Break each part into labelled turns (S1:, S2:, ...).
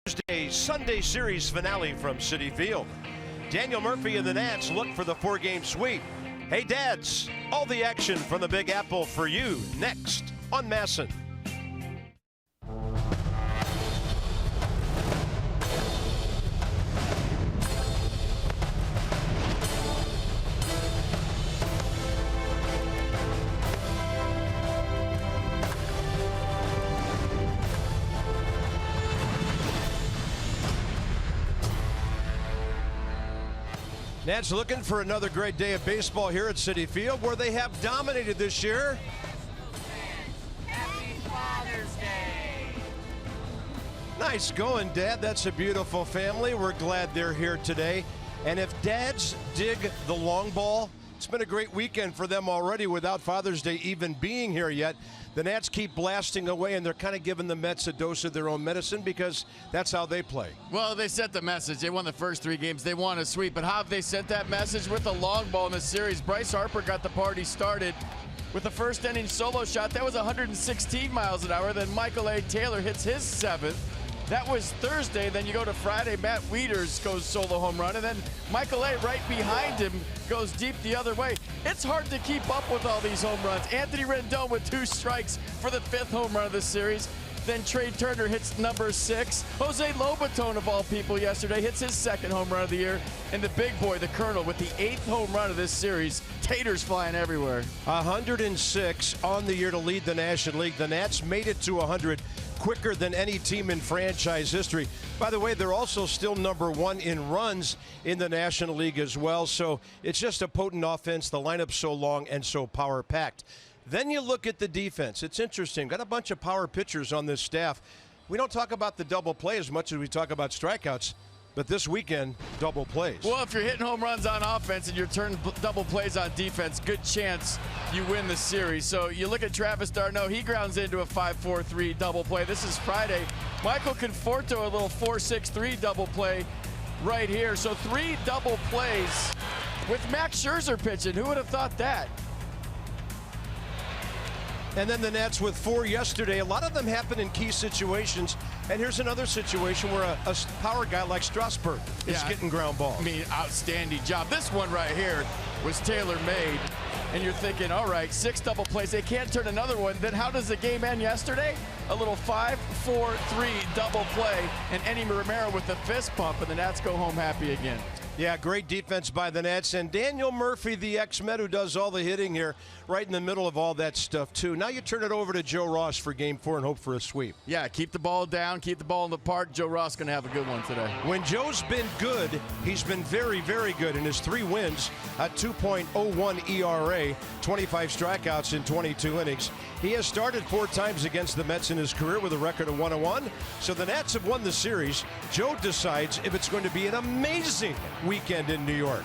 S1: Thursday Sunday series finale from Citi Field. Daniel Murphy and the Nats look for the 4-game sweep. Hey dads, all the action from the Big Apple for you next on Masson. Nats looking for another great day of baseball here at Citi Field, where they have dominated this year.
S2: Happy Father's Day.
S1: Nice going, Dad. That's a beautiful family. We're glad they're here today. And if dads dig the long ball, it's been a great weekend for them already without Father's Day even being here yet. The Nats keep blasting away, and they're kind of giving the Mets a dose of their own medicine because that's how they play.
S3: Well, they sent the message. They won the first 3 games. They won a sweep. But how have they sent that message? With a long ball in the series. Bryce Harper got the party started with the first inning solo shot. That was 116 miles an hour. Then Michael A. Taylor hits his 7th. That was Thursday. Then you go to Friday. Matt Wieters goes solo home run. And then Michael A. right behind him goes deep the other way. It's hard to keep up with all these home runs. Anthony Rendon with 2 strikes for the 5th home run of the series. Then Trey Turner hits number 6. Jose Lobaton, of all people, yesterday hits his 2nd home run of the year. And the big boy, the Colonel, with the 8th home run of this series. Taters flying everywhere.
S1: 106 on the year to lead the National League. The Nats made it to 100 quicker than any team in franchise history. By the way, they're also still number 1 in runs in the National League as well. So it's just a potent offense. The lineup's so long and so power-packed. Then you look at the defense. It's interesting. Got a bunch of power pitchers on this staff. We don't talk about the double play as much as we talk about strikeouts, but this weekend, double plays.
S3: Well, if you're hitting home runs on offense and you're turning double plays on defense, good chance you win the series. So you look at Travis d'Arnaud, he grounds into a 5-4-3 double play. This is Friday. Michael Conforto, a little 4-6-3 double play right here. So 3 double plays with Max Scherzer pitching. Who would have thought that?
S1: And then the Nats with 4 yesterday. A lot of them happen in key situations. And here's another situation where a power guy like Strasburg is getting ground balls.
S3: I mean, outstanding job. This one right here was tailor-made. And you're thinking, all right, 6 double plays. They can't turn another one. Then how does the game end yesterday? A little 5-4-3 double play. And Eddie Romero with the fist pump. And the Nats go home happy again.
S1: Yeah, great defense by the Nats. And Daniel Murphy, the ex-Met, who does all the hitting here, right in the middle of all that stuff, too. Now you turn it over to Joe Ross for Game 4 and hope for a sweep.
S3: Yeah, keep the ball down, keep the ball in the park. Joe Ross going to have a good one today.
S1: When Joe's been good, he's been very, very good. In his 3 wins, a 2.01 ERA, 25 strikeouts in 22 innings. He has started 4 times against the Mets in his career with a record of 1-1. So the Nats have won the series. Joe decides if it's going to be an amazing weekend in New York.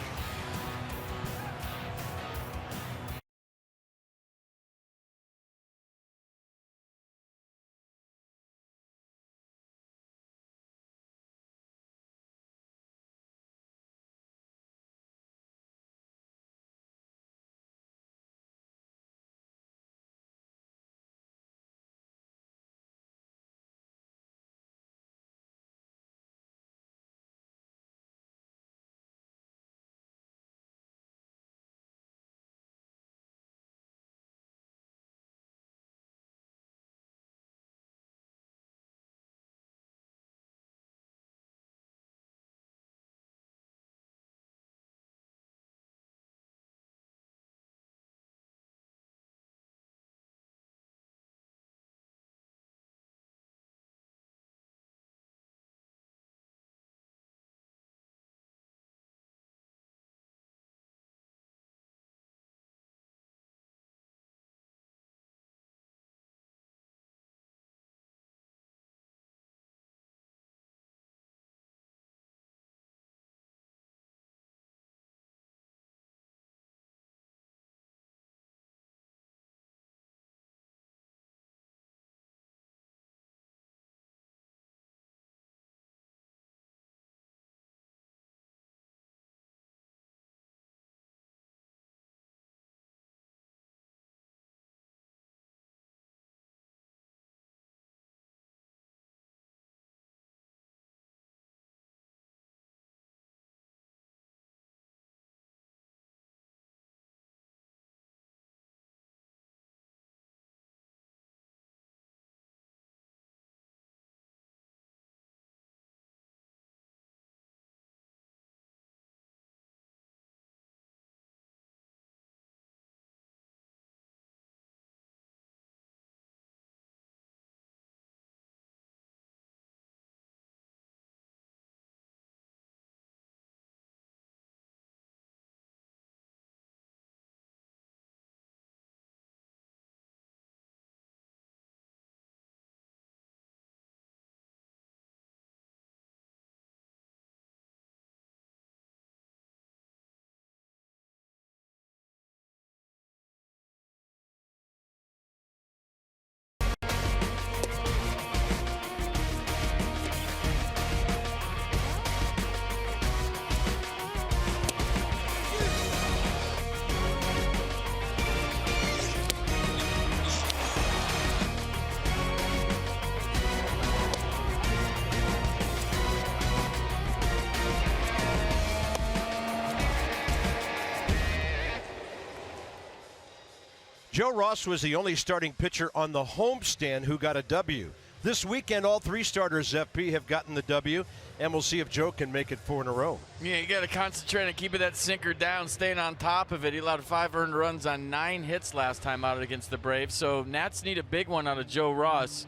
S1: Joe Ross was the only starting pitcher on the homestand who got a W. This weekend, all three starters, FP, have gotten the W, and we'll see if Joe can make it 4 in a row.
S3: Yeah, you got to concentrate on keeping that sinker down, staying on top of it. He allowed 5 earned runs on 9 hits last time out against the Braves, so Nats need a big one out of Joe Ross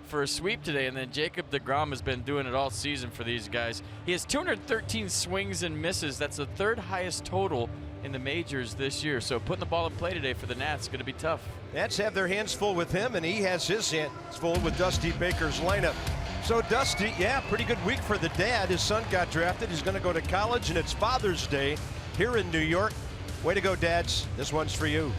S3: for a sweep today, and then Jacob deGrom has been doing it all season for these guys. He has 213 swings and misses. That's the 3rd highest total in the majors this year. So putting the ball in play today for the Nats is going to be tough.
S1: Nats have their hands full with him, and he has his hands full with Dusty Baker's lineup. So Dusty, yeah, pretty good week for the dad. His son got drafted. He's going to go to college, and it's Father's Day here in New York. Way to go, dads. This one's for you.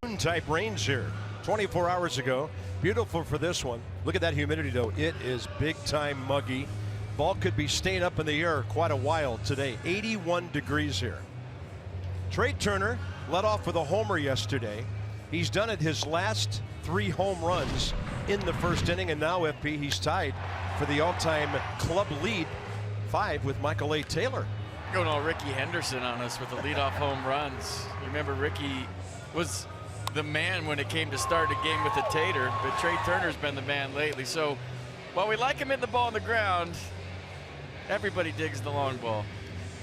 S1: Soon type rains here 24 hours ago. Beautiful for this one. Look at that humidity though. It is big time muggy. Ball could be staying up in the air quite a while today. 81 degrees here. Trey Turner led off with a homer yesterday. He's done it his last 3 home runs in the first inning, and now FP he's tied for the all-time club lead 5 with Michael A. Taylor.
S3: Going all Ricky Henderson on us with the leadoff home runs. You remember Ricky was the man when it came to start a game with the tater, but Trey Turner's been the man lately. So while we like him hitting the ball on the ground, everybody digs the long ball.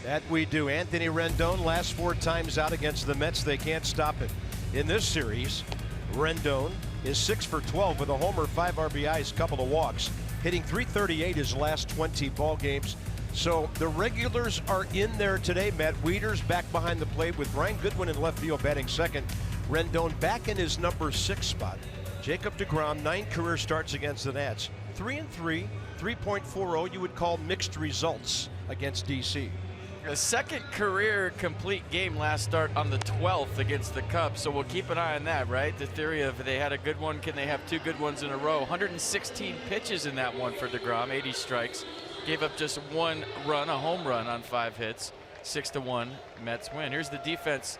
S1: That we do. Anthony Rendon last 4 times out against the Mets. They can't stop it. In this series, Rendon is 6 for 12 with a homer, 5 RBIs, couple of walks, hitting .338 his last 20 ball games. So the regulars are in there today. Matt Wieters back behind the plate with Brian Goodwin in left field batting second. Rendon back in his number 6 spot. Jacob deGrom, 9 career starts against the Nats. 3-3, 3.40 you would call mixed results against DC.
S3: A second career complete game last start on the 12th against the Cubs, so we'll keep an eye on that, right? The theory of they had a good one, can they have 2 good ones in a row? 116 pitches in that one for deGrom, 80 strikes. Gave up just 1 run, a home run on 5 hits. 6-1 Mets win. Here's the defense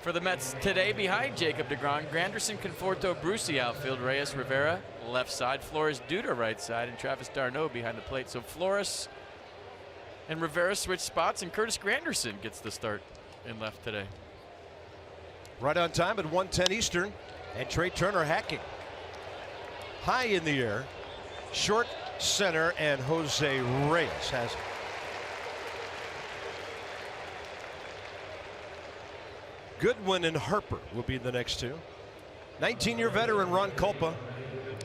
S3: for the Mets today behind Jacob deGrom. Granderson, Conforto, Brucey outfield, Reyes, Rivera left side, Flores, Duda right side, and Travis d'Arnaud behind the plate. So Flores and Rivera switch spots, and Curtis Granderson gets the start in left today.
S1: Right on time at 1:10 Eastern, and Trey Turner hacking. High in the air, short center, and Jose Reyes has it. Goodwin and Harper will be the next 2. 19-year veteran Ron Culpa.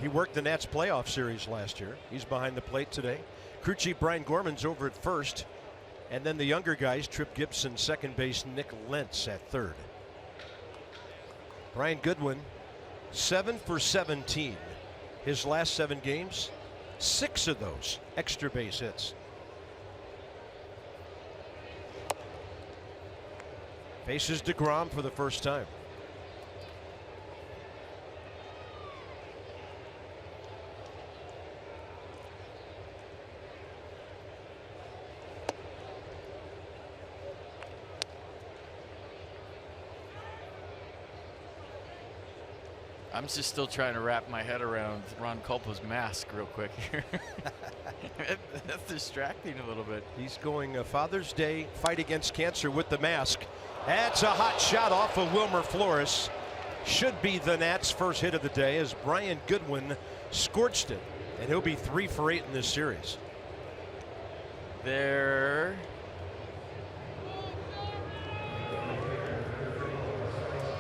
S1: He worked the Nats playoff series last year. He's behind the plate today. Crew chief Brian Gorman's over at first. And then the younger guys, Trip Gibson, second base, Nick Lentz at third. Brian Goodwin, 7 for 17. His last 7 games, 6 of those extra base hits. Faces deGrom for the first time.
S3: I'm just still trying to wrap my head around Ron Culpo's mask real quick here. That's distracting a little bit.
S1: He's going Father's Day fight against cancer with the mask. That's a hot shot off of Wilmer Flores. Should be the Nats' first hit of the day as Brian Goodwin scorched it. And he'll be 3 for 8 in this series.
S3: There.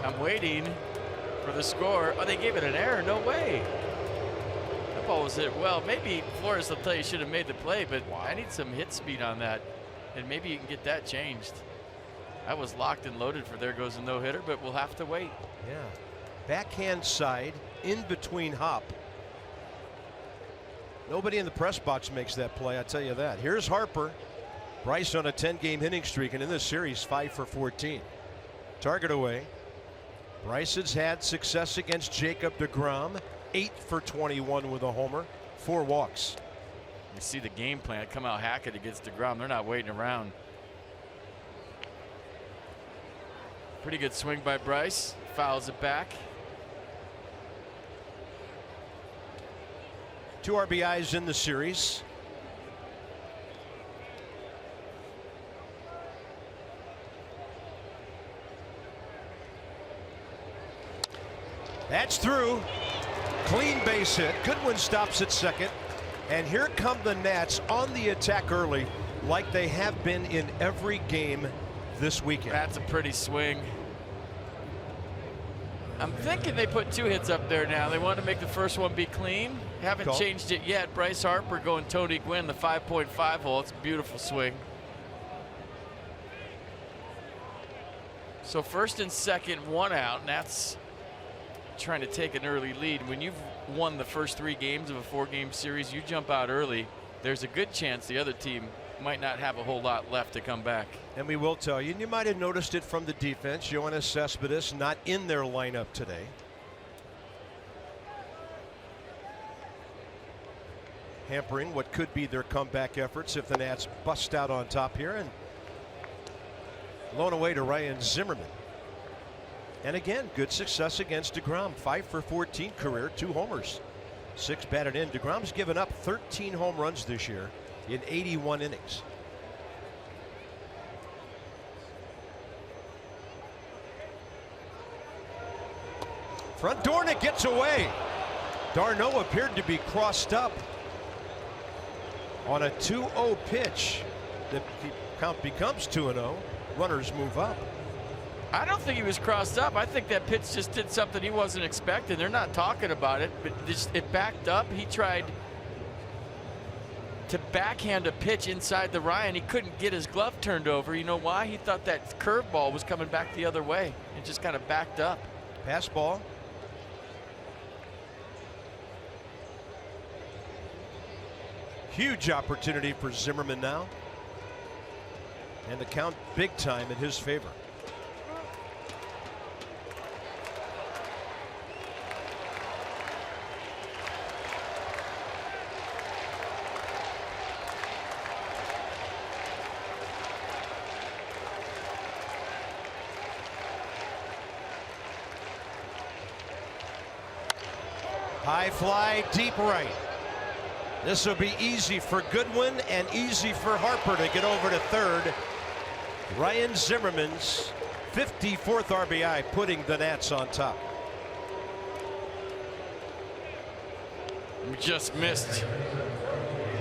S3: I'm waiting for the score. Oh, they gave it an error. No way. That ball was hit well. Maybe Flores will tell you should have made the play, but I need some hit speed on that. And maybe you can get that changed. I was locked and loaded for there goes a no-hitter, but we'll have to wait.
S1: Yeah. Backhand side in between hop. Nobody in the press box makes that play, I tell you that. Here's Harper. Bryce on a 10-game hitting streak, and in this series, 5 for 14. Target away. Bryce has had success against Jacob deGrom, 8 for 21 with a homer, 4 walks.
S3: You see the game plan come out Hackett against deGrom. They're not waiting around. Pretty good swing by Bryce. Fouls it back.
S1: 2 RBIs in the series. That's through. Clean base hit. Goodwin stops at second. And here come the Nats on the attack early, like they have been in every game this weekend.
S3: That's a pretty swing. I'm thinking they put 2 hits up there now. They want to make the first one be clean. Haven't changed it yet. Bryce Harper going Tony Gwynn, the 5.5 hole. It's a beautiful swing. So first and second, 1 out. Nats trying to take an early lead. When you've won the first 3 games of a 4-game series, you jump out early. There's a good chance the other team might not have a whole lot left to come back.
S1: And we will tell you, and you might have noticed it from the defense, Yoenis Cespedes not in their lineup today. Hampering what could be their comeback efforts if the Nats bust out on top here, and blown away to Ryan Zimmerman. And again, good success against deGrom. 5 for 14 career, 2 homers, 6 batted in. deGrom's given up 13 home runs this year in 81 innings. Front door, and it gets away. d'Arnaud appeared to be crossed up on a 2-0 pitch. The count becomes 2-0. Runners move up.
S3: I don't think he was crossed up. I think that pitch just did something he wasn't expecting. They're not talking about it, but it backed up. He tried to backhand a pitch inside the Ryan. He couldn't get his glove turned over. You know why? He thought that curveball was coming back the other way. It just kind of backed up.
S1: Pass ball. Huge opportunity for Zimmerman now. And the count big time in his favor. High fly, deep right. This will be easy for Goodwin and easy for Harper to get over to third. Ryan Zimmerman's 54th RBI, putting the Nats on top.
S3: We just missed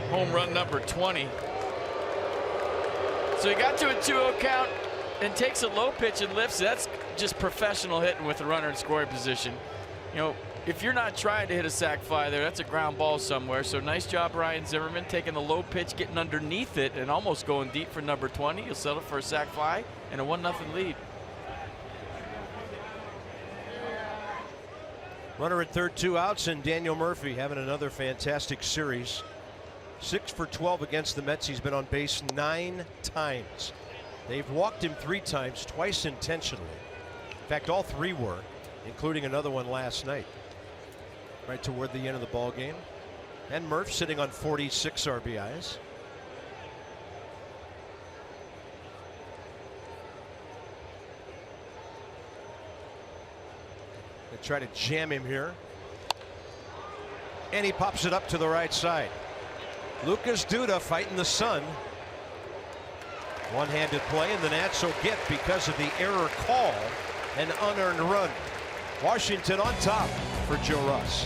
S3: home run number 20. So he got to a 2-0 count and takes a low pitch and lifts. That's just professional hitting with a runner in scoring position. You know, if you're not trying to hit a sac fly there, that's a ground ball somewhere. So nice job, Ryan Zimmerman, taking the low pitch, getting underneath it, and almost going deep for number 20. He'll settle for a sac fly and a 1-0 lead.
S1: Runner at third, 2 outs, and Daniel Murphy having another fantastic series. 6 for 12 against the Mets. He's been on base 9 times. They've walked him 3 times, twice intentionally. In fact, all 3 were, including another one last night. Right toward the end of the ball game. And Murph sitting on 46 RBIs. They try to jam him here. And he pops it up to the right side. Lucas Duda fighting the sun. One-handed play, and the Nats will get, because of the error call, an unearned run. Washington on top for Joe Ross.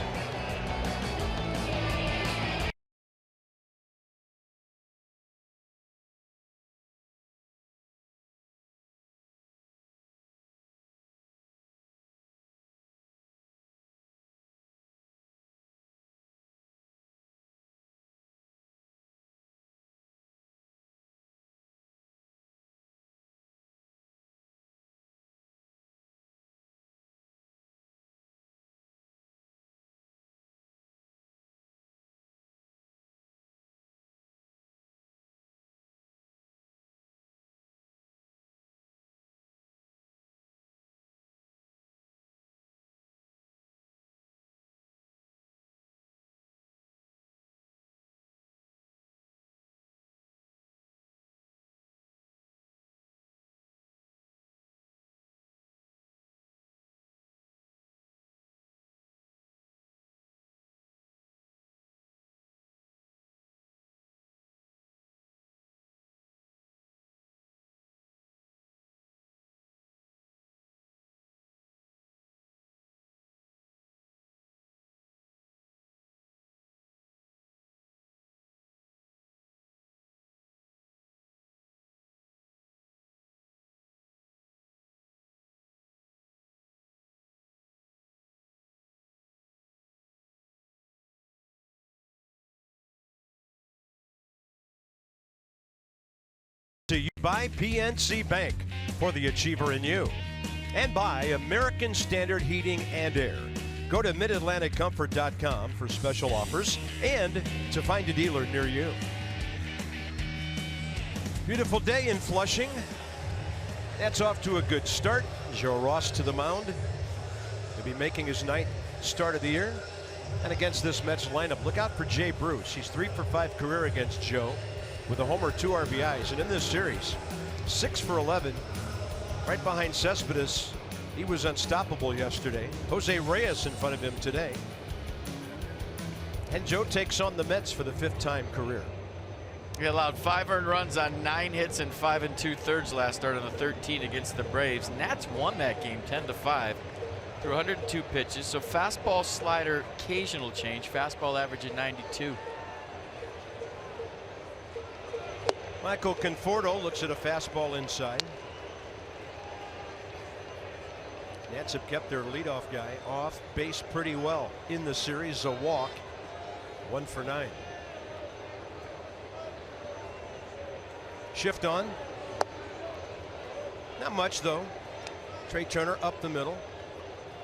S1: To you by PNC Bank for the Achiever in you, and by American Standard Heating and Air. Go to MidAtlanticComfort.com for special offers and to find a dealer near you. Beautiful day in Flushing. That's off to a good start. Joe Ross to the mound. He'll be making his ninth start of the year. And against this Mets lineup, look out for Jay Bruce. He's 3 for 5 career against Joe, with a homer, 2 RBIs, and in this series, 6 for 11, right behind Cespedes. He was unstoppable yesterday. Jose Reyes in front of him today. And Joe takes on the Mets for the 5th time career.
S3: He allowed 5 earned runs on 9 hits and 5 2/3 last start on the 13 against the Braves. Nats won that game 10-5 through 102 pitches. So fastball, slider, occasional change. Fastball averaging 92.
S1: Michael Conforto looks at a fastball inside. Nats have kept their leadoff guy off base pretty well in the series. A walk, 1 for 9. Shift on. Not much though. Trey Turner up the middle,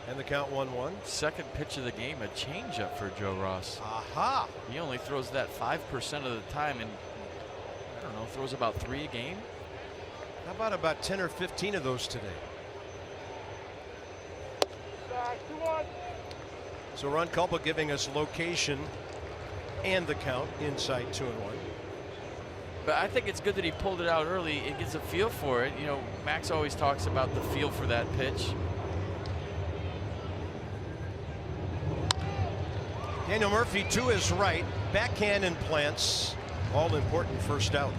S1: and the count 1-1.
S3: Second pitch of the game, a changeup for Joe Ross.
S1: Aha!
S3: He only throws that 5% of the time, and I don't know, throws about 3 a game.
S1: How about 10 or 15 of those today? So Ron Culpa giving us location and the count inside 2-1.
S3: But I think it's good that he pulled it out early. It gets a feel for it. You know, Max always talks about the feel for that pitch.
S1: Daniel Murphy to his right, backhand and plants, all important first out.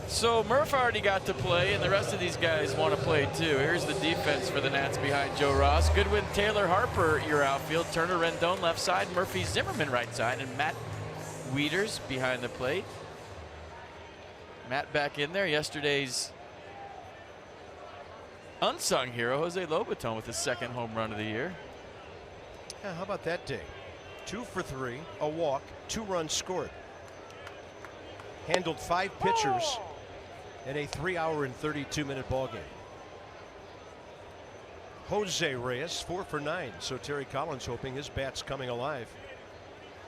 S3: So Murph already got to play, and the rest of these guys want to play too. Here's the defense for the Nats behind Joe Ross. Goodwin, Taylor, Harper, your outfield. Turner, Rendon left side. Murphy, Zimmerman right side, and Matt Wieters behind the plate. Matt back in there. Yesterday's unsung hero, Jose Lobaton, with his 2nd home run of the year.
S1: Yeah, how about that day? 2 for 3, a walk, 2 runs scored. Handled 5 pitchers in a 3-hour and 32-minute ball game. Jose Reyes 4 for 9, so Terry Collins hoping his bat's coming alive.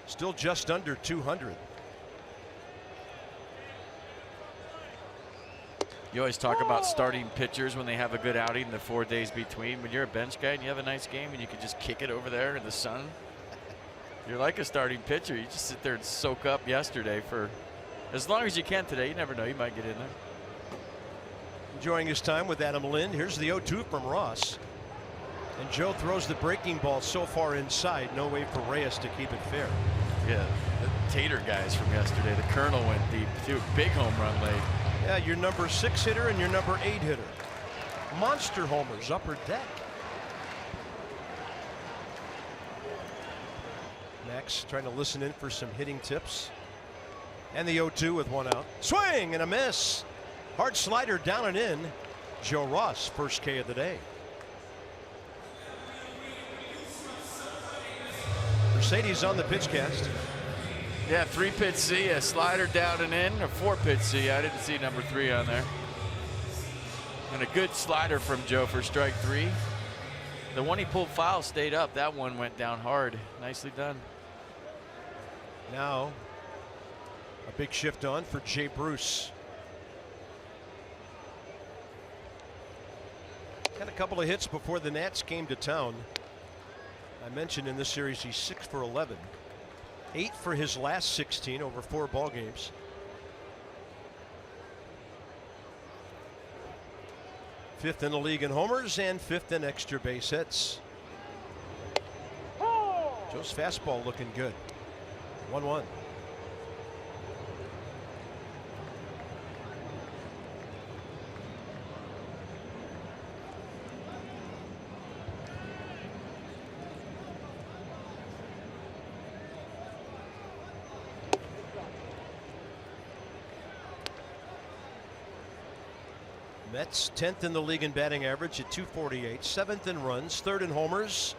S1: Still just under 200.
S3: You always talk about starting pitchers when they have a good outing, the 4 days between. When you're a bench guy and you have a nice game and you can just kick it over there in the sun, you're like a starting pitcher. You just sit there and soak up yesterday for as long as you can today. You never know, you might get in there.
S1: enjoying his time with Adam Lind. Here's the 0-2 from Ross. And Joe throws the breaking ball so far inside, no way for Reyes to keep it fair.
S3: Yeah, the Tater guys from yesterday. The Colonel went deep too. Big home run late.
S1: Yeah, your number 6 hitter and your number 8 hitter. Monster homers, upper deck. Max trying to listen in for some hitting tips. And the 0-2 with 1 out. Swing and a miss. Hard slider down and in. Joe Ross, first K of the day. Mercedes on the pitch cast.
S3: Yeah, 3-pitch C, a slider down and in, or 4-pitch C. I didn't see number 3 on there. And a good slider from Joe for strike 3. The one he pulled foul stayed up. That one went down hard. Nicely done.
S1: Now, a big shift on for Jay Bruce. Had a couple of hits before the Nats came to town. I mentioned in this series he's 6 for 11. 8 for his last 16 over 4 ball games. Fifth in the league in homers and 5th in extra base hits. Joe's fastball looking good. 1-1. Mets 10th in the league in batting average at .248, 7th in runs, 3rd in homers,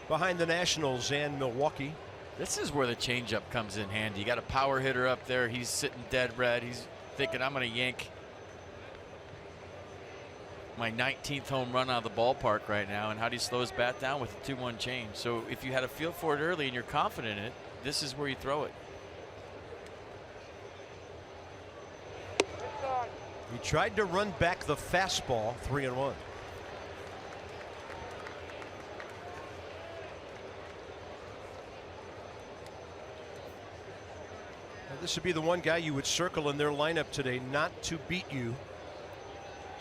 S1: behind the Nationals and Milwaukee.
S3: This is where the changeup comes in handy. You got a power hitter up there. He's sitting dead red. He's thinking, I'm going to yank my 19th home run out of the ballpark right now. And how do you slow his bat down with a 2-1 change? So if you had a feel for it early and you're confident in it, this is where you throw it.
S1: He tried to run back the fastball, 3-1. This would be the one guy you would circle in their lineup today not to beat you.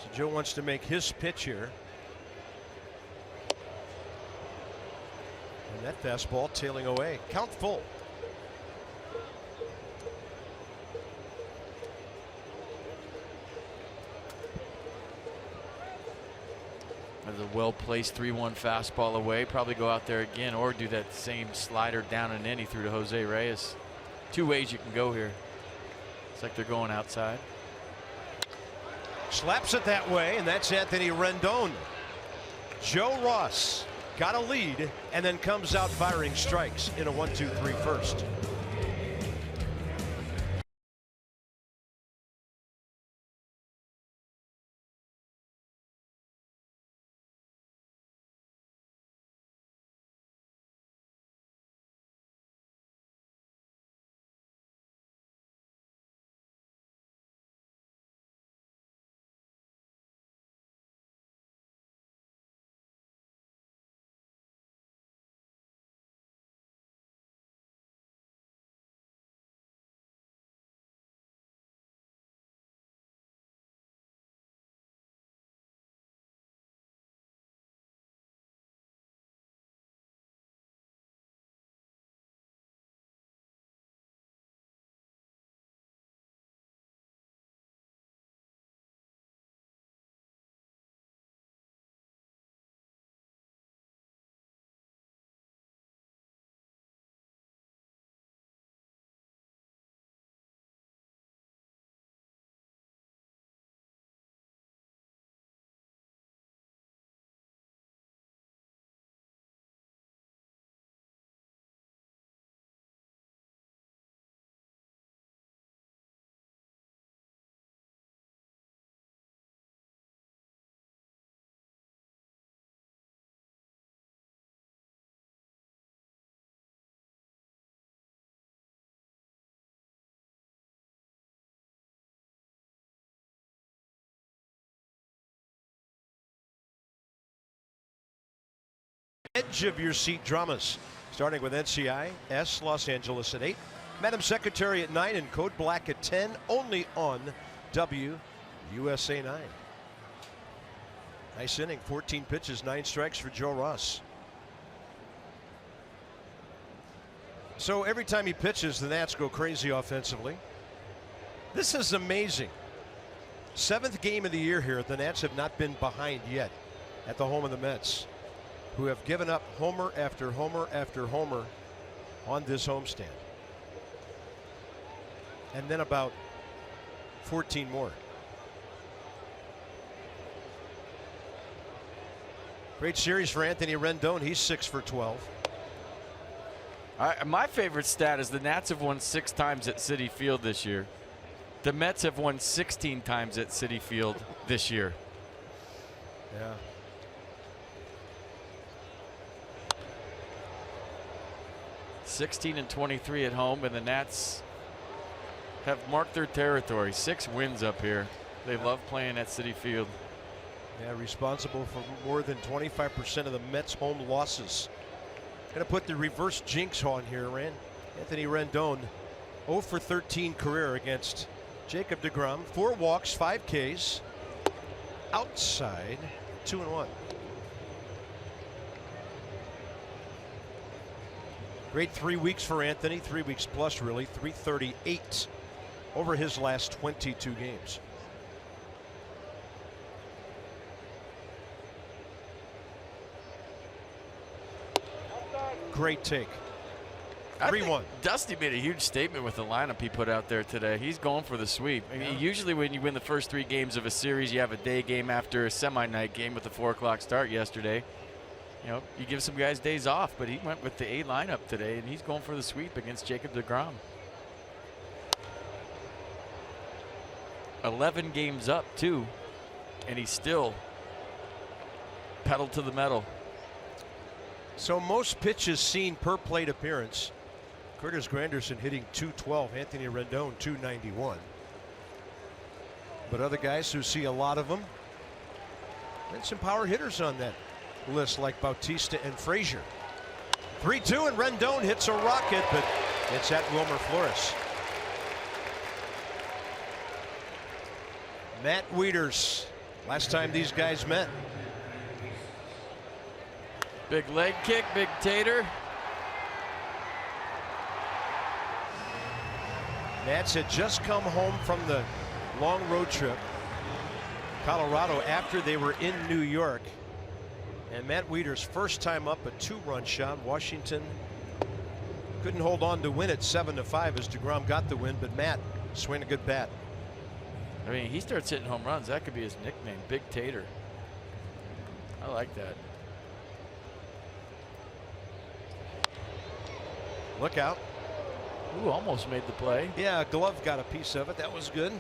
S1: So Joe wants to make his pitch here. And that fastball tailing away. Count full.
S3: There's a well-placed 3-1 fastball away. Probably go out there again or do that same slider down and in he threw to Jose Reyes. 2 ways you can go here. It's like they're going outside.
S1: Slaps it that way, and that's Anthony Rendon. Joe Ross got a lead and then comes out firing strikes in a 1-2-3 first. Edge of your seat dramas, starting with NCIS Los Angeles at 8, Madam Secretary at 9, and Code Black at 10, only on WUSA 9. Nice inning, 14 pitches, 9 strikes for Joe Ross. So every time he pitches, the Nats go crazy offensively. This is amazing. 7th game of the year here. The Nats have not been behind yet at the home of the Mets, who have given up homer after homer after homer on this homestand. And then about 14 more. Great series for Anthony Rendon. He's 6 for 12.
S3: My favorite stat is the Nats have won 6 times at Citi Field this year. The Mets have won 16 times at Citi Field this year.
S1: Yeah.
S3: (16 and 23 at home, and the Nats have marked their territory. 6 wins up here. They love playing at Citi Field.
S1: Yeah, responsible for more than 25% of the Mets' home losses. Going to put the reverse jinx on here, Anthony Rendon, 0 for 13 career against Jacob deGrom. 4 walks, 5 Ks. Outside, 2-1. Great 3 weeks for Anthony, 3 weeks plus really, 338 over his last 22 games. Great take. 3-1.
S3: Dusty made a huge statement with the lineup he put out there today. He's going for the sweep. I mean, usually when you win the first 3 games of a series, you have a day game after a semi-night game with the 4 o'clock start yesterday. You know, you give some guys days off, but he went with the A lineup today, and he's going for the sweep against Jacob deGrom. 11 games up, too, and he's still pedal to the metal.
S1: So most pitches seen per plate appearance. Curtis Granderson hitting .212, Anthony Rendon .291. But other guys who see a lot of them, and some power hitters on that list like Bautista and Frazier. 3-2, and Rendon hits a rocket, but it's at Wilmer Flores. Matt Wieters, last time these guys met.
S3: Big leg kick, big tater.
S1: Nats had just come home from the long road trip, Colorado, after they were in New York. And Matt Wieters' first time up, a 2-run shot. Washington couldn't hold on to win it 7-5 as deGrom got the win, but Matt swinging a good bat.
S3: I mean, he starts hitting home runs. That could be his nickname, Big Tater. I like that.
S1: Look out.
S3: Ooh, almost made the play.
S1: Yeah, glove got a piece of it. That was good.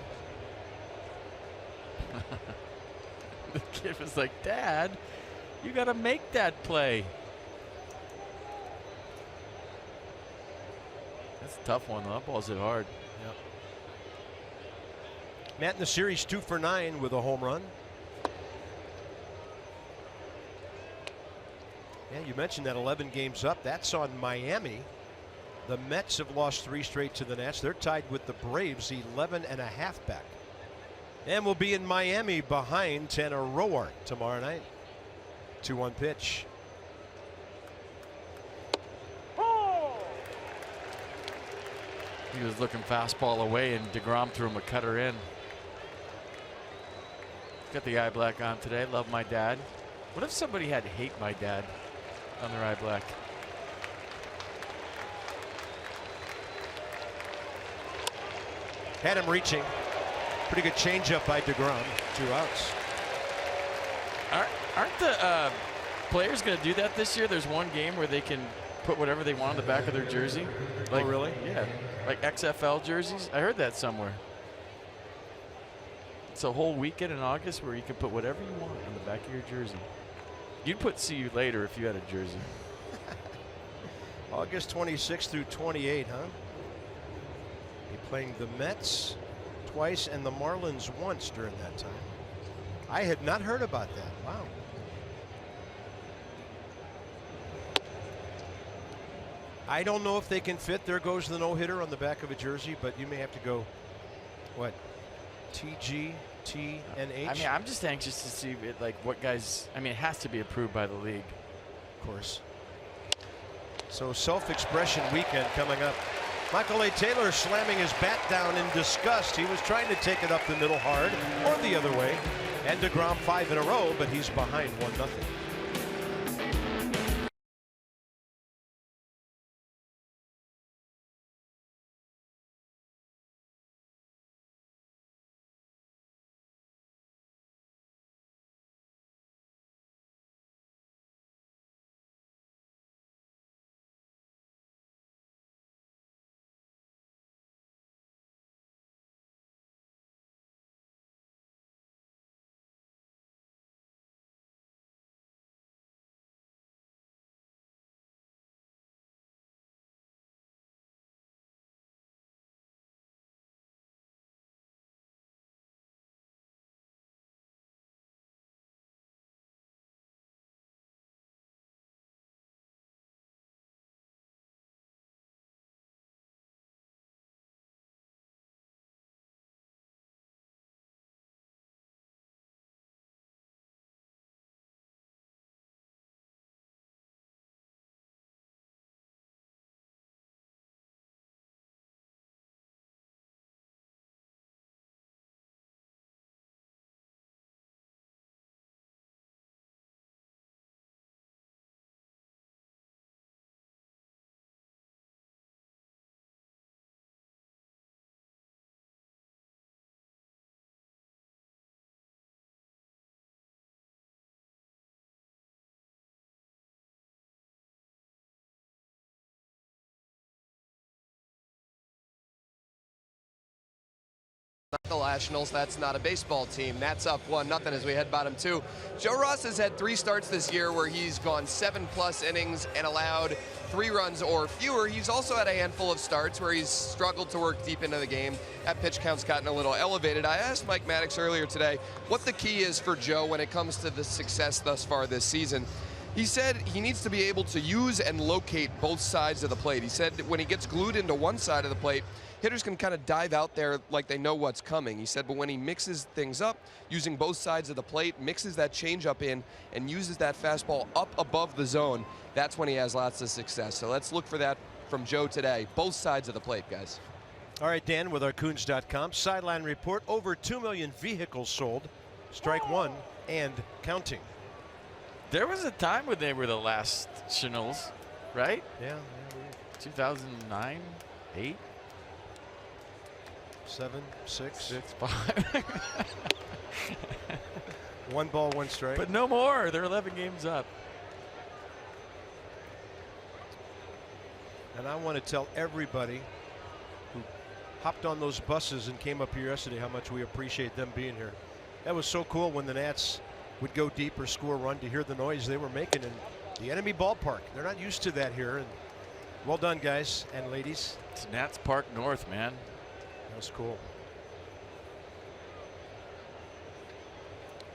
S3: The kid was like, Dad, you got to make that play. That's a tough one, though. That ball's hit hard.
S1: Yep. Matt in the series 2 for 9 with a home run. Yeah, you mentioned that 11 games up. That's on Miami. The Mets have lost 3 straight to the Nats. They're tied with the Braves, 11.5 back. And we'll be in Miami behind Tanner Roark tomorrow night. 2-1 pitch.
S3: He was looking fastball away, and deGrom threw him a cutter in. Got the eye black on today. Love my dad. What if somebody had hate my dad on their eye black?
S1: Had him reaching. Pretty good changeup by deGrom. 2 outs.
S3: Aren't the players going to do that this year? There's one game where they can put whatever they want on the back of their jersey. Like,
S1: oh, really?
S3: Yeah. Like XFL jerseys. I heard that somewhere. It's a whole weekend in August where you can put whatever you want on the back of your jersey. You'd put "See you later" if you had a jersey.
S1: August 26th through 28, huh? Be playing the Mets twice and the Marlins once during that time. I had not heard about that. Wow. I don't know if they can fit. There goes the no-hitter on the back of a jersey, but you may have to go, what, TG TNH.
S3: I mean, I'm just anxious to see it, like what guys. I mean, it has to be approved by the league,
S1: of course. So self-expression weekend coming up. Michael A. Taylor slamming his bat down in disgust. He was trying to take it up the middle hard or the other way. And DeGrom 5 in a row, but he's behind 1-0.
S2: The Nationals, that's not a baseball team. That's up 1-0 as we head bottom 2. Joe Ross has had 3 starts this year where he's gone 7+ innings and allowed 3 runs or fewer. He's also had a handful of starts where he's struggled to work deep into the game. That pitch count's gotten a little elevated. I asked Mike Maddox earlier today what the key is for Joe when it comes to the success thus far this season. He said he needs to be able to use and locate both sides of the plate. He said that when he gets glued into one side of the plate, hitters can kind of dive out there like they know what's coming. He said, but when he mixes things up, using both sides of the plate, mixes that changeup in, and uses that fastball up above the zone, that's when he has lots of success. So let's look for that from Joe today. Both sides of the plate, guys.
S1: All right, Dan, with our Coons.com sideline report, over 2 million vehicles sold, strike 1 and counting.
S3: There was a time when they were the last Cardinals, right?
S1: Yeah.
S3: 2009, 8,
S1: 7, 6,
S3: 5.
S1: 1 ball, 1 strike.
S3: But no more. They're 11 games up.
S1: And I want to tell everybody who hopped on those buses and came up here yesterday how much we appreciate them being here. That was so cool when the Nats would go deep or score a run to hear the noise they were making in the enemy ballpark. They're not used to that here. And well done, guys and ladies.
S3: It's Nats Park North, man.
S1: That was cool.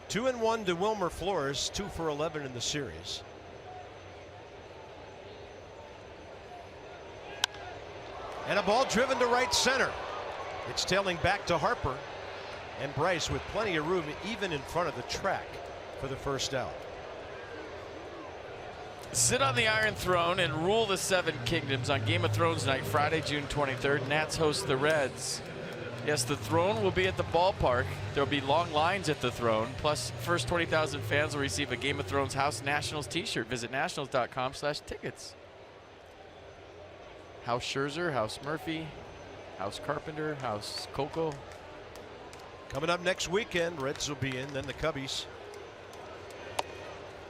S1: 2-1 to Wilmer Flores, 2 for 11 in the series. And a ball driven to right center. It's tailing back to Harper, and Bryce with plenty of room even in front of the track for the first out.
S3: Sit on the Iron Throne and rule the 7 kingdoms on Game of Thrones night, Friday, June 23rd. Nats host the Reds. Yes, the throne will be at the ballpark. There will be long lines at the throne. Plus, first 20,000 fans will receive a Game of Thrones House Nationals t-shirt. Visit nationals.com/tickets. House Scherzer, House Murphy, House Carpenter, House Coco.
S1: Coming up next weekend, Reds will be in, then the Cubbies.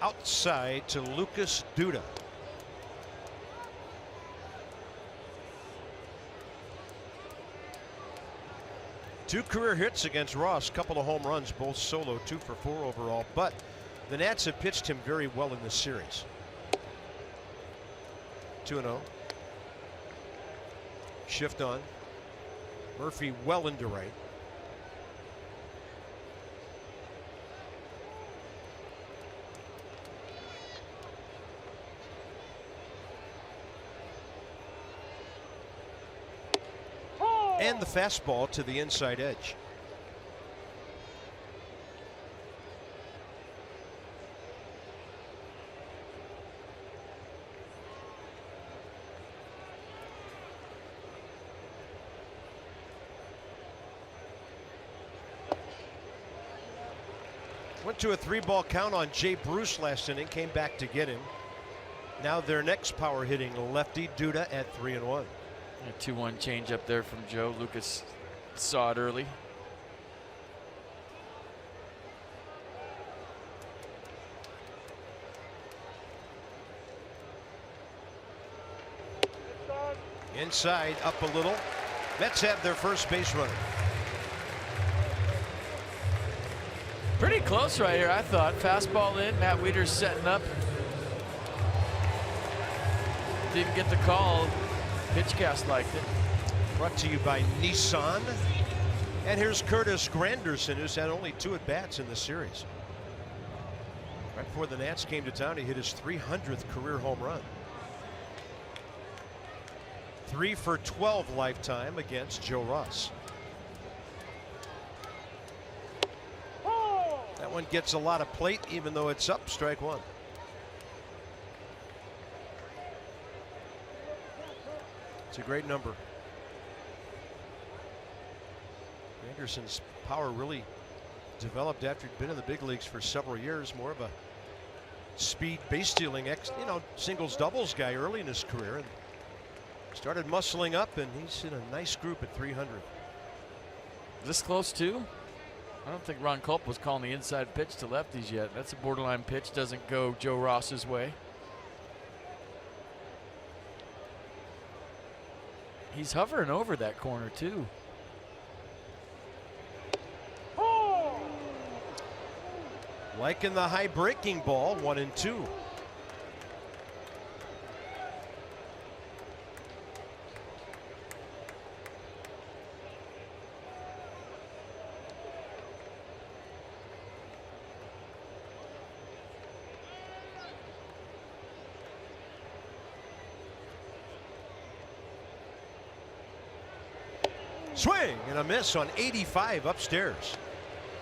S1: Outside to Lucas Duda. Two career hits against Ross, couple of home runs, both solo, 2 for 4 overall. But the Nats have pitched him very well in this series. 2-0. Shift on. Murphy well into right. And the fastball to the inside edge. Went to a 3-ball count on Jay Bruce last inning, came back to get him. Now their next power hitting lefty, Duda, at 3-1.
S3: A 2-1 change up there from Joe. Lucas saw it early.
S1: Inside, up a little. Mets have their first base runner.
S3: Pretty close right here, I thought. Fastball in. Matt Wieters setting up. Didn't get the call. Pitchcast liked it.
S1: Brought to you by Nissan. And here's Curtis Granderson, who's had only 2 at-bats in the series. Right before the Nats came to town, he hit his 300th career home run. 3 for 12 lifetime against Joe Ross. That one gets a lot of plate, even though it's up, strike 1. It's a great number. Anderson's power really developed after he'd been in the big leagues for several years. More of a speed base stealing singles doubles guy early in his career, and started muscling up, and he's in a nice group at 300.
S3: This close too? I don't think Ron Culp was calling the inside pitch to lefties yet. That's a borderline pitch. Doesn't go Joe Ross's way. He's hovering over that corner too.
S1: Liking the high breaking ball, 1-2. Swing and a miss on 85 upstairs.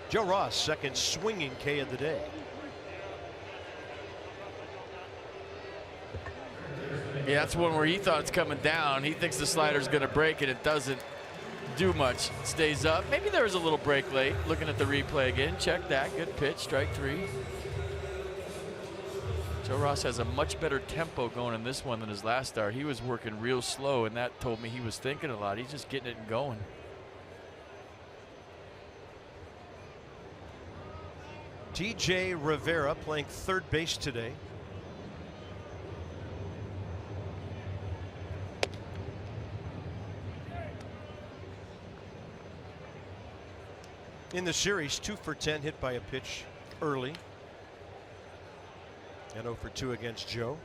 S1: Joe Ross, second swinging K of the day.
S3: Yeah, that's one where he thought it's coming down. He thinks the slider's going to break, and it doesn't do much. It stays up. Maybe there was a little break late. Looking at the replay again. Check that. Good pitch. Strike 3. Joe Ross has a much better tempo going in this one than his last start. He was working real slow, and that told me he was thinking a lot. He's just getting it and going.
S1: TJ Rivera playing third base today. In the series, 2 for 10, hit by a pitch early. And 0 for 2 against Joe.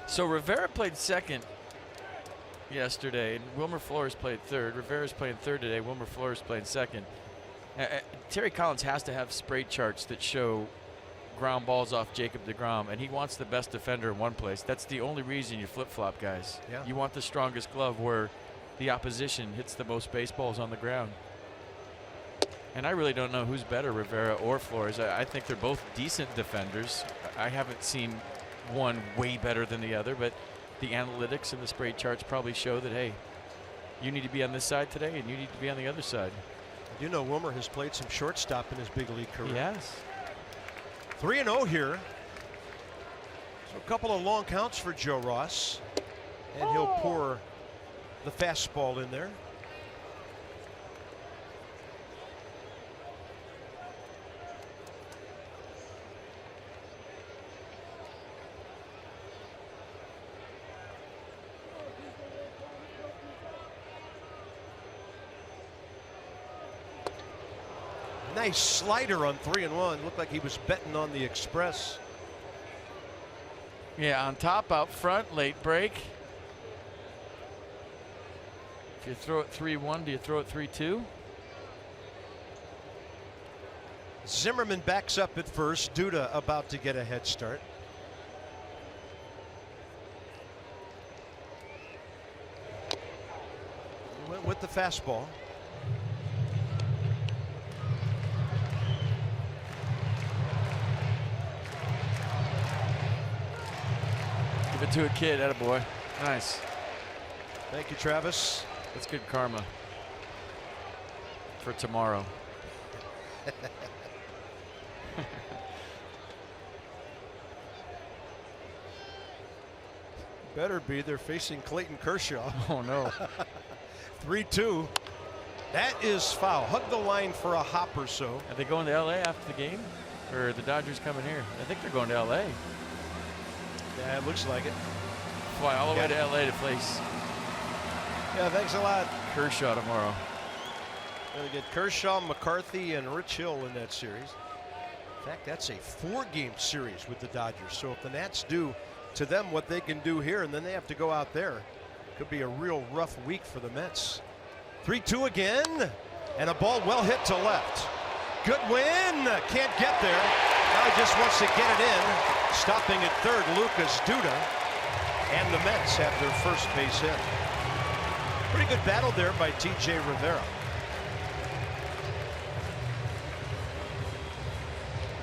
S3: So Rivera played second yesterday, and Wilmer Flores played third. Rivera's playing third today. Wilmer Flores playing second. Terry Collins has to have spray charts that show ground balls off Jacob deGrom, and he wants the best defender in one place. That's the only reason you flip-flop, guys.
S1: Yeah.
S3: You want the strongest glove where the opposition hits the most baseballs on the ground. And I really don't know who's better, Rivera or Flores. I think they're both decent defenders. I haven't seen one way better than the other, but the analytics and the spray charts probably show that, hey, you need to be on this side today and you need to be on the other side.
S1: You know, Wilmer has played some shortstop in his big league career.
S3: Yes.
S1: 3-0 here. So a couple of long counts for Joe Ross, and he'll pour the fastball in there. Nice slider on 3-1. Looked like he was betting on the Express.
S3: Yeah, on top, out front, late break. If you throw it 3-1, do you throw it 3-2?
S1: Zimmerman backs up at first. Duda about to get a head start. He went with the fastball.
S3: it to a kid. Attaboy. Nice.
S1: Thank you, Travis.
S3: That's good karma for tomorrow.
S1: Better be. They're facing Clayton Kershaw.
S3: Oh, no.
S1: 3-2. That is foul. Hug the line for a hop or so.
S3: Are they going to L.A. after the game? Or are the Dodgers coming here? I think they're going to L.A.
S1: Yeah, it looks like it.
S3: Fly all the way to L.A. to face
S1: Thanks a lot.
S3: Kershaw tomorrow.
S1: Going to get Kershaw, McCarthy, and Rich Hill in that series. In fact, that's a 4-game series with the Dodgers. So if the Nats do to them what they can do here, and then they have to go out there, could be a real rough week for the Mets. 3-2 again, and a ball well hit to left. Good win. Can't get there. Now he just wants to get it in. Stopping at third, Lucas Duda, and the Mets have their first base hit. Pretty good battle there by T.J. Rivera.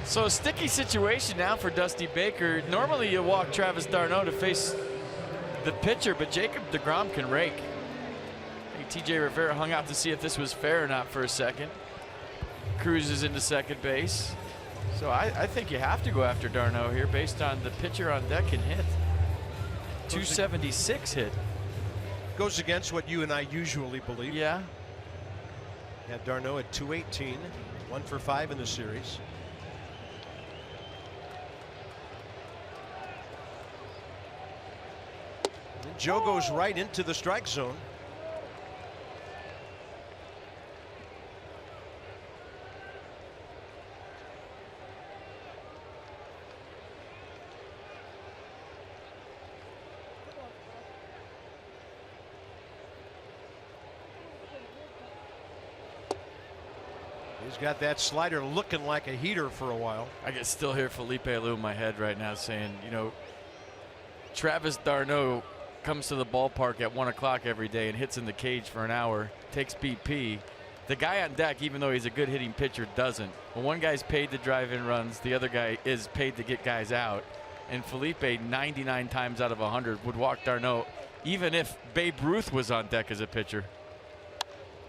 S3: So a sticky situation now for Dusty Baker. Normally you walk Travis d'Arnaud to face the pitcher, but Jacob deGrom can rake. I think T.J. Rivera hung out to see if this was fair or not for a second. Cruises into second base. So I think you have to go after d'Arnaud here based on the pitcher on deck can hit. 276 hit.
S1: Goes against what you and I usually believe.
S3: Yeah.
S1: Had d'Arnaud at 218, 1 for 5 in the series. And Joe goes right into the strike zone. He's got that slider looking like a heater for a while.
S3: I can still hear Felipe Alou in my head right now saying, you know, Travis d'Arnaud comes to the ballpark at 1 o'clock every day and hits in the cage for an hour, takes BP. The guy on deck, even though he's a good hitting pitcher, doesn't. Well, one guy's paid to drive in runs, the other guy is paid to get guys out. And Felipe, 99 times out of 100, would walk d'Arnaud, even if Babe Ruth was on deck as a pitcher.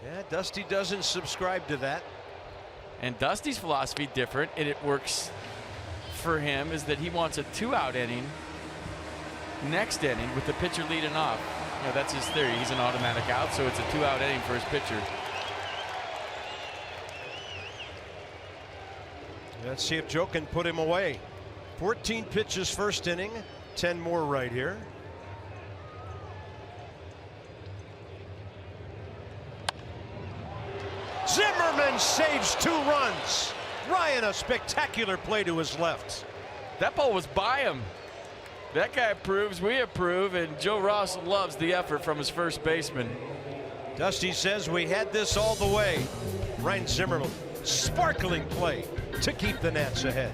S1: Yeah, Dusty doesn't subscribe to that.
S3: And Dusty's philosophy different, and it works for him, is that he wants a 2-out inning next inning with the pitcher leading off. You know, that's his theory. He's an automatic out, so it's a 2-out inning for his pitcher.
S1: Let's see if Joe can put him away. 14 pitches first inning, 10 more right here. Zimmerman saves 2 runs. Ryan, a spectacular play to his left.
S3: That ball was by him. That guy approves, we approve, and Joe Ross loves the effort from his first baseman.
S1: Dusty says we had this all the way. Ryan Zimmerman, sparkling play to keep the Nats ahead.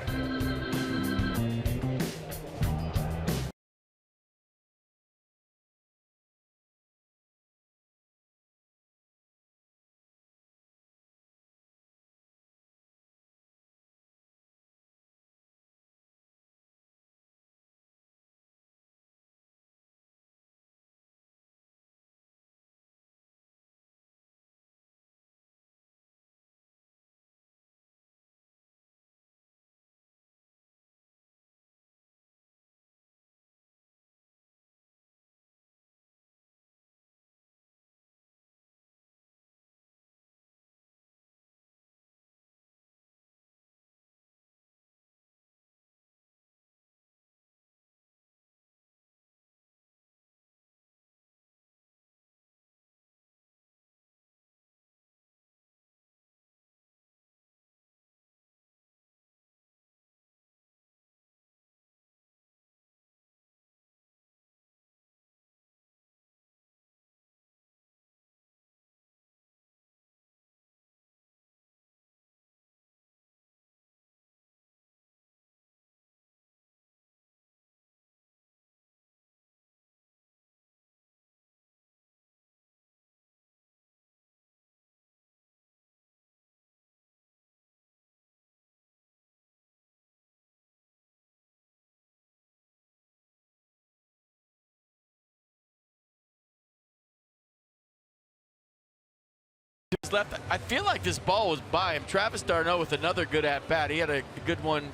S3: outs left. I feel like this ball was by him. Travis d'Arnaud with another good at-bat. He had a good one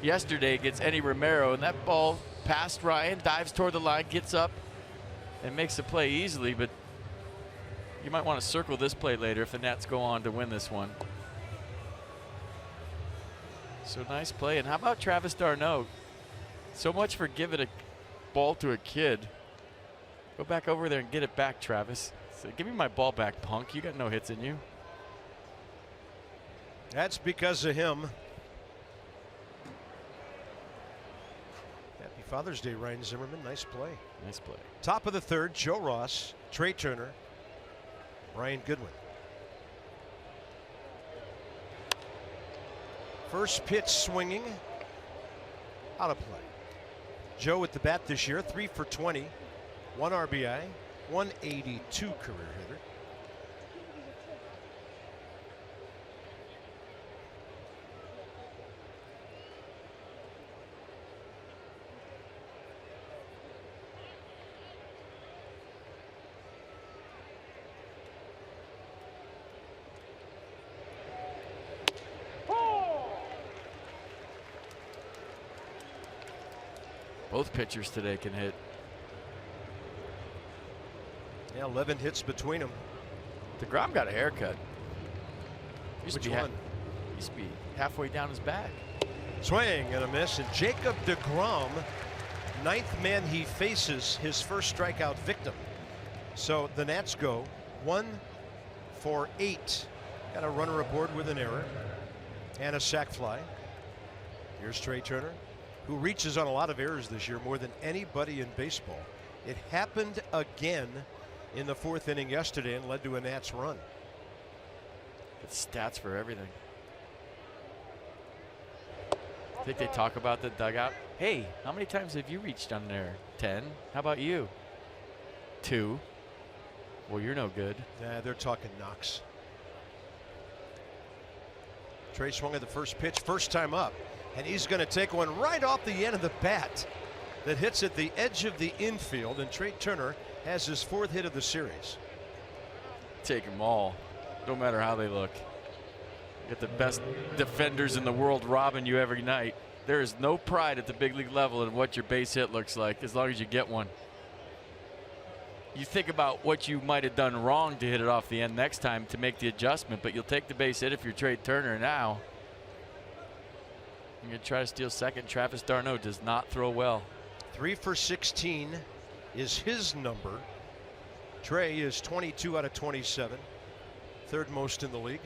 S3: yesterday against Eddie Romero, and that ball past Ryan, dives toward the line, gets up, and makes the play easily, but you might want to circle this play later if the Nats go on to win this one. So nice play. And how about Travis d'Arnaud? So much for giving a ball to a kid. Go back over there and get it back, Travis. So give me my ball back, punk. You got no hits in you.
S1: That's because of him. Happy Father's Day, Ryan Zimmerman. Nice play.
S3: Nice play.
S1: Top of the third, Joe Ross, Trey Turner, Brian Goodwin. First pitch swinging. Out of play. Joe at the bat this year, 3 for 20, 1 RBI, 182 career hitter.
S3: Both pitchers today can hit.
S1: Yeah, 11 hits between them.
S3: DeGrom got a haircut. Used
S1: Which
S3: to
S1: one?
S3: Used to be halfway down his back.
S1: Swing and a miss, and Jacob DeGrom, 9th man he faces, his first strikeout victim. So the Nats go 1 for 8. Got a runner aboard with an error and a sac fly. Here's Trey Turner, who reaches on a lot of errors this year, more than anybody in baseball. It happened again in the 4th inning yesterday and led to a Nats run.
S3: It's stats for everything. Think they talk about the dugout? Hey, how many times have you reached on there? 10. How about you? 2. Well, you're no good.
S1: Yeah, they're talking knocks. Trey swung at the first pitch, first time up, and he's going to take one right off the end of the bat that hits at the edge of the infield, and Trey Turner has his 4th hit of the series.
S3: Take them all, no matter how they look. You got the best defenders in the world robbing you every night. There is no pride at the big league level in what your base hit looks like, as long as you get one. You think about what you might have done wrong to hit it off the end next time to make the adjustment, but you'll take the base hit if you're Trey Turner now. You're going to try to steal second. Travis d'Arnaud does not throw well.
S1: 3 for 16 is his number. Trey is 22 out of 27, 3rd most in the league.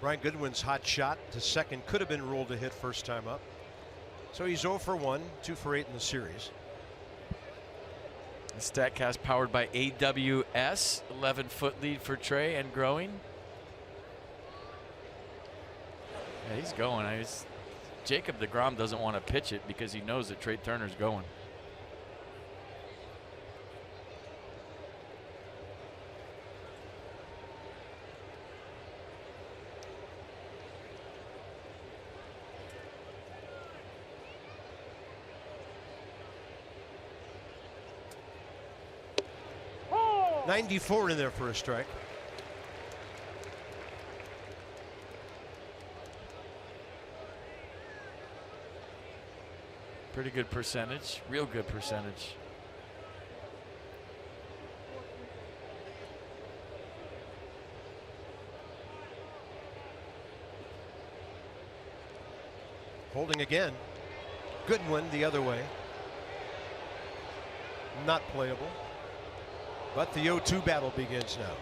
S1: Brian Goodwin's hot shot to second could have been ruled a hit first time up. So he's 0 for 1, 2 for 8 in the series.
S3: The StatCast powered by AWS. 11-foot lead for Trey and growing. Yeah, he's going. Jacob DeGrom doesn't want to pitch it because he knows that Trey Turner's going.
S1: .94 in there for a strike.
S3: Pretty good percentage, real good percentage.
S1: Holding again. Goodwin the other way. Not playable. But the 0-2 battle begins now.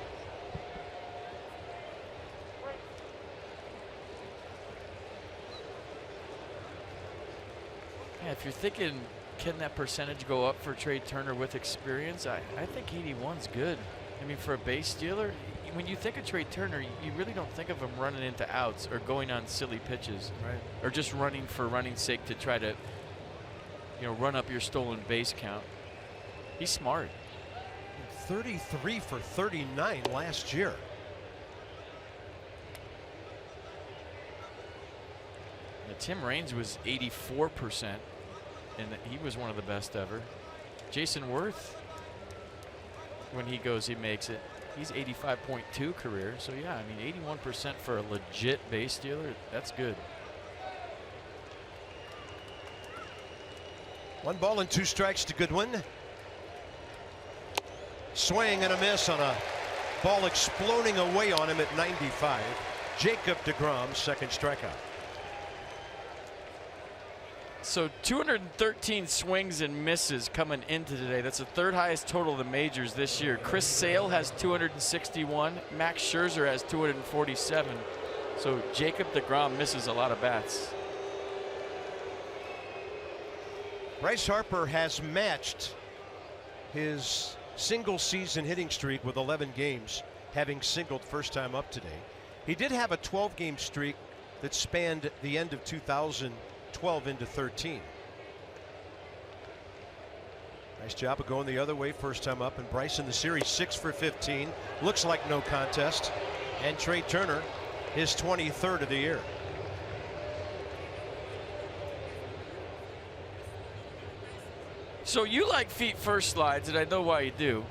S3: Yeah, if you're thinking, can that percentage go up for Trey Turner with experience? I think 81's good. I mean, for a base stealer, when you think of Trey Turner, you really don't think of him running into outs or going on silly pitches,
S1: right?
S3: Or just running for running's sake to try to, run up your stolen base count. He's smart.
S1: 33 for 39 last year.
S3: Now, Tim Raines was 84%, and he was one of the best ever. Jason Worth, when he goes, he makes it. He's 85.2 career. So yeah, I mean 81% for a legit base stealer. That's good.
S1: 1 ball and 2 strikes to Goodwin. Swing and a miss on a ball exploding away on him at 95. Jacob deGrom's second strikeout.
S3: So 213 swings and misses coming into today. That's the 3rd highest total of the majors this year. Chris Sale has 261. Max Scherzer has 247. So Jacob deGrom misses a lot of bats.
S1: Bryce Harper has matched his single season hitting streak with 11 games, having singled first time up today. He did have a 12-game streak that spanned the end of 2012 into 13. Nice job of going the other way first time up, and Bryce in the series 6 for 15. Looks like no contest. And Trey Turner, his 23rd of the year.
S3: So you like feet first slides, and I know why you do.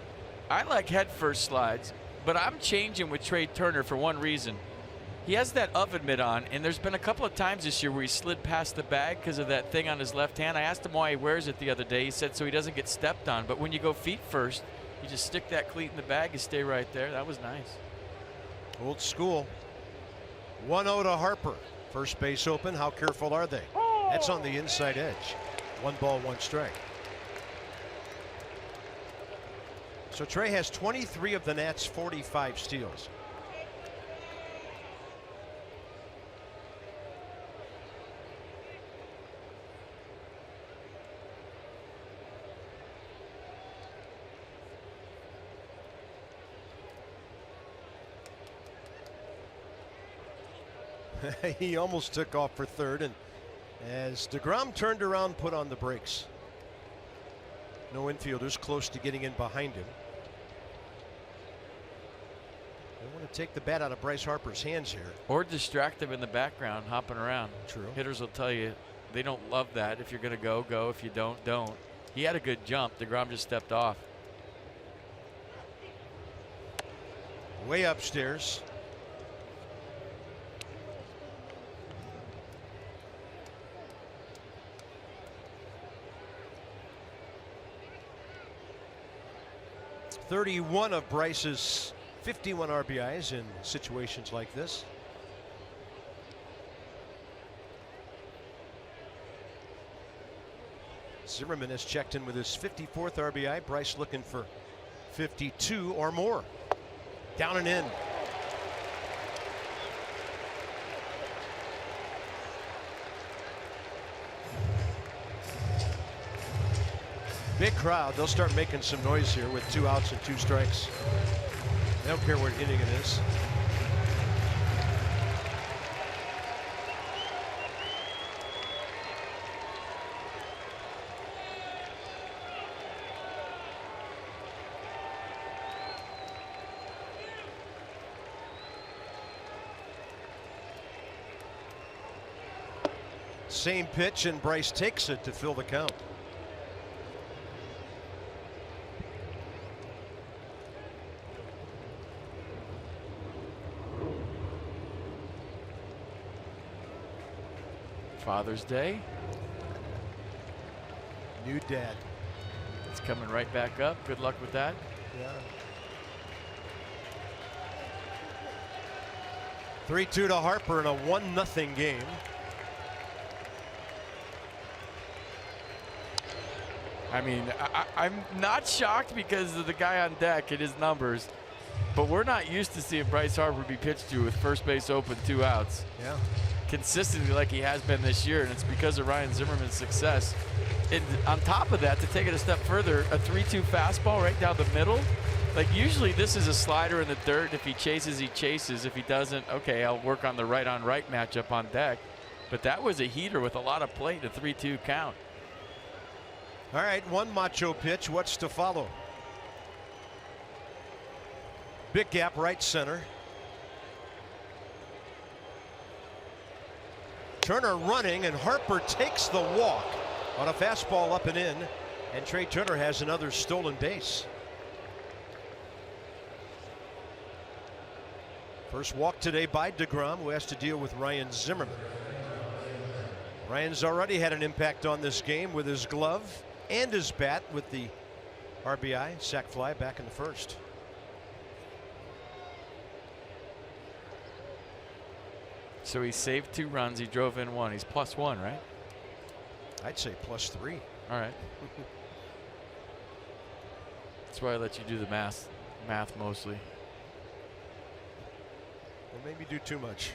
S3: I like head first slides, but I'm changing with Trey Turner for one reason. He has that oven mitt on, and there's been a couple of times this year where he slid past the bag because of that thing on his left hand. I asked him why he wears it the other day. He said so he doesn't get stepped on. But when you go feet first, you just stick that cleat in the bag and stay right there. That was nice.
S1: Old school. 1-0 to Harper. First base open. How careful are they? That's on the inside edge. 1 ball, 1 strike. So Trey has 23 of the Nats' 45 steals. He almost took off for third, and as deGrom turned around, put on the brakes. No infielders close to getting in behind him. They want to take the bat out of Bryce Harper's hands here.
S3: Or distract him in the background, hopping around.
S1: True.
S3: Hitters will tell you they don't love that. If you're going to go, go. If you don't, don't. He had a good jump. deGrom just stepped off.
S1: Way upstairs. (31 of Bryce's 51 RBIs in situations like this. Zimmerman has checked in with his 54th RBI. Bryce looking for 52 or more. Down and in. Big crowd. They'll start making some noise here with 2 outs and 2 strikes. They don't care what inning it is. Same pitch, and Bryce takes it to fill the count.
S3: Father's Day.
S1: New dad.
S3: It's coming right back up. Good luck with that.
S1: Yeah. 3-2 to Harper in a 1-0 game.
S3: I mean, I'm not shocked because of the guy on deck and his numbers, but we're not used to seeing Bryce Harper be pitched to with first base open, 2 outs.
S1: Yeah.
S3: Consistently like he has been this year, and it's because of Ryan Zimmerman's success. And on top of that, to take it a step further, a 3-2 fastball right down the middle. Like usually this is a slider in the dirt. If he chases, he chases. If he doesn't, okay, I'll work on the right-on-right matchup on deck. But that was a heater with a lot of plate, a 3-2 count.
S1: All right, one macho pitch. What's to follow? Big gap right center. Turner running, and Harper takes the walk on a fastball up and in, and Trey Turner has another stolen base. First walk today by DeGrom, who has to deal with Ryan Zimmerman. Ryan's already had an impact on this game with his glove and his bat with the RBI sac fly back in the first.
S3: So he saved 2 runs. He drove in 1. He's +1, right?
S1: I'd say +3.
S3: All right. That's why I let you do the math mostly.
S1: Well, maybe do too much.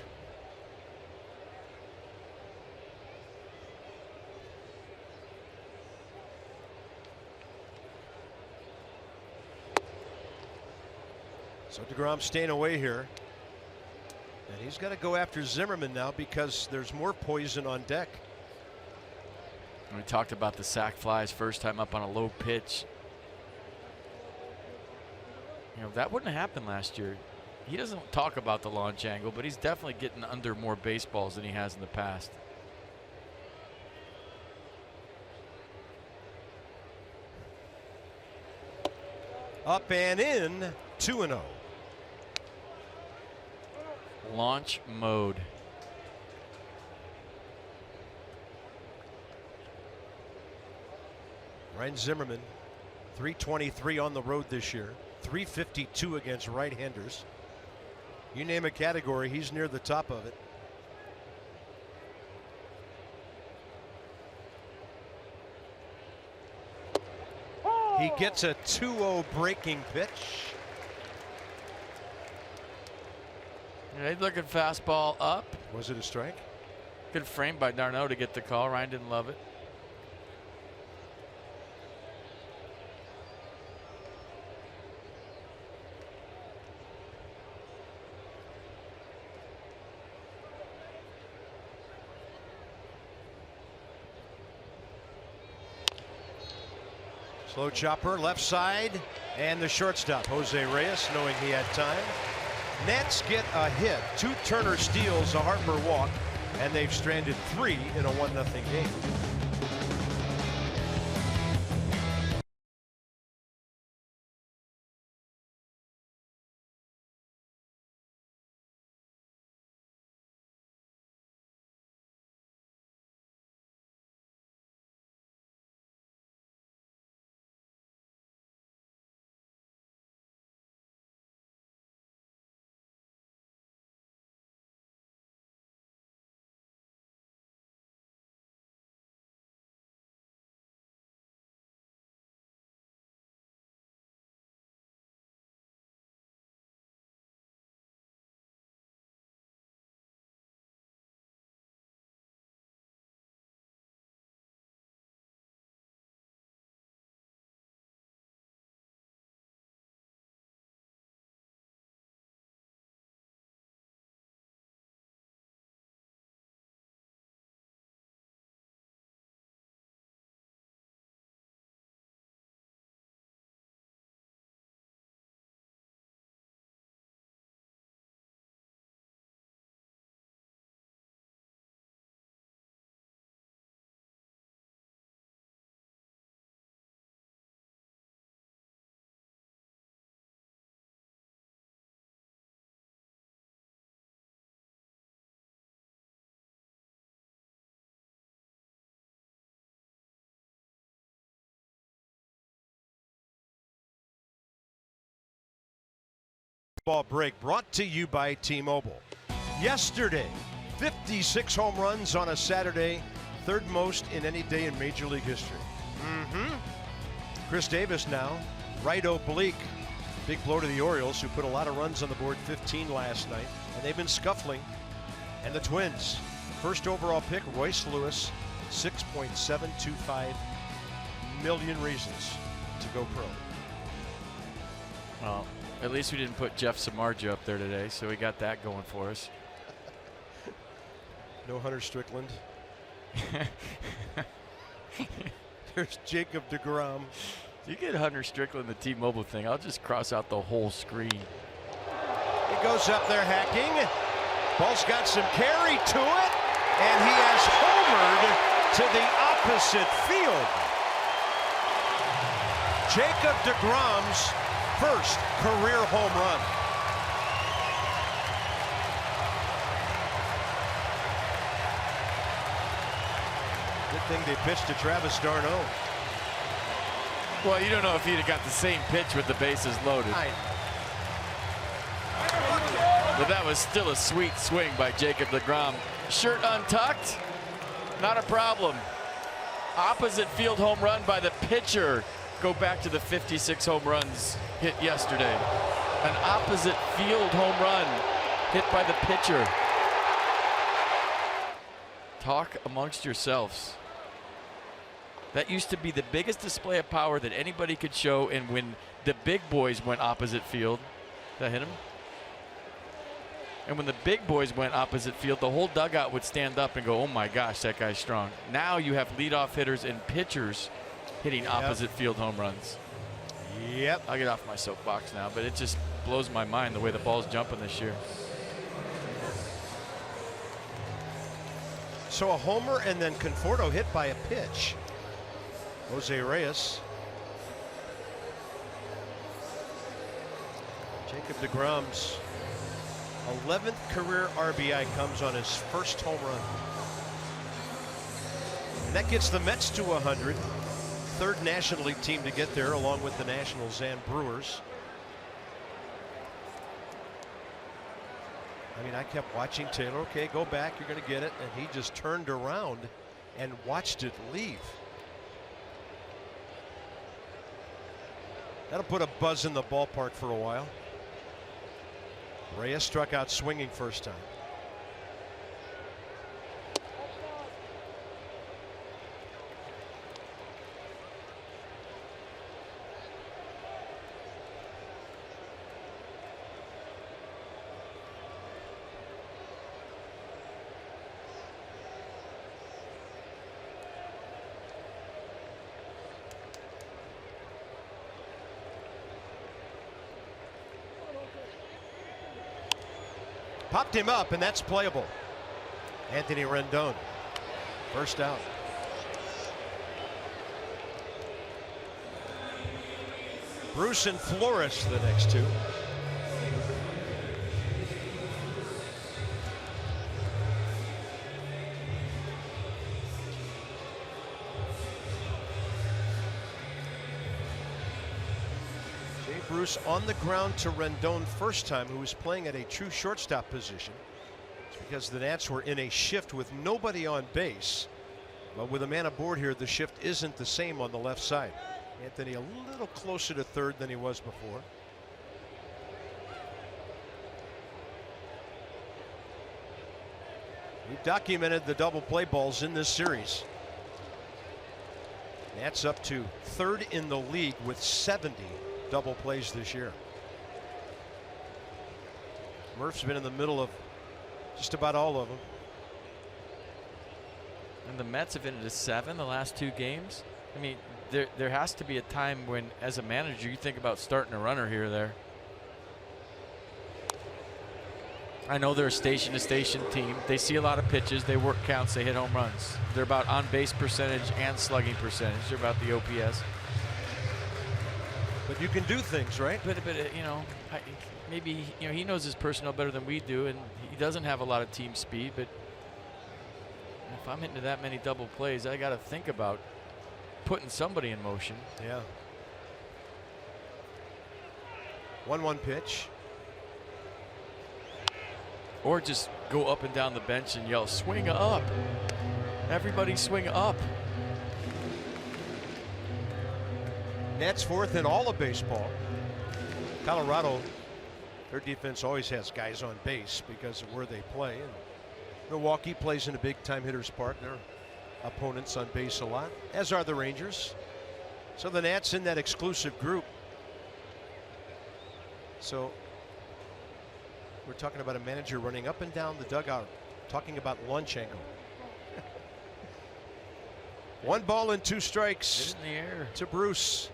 S1: So DeGrom staying away here. And he's got to go after Zimmerman now because there's more poison on deck.
S3: We talked about the sac flies first time up on a low pitch. You know, that wouldn't happen last year. He doesn't talk about the launch angle, but he's definitely getting under more baseballs than he has in the past.
S1: Up and in, 2-0.
S3: Launch mode.
S1: Ryan Zimmerman, 323 on the road this year, 352 against right-handers. You name a category, he's near the top of it. He gets a 2-0 breaking pitch.
S3: He's looking fastball up.
S1: Was it a strike?
S3: Good frame by d'Arnaud to get the call. Ryan didn't love it.
S1: Slow chopper, left side, and the shortstop, Jose Reyes, knowing he had time. Nats get a hit, 2 Turner steals, a Harper walk, and they've stranded 3 in a 1-0 game. Ball break brought to you by T-Mobile. Yesterday, 56 home runs on a Saturday, 3rd most in any day in Major League history. Chris Davis now, right oblique. Big blow to the Orioles, who put a lot of runs on the board, 15 last night, and they've been scuffling. And the Twins, first overall pick, Royce Lewis, 6.725 million reasons to go pro.
S3: Well, at least we didn't put Jeff Samardzija up there today, so we got that going for us.
S1: No Hunter Strickland. There's Jacob deGrom.
S3: You get Hunter Strickland the T-Mobile thing, I'll just cross out the whole screen.
S1: He goes up there hacking. Ball's got some carry to it, and he has homered to the opposite field. Jacob deGrom's first career home run. Good thing they pitched to Travis d'Arnaud.
S3: Well, you don't know if he'd have got the same pitch with the bases loaded. But that was still a sweet swing by Jacob deGrom. Shirt untucked, not a problem. Opposite field home run by the pitcher. Go back to the 56 home runs hit yesterday. An opposite field home run hit by the pitcher. Talk amongst yourselves. That used to be the biggest display of power that anybody could show, and when the big boys went opposite field, that hit him? And when the big boys went opposite field, the whole dugout would stand up and go, oh my gosh, that guy's strong. Now you have leadoff hitters and pitchers hitting opposite field home runs.
S1: Yep.
S3: I'll get off my soapbox now, but it just blows my mind the way the ball's jumping this year.
S1: So a homer and then Conforto hit by a pitch. Jose Reyes. Jacob deGrom's 11th career RBI comes on his first home run. And that gets the Mets to 100. Third National League team to get there, along with the Nationals and Brewers. I mean, I kept watching Taylor. Okay, go back, you're going to get it. And he just turned around and watched it leave. That'll put a buzz in the ballpark for a while. Reyes struck out swinging first time. Popped him up, and that's playable. Anthony Rendon, first out. Bruce and Flores, the next two. Bruce on the ground to Rendon first time, who was playing at a true shortstop position. It's because the Nats were in a shift with nobody on base. But with a man aboard here, the shift isn't the same on the left side. Anthony a little closer to third than he was before. We've documented the double play balls in this series. Nats up to third in the league with 70 double plays this year. Murph's been in the middle of just about all of them.
S3: And the Mets have ended to 7 the last 2 games. I mean, there has to be a time when, as a manager, you think about starting a runner here or there. I know they're a station-to-station team. They see a lot of pitches. They work counts. They hit home runs. They're about on-base percentage and slugging percentage. They're about the OPS.
S1: But you can do things, right?
S3: But you know, maybe he knows his personnel better than we do, and he doesn't have a lot of team speed. But if I'm into that many double plays, I got to think about putting somebody in motion.
S1: Yeah. 1-1 pitch.
S3: Or just go up and down the bench and yell, "Swing up! Everybody swing up!"
S1: Nats fourth in all of baseball. Colorado, their defense always has guys on base because of where they play. And Milwaukee plays in a big time hitters park. Their opponents on base a lot, as are the Rangers. So the Nats in that exclusive group. So we're talking about a manager running up and down the dugout, talking about lunch angle. 1 ball and 2 strikes
S3: in the air
S1: to Bruce.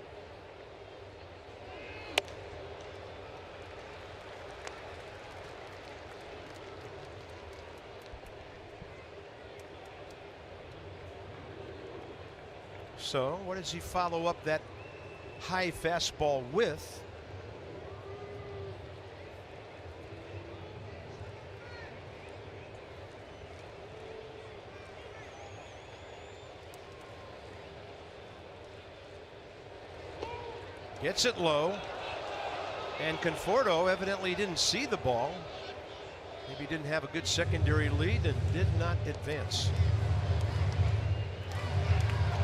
S1: So what does he follow up that high fastball with? Gets it low, and Conforto evidently didn't see the ball. Maybe didn't have a good secondary lead and did not advance.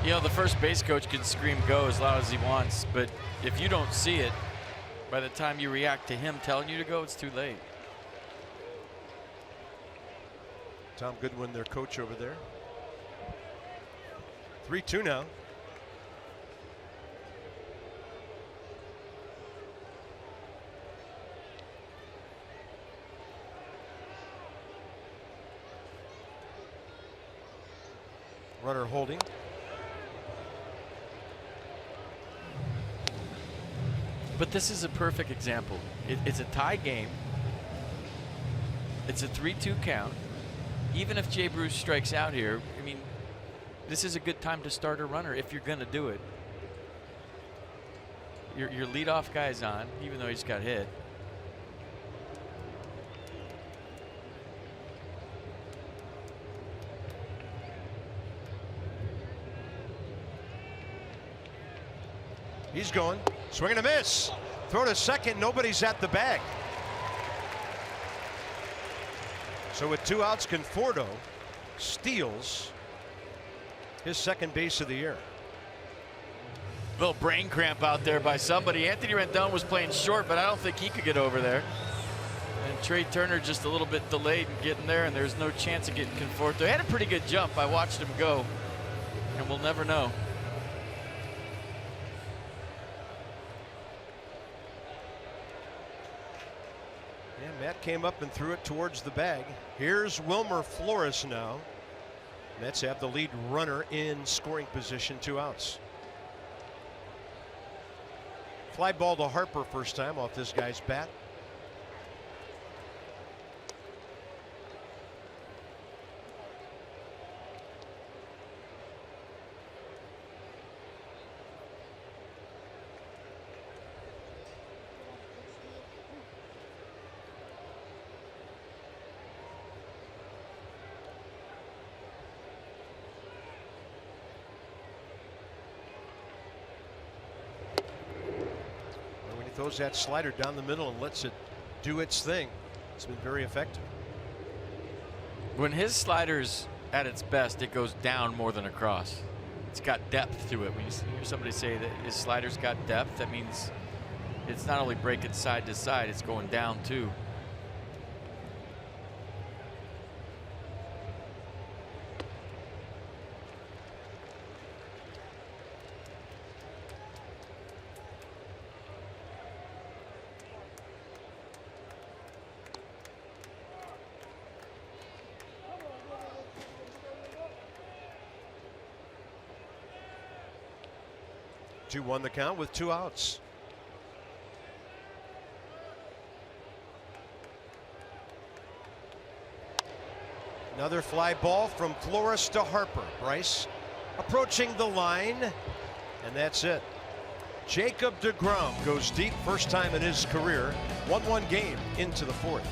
S3: You know, the first base coach can scream go as loud as he wants, but if you don't see it, by the time you react to him telling you to go, it's too late.
S1: Tom Goodwin, their coach over there. 3-2 now. Runner holding.
S3: But this is a perfect example. It's a tie game. It's a 3-2 count. Even if Jay Bruce strikes out here, I mean, this is a good time to start a runner if you're going to do it. Your leadoff guy's on, even though he just got hit.
S1: He's going. Swing and a miss. Throw to second. Nobody's at the bag. So with 2 outs, Conforto steals his second base of the year.
S3: Little brain cramp out there by somebody. Anthony Rendon was playing short, but I don't think he could get over there. And Trey Turner just a little bit delayed in getting there, and there's no chance of getting Conforto. He had a pretty good jump. I watched him go, and we'll never know.
S1: Matt came up and threw it towards the bag. Here's Wilmer Flores now. Mets have the lead runner in scoring position, 2 outs. Fly ball to Harper first time off this guy's bat. Throws that slider down the middle and lets it do its thing. It's been very effective.
S3: When his slider's at its best, it goes down more than across. It's got depth to it. When you hear somebody say that his slider's got depth, that means it's not only breaking side to side, it's going down too.
S1: Won the count with 2 outs. Another fly ball from Flores to Harper. Bryce approaching the line, and that's it. Jacob deGrom goes deep, first time in his career. 1-1 game into the 4th.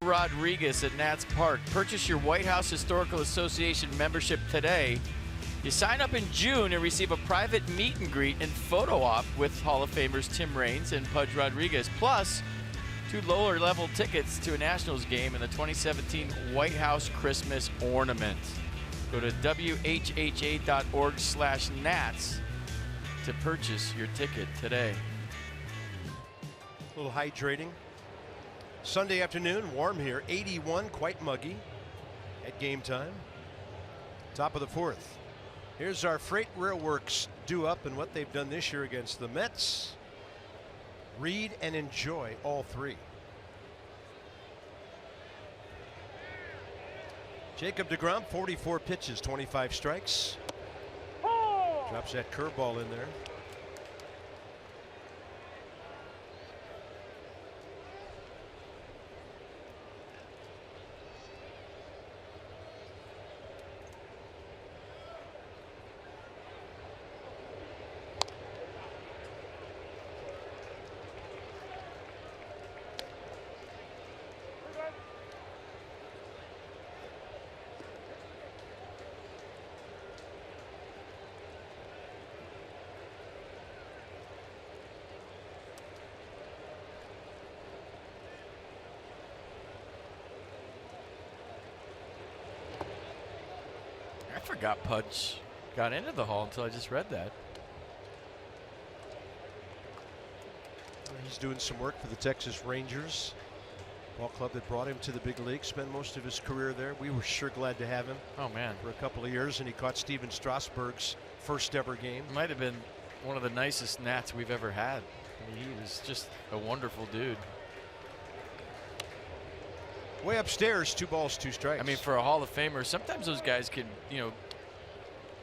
S3: Rodriguez at Nats Park. Purchase your White House Historical Association membership today. You sign up in June and receive a private meet and greet and photo op with Hall of Famers Tim Raines and Pudge Rodriguez, plus 2 lower level tickets to a Nationals game in the 2017 White House Christmas Ornament. Go to whha.org/Nats to purchase your ticket today.
S1: A little hydrating. Sunday afternoon, warm here, 81, quite muggy at game time. Top of the 4th. Here's our Freight Railworks due up and what they've done this year against the Mets. Read and enjoy all 3. Jacob deGrom, 44 pitches, 25 strikes. Drops that curveball in there.
S3: I forgot Pudge got into the Hall until I just read that.
S1: He's doing some work for the Texas Rangers, ball club that brought him to the big league. Spent most of his career there. We were sure glad to have him.
S3: Oh man,
S1: for a couple of years, and he caught Steven Strasburg's first ever game.
S3: Might have been one of the nicest Nats we've ever had. I mean, he was just a wonderful dude.
S1: Way upstairs, 2 balls, 2 strikes.
S3: I mean, for a Hall of Famer, sometimes those guys can,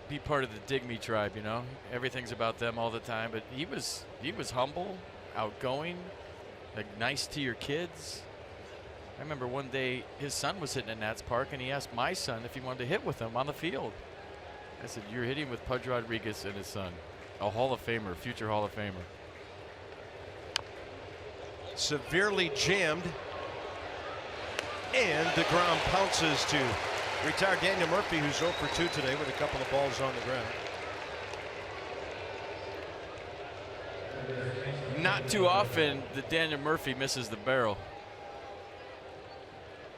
S3: be part of the Dig Me tribe. Everything's about them all the time. But he was humble, outgoing, like nice to your kids. I remember one day his son was hitting at Nats Park, and he asked my son if he wanted to hit with him on the field. I said, "You're hitting with Pudge Rodriguez and his son, a Hall of Famer, future Hall of Famer."
S1: Severely jammed. And deGrom pounces to retire Daniel Murphy, who's 0 for 2 today with a couple of balls on the ground.
S3: Not too often that Daniel Murphy misses the barrel.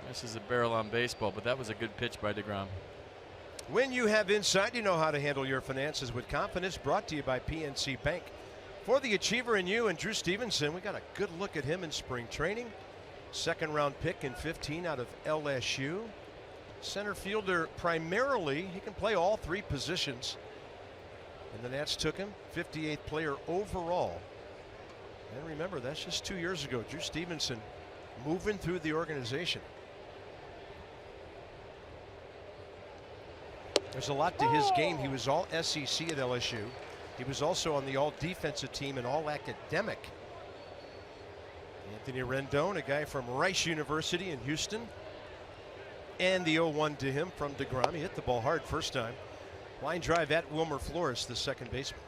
S3: Misses the barrel on baseball, but that was a good pitch by deGrom.
S1: When you have insight, you know how to handle your finances with confidence. Brought to you by PNC Bank. For the achiever in you and Drew Stevenson, we got a good look at him in spring training. 2nd round pick in 15 out of LSU. Center fielder primarily. He can play all 3 positions. And the Nats took him, 58th player overall. And remember, that's just 2 years ago. Drew Stevenson moving through the organization. There's a lot to his game. He was all SEC at LSU. He was also on the all defensive team and all academic. Anthony Rendon, a guy from Rice University in Houston. And the 0-1 to him from deGrom. He hit the ball hard first time. Line drive at Wilmer Flores, the second baseman.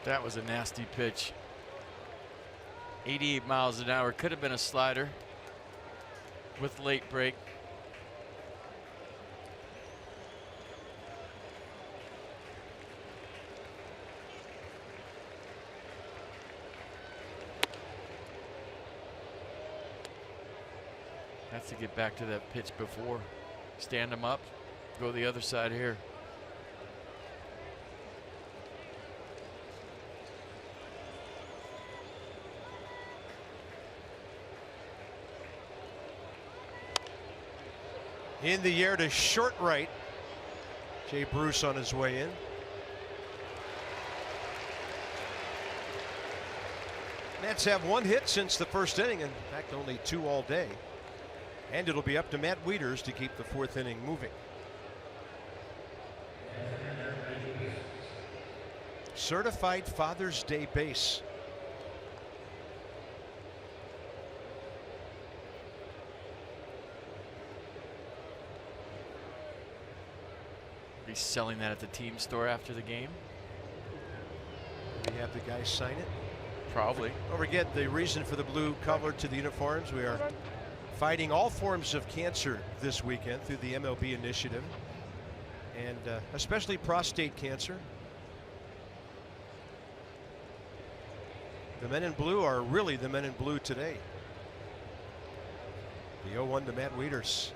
S3: That was a nasty pitch. 88 miles an hour. Could have been a slider with late break. Has to get back to that pitch before. Stand him up. Go the other side here.
S1: In the air to short right. Jay Bruce on his way in. Nats have 1 hit since the first inning. In fact, only 2 all day. And it'll be up to Matt Wieters to keep the 4th inning moving. Certified Father's Day base
S3: Be selling that at the team store after the game.
S1: We have the guys sign it.
S3: Probably.
S1: Don't forget the reason for the blue color to the uniforms. We are fighting all forms of cancer this weekend through the MLB initiative, and especially prostate cancer. The men in blue are really the men in blue today. The 0-1 to Matt Wieters.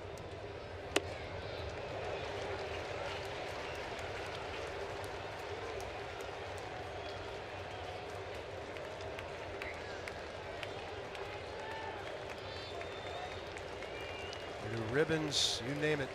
S1: New ribbons, you name it.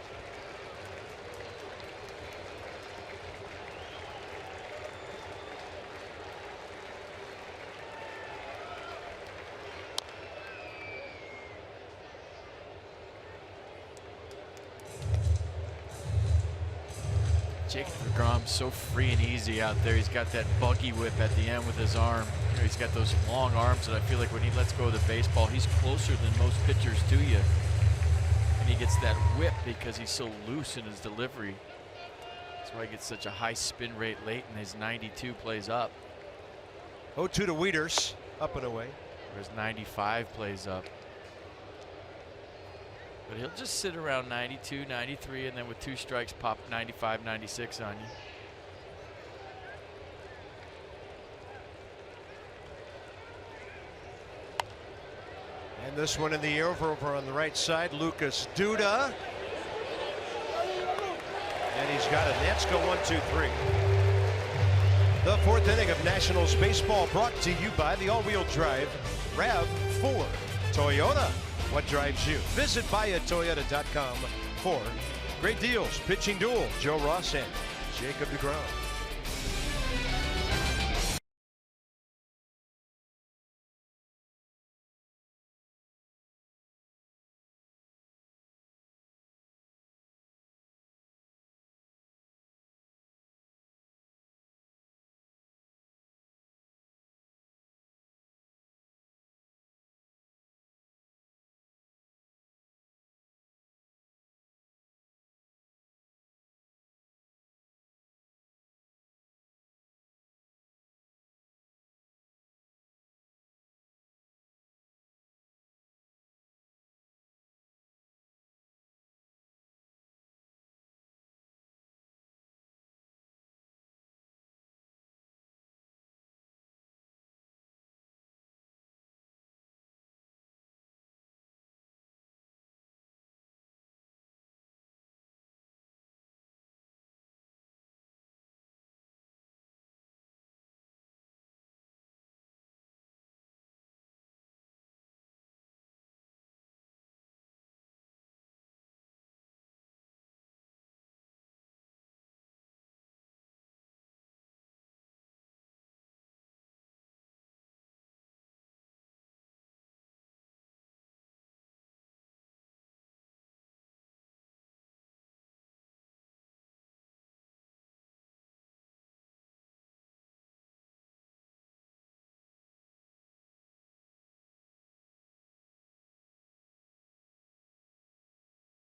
S3: Jacob deGrom's so free and easy out there. He's got that buggy whip at the end with his arm. You know, he's got those long arms that I feel like when he lets go of the baseball, he's closer than most pitchers to you. And he gets that whip because he's so loose in his delivery. That's why he gets such a high spin rate late, and his 92 plays up.
S1: 0-2 to Wieters, up and away.
S3: Whereas 95 plays up. But he'll just sit around 92, 93, and then with 2 strikes, pop 95, 96 on you.
S1: And this one in the air over on the right side, Lucas Duda. And he's got it. Nats go 1-2-3. The 4th inning of Nationals baseball brought to you by the all-wheel drive RAV4 Toyota. What drives you? Visit buyatoyota.com for great deals. Pitching duel, Joe Ross and Jacob deGrom.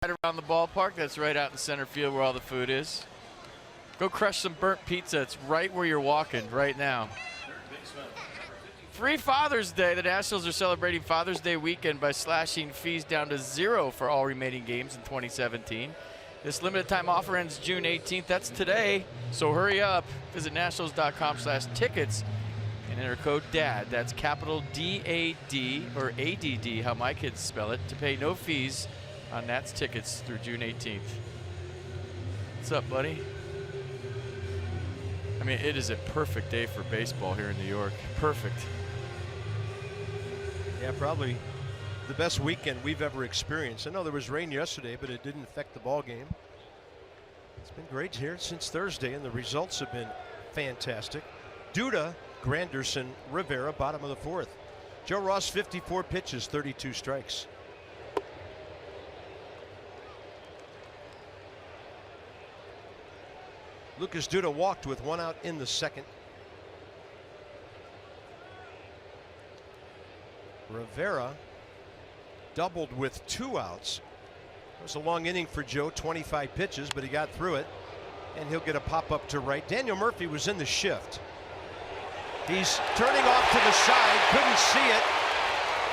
S3: Right around the ballpark, that's right out in center field where all the food is. Go crush some burnt pizza. It's right where you're walking right now. Free Father's Day. The Nationals are celebrating Father's Day weekend by slashing fees down to 0 for all remaining games in 2017. This limited time offer ends June 18th. That's today, so hurry up. Visit nationals.com/tickets and enter code DAD. That's capital D-A-D or A-D-D, how my kids spell it, to pay no fees on Nats tickets through June 18th. What's up, buddy? I mean, it is a perfect day for baseball here in New York. Perfect.
S1: Yeah, probably the best weekend we've ever experienced. I know there was rain yesterday, but it didn't affect the ball game. It's been great here since Thursday, and the results have been fantastic. Duda, Granderson, Rivera, bottom of the 4th. Joe Ross, 54 pitches, 32 strikes. Lucas Duda walked with 1 out in the 2nd. Rivera doubled with 2 outs. It was a long inning for Joe, 25 pitches, but he got through it. And he'll get a pop-up to right. Daniel Murphy was in the shift. He's turning off to the side, couldn't see it,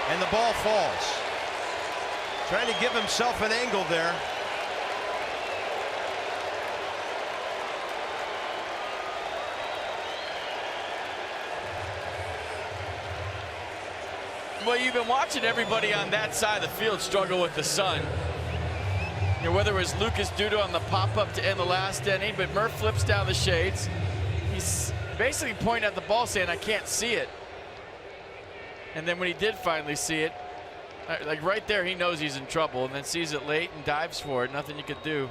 S1: and the ball falls. Trying to give himself an angle there.
S3: Well, you've been watching everybody on that side of the field struggle with the sun. You know, whether it was Lucas Duda on the pop-up to end the last inning, but Murph flips down the shades. He's basically pointing at the ball saying, I can't see it. And then when he did finally see it, like right there, he knows he's in trouble, and then sees it late and dives for it. Nothing you could do.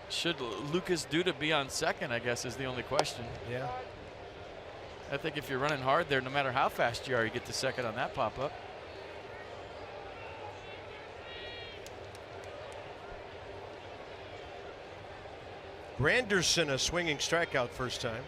S3: Should Lucas Duda be on second, I guess, is the only question.
S1: Yeah.
S3: I think if you're running hard there, no matter how fast you are, you get to second on that pop-up.
S1: Granderson, a swinging strikeout first time.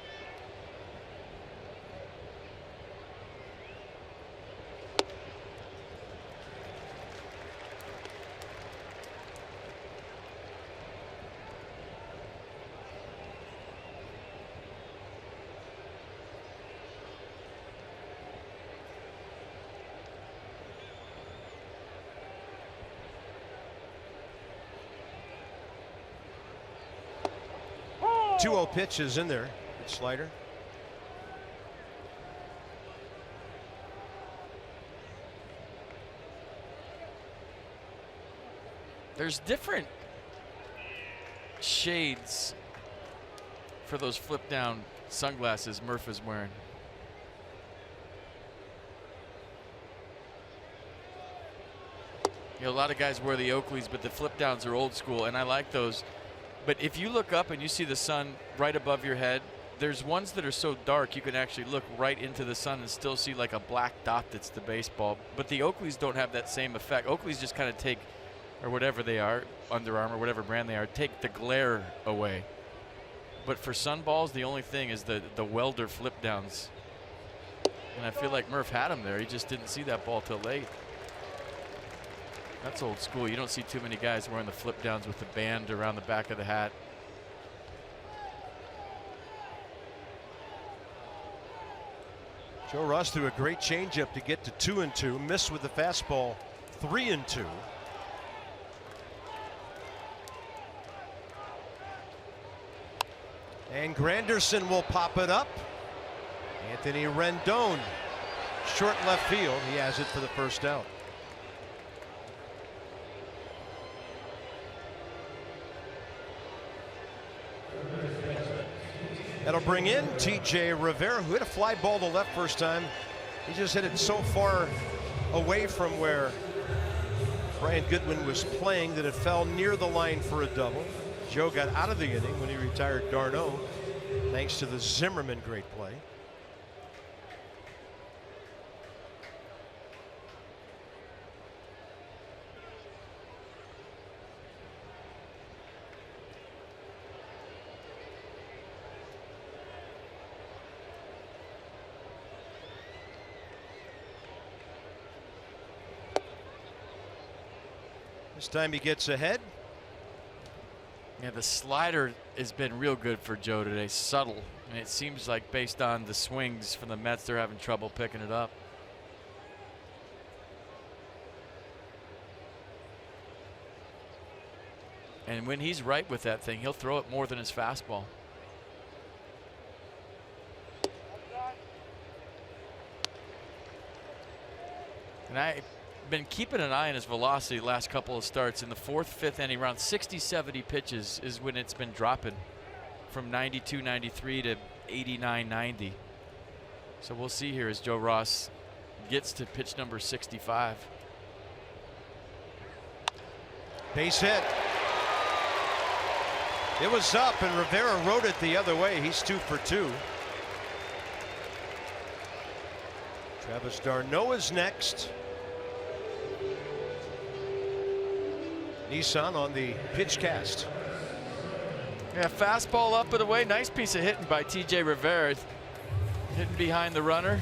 S1: Two 2-0 pitch is in there. Good slider.
S3: There's different shades for those flip down sunglasses Murph is wearing. You know, a lot of guys wear the Oakleys, but the flip downs are old school, and I like those. But if you look up and you see the sun right above your head, there's ones that are so dark you can actually look right into the sun and still see like a black dot that's the baseball. But the Oakleys don't have that same effect. Oakleys just kind of take, or whatever they are, Under Armour, whatever brand they are, take the glare away. But for sunballs, the only thing is the welder flip downs. And I feel like Murph had him there. He just didn't see that ball till late. That's old school. You don't see too many guys wearing the flip downs with the band around the back of the hat.
S1: Joe Ross threw a great changeup to get to 2-2. Missed with the fastball 3-2. And Granderson will pop it up. Anthony Rendon, short left field. He has it for the first out. That'll bring in T.J. Rivera, who hit a fly ball to left first time. He just hit it so far away from where Brian Goodwin was playing that it fell near the line for a double. Joe got out of the inning when he retired Darno, thanks to the Zimmerman great play. This time he gets ahead.
S3: Yeah, the slider has been real good for Joe today. Subtle. And it seems like based on the swings from the Mets, they're having trouble picking it up. And when he's right with that thing, he'll throw it more than his fastball. And I've been keeping an eye on his velocity the last couple of starts. In the fourth, fifth inning, around 60, 70 pitches is when it's been dropping from 92, 93 to 89, 90. So we'll see here as Joe Ross gets to pitch number 65.
S1: Base hit. It was up and Rivera rode it the other way. He's 2 for 2. Travis d'Arnaud is next. Nissan on the pitch cast.
S3: Yeah, fastball up and away. Nice piece of hitting by T.J. Rivera. Hitting behind the runner.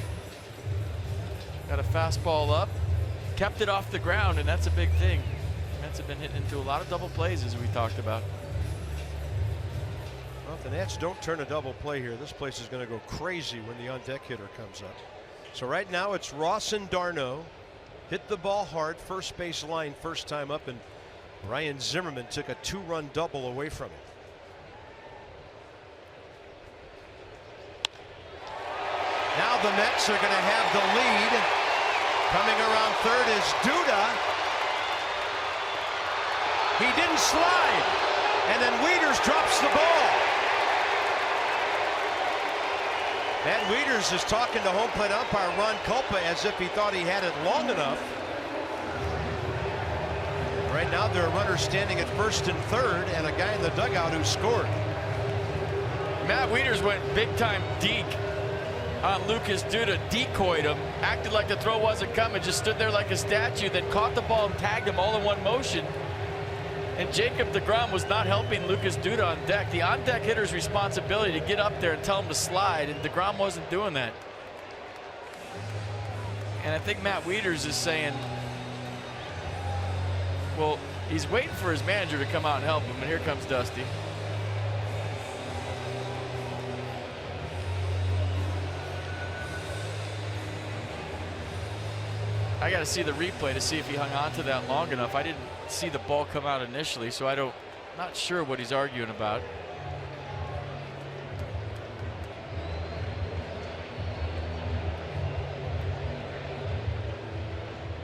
S3: Got a fastball up. Kept it off the ground, and that's a big thing. Mets have been hitting into a lot of double plays, as we talked about.
S1: Well, if the Nats don't turn a double play here, this place is going to go crazy when the on-deck hitter comes up. So right now it's Ross and d'Arnaud. Hit the ball hard, first base line first time up, and Ryan Zimmerman took a 2-run double away from it. Now the Mets are going to have the lead. Coming around third is Duda. He didn't slide, and then Wieters drops the ball. Matt Wieters is talking to home plate umpire Ron Culpa as if he thought he had it long enough. Right now there are runners standing at first and third, and a guy in the dugout who scored.
S3: Matt Wieters went big time deke on Lucas Duda, decoyed him, acted like the throw wasn't coming, just stood there like a statue, then caught the ball and tagged him all in one motion. And Jacob deGrom was not helping Lucas Duda on deck. The on-deck hitter's responsibility to get up there and tell him to slide, and deGrom wasn't doing that. And I think Matt Wieters is saying, well, he's waiting for his manager to come out and help him, and here comes Dusty. I got to see the replay to see if he hung on to that long enough. I didn't see the ball come out initially, so not sure what he's arguing about.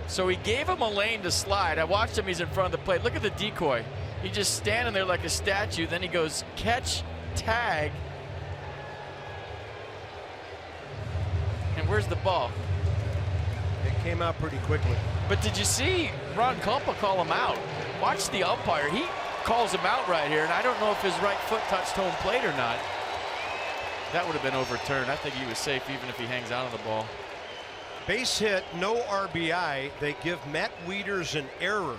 S3: So he gave him a lane to slide. I watched him, he's in front of the plate. Look at the decoy. He's just standing there like a statue. Then he goes catch, tag. And where's the ball?
S1: It came out pretty quickly.
S3: But did you see Ron Culpa call him out? Watch the umpire. He calls him out right here, and I don't know if his right foot touched home plate or not. That would have been overturned. I think he was safe even if he hangs out on the ball.
S1: Base hit, no RBI. They give Matt Wieters an error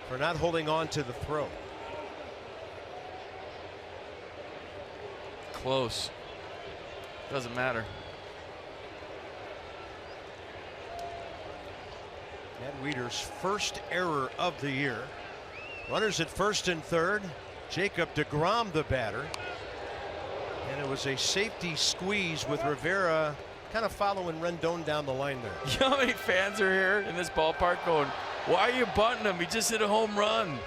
S1: for not holding on to the throw.
S3: Close. Doesn't matter.
S1: Matt Wieters' first error of the year. Runners at first and third. Jacob deGrom the batter. And it was a safety squeeze with Rivera kind of following Rendon down the line there.
S3: You know how many fans are here in this ballpark going, why are you bunting him? He just hit a home run.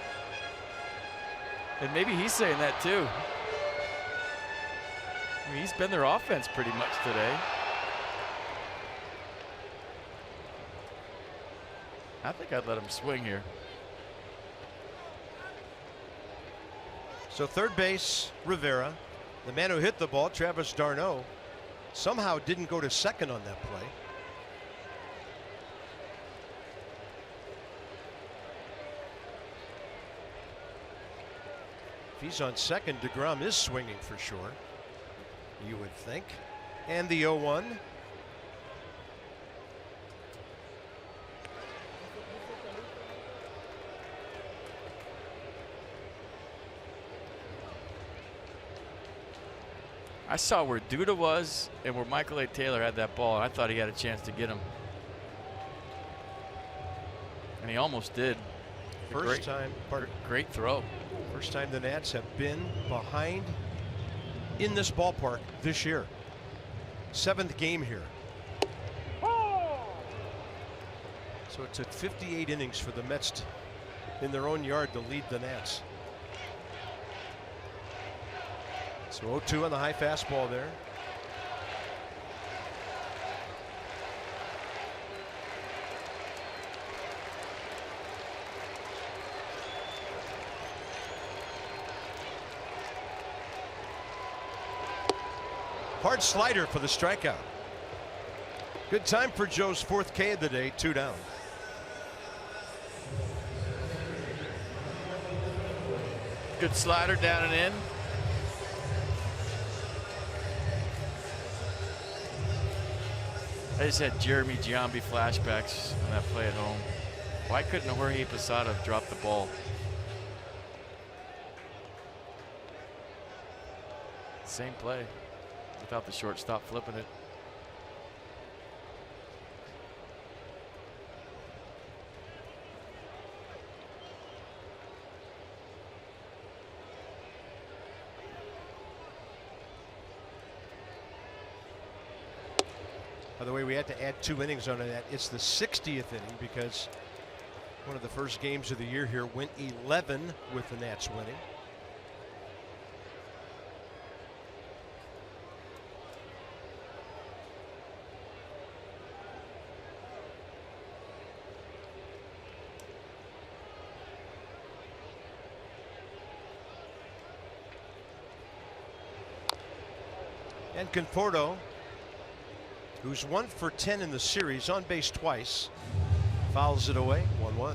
S3: And maybe he's saying that too. I mean, he's been their offense pretty much today. I think I'd let him swing here.
S1: So third base, Rivera. The man who hit the ball, Travis d'Arnaud, somehow didn't go to second on that play. If he's on second, deGrom is swinging for sure, you would think. And the 0-1.
S3: I saw where Duda was and where Michael A. Taylor had that ball, and I thought he had a chance to get him. And he almost did.
S1: First time.
S3: Great throw.
S1: First time the Nats have been behind in this ballpark this year. 7th game here. So it took 58 innings for the Mets in their own yard to lead the Nats. So 0-2 on the high fastball there. Hard slider for the strikeout. Good time for Joe's 4th K of the day, 2 down.
S3: Good slider down and in. I just had Jeremy Giambi flashbacks on that play at home. Why couldn't Jorge Posada have dropped the ball? Same play without the shortstop flipping it.
S1: By the way, we had to add 2 innings on that. It's the 60th inning because one of the first games of the year here went 11 with the Nats winning. And Conforto, who's 1 for 10 in the series, on base twice, fouls it away. 1-1.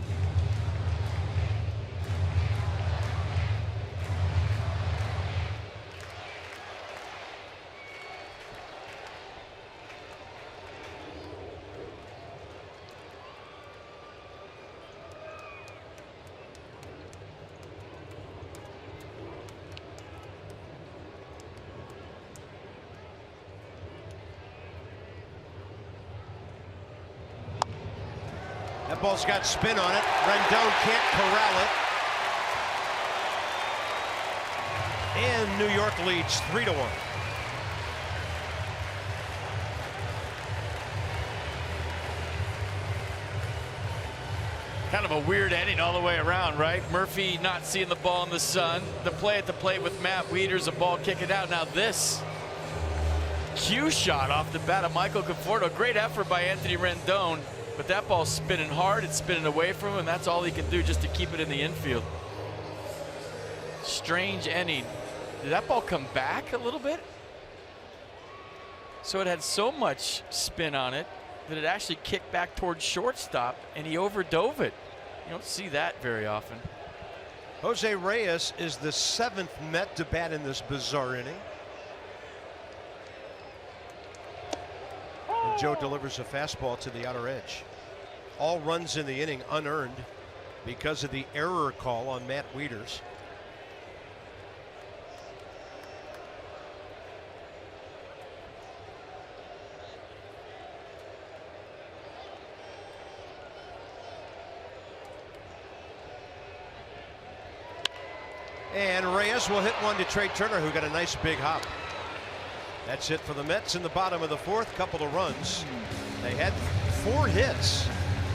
S1: That ball's got spin on it. Rendon can't corral it. And New York leads 3-1.
S3: Kind of a weird ending all the way around, right? Murphy not seeing the ball in the sun. The play at the plate with Matt Wieters, a ball kicking out. Now this cue shot off the bat of Michael Conforto. Great effort by Anthony Rendon. But that ball's spinning hard, it's spinning away from him, and that's all he can do just to keep it in the infield. Strange ending. Did that ball come back a little bit? So it had so much spin on it that it actually kicked back towards shortstop, and he overdove it. You don't see that very often.
S1: Jose Reyes is the 7th Met to bat in this bizarre inning. And Joe delivers a fastball to the outer edge. All runs in the inning unearned because of the error call on Matt Wieters. And Reyes will hit one to Trey Turner, who got a nice big hop. That's it for the Mets in the bottom of the 4th. Couple of runs. They had 4 hits,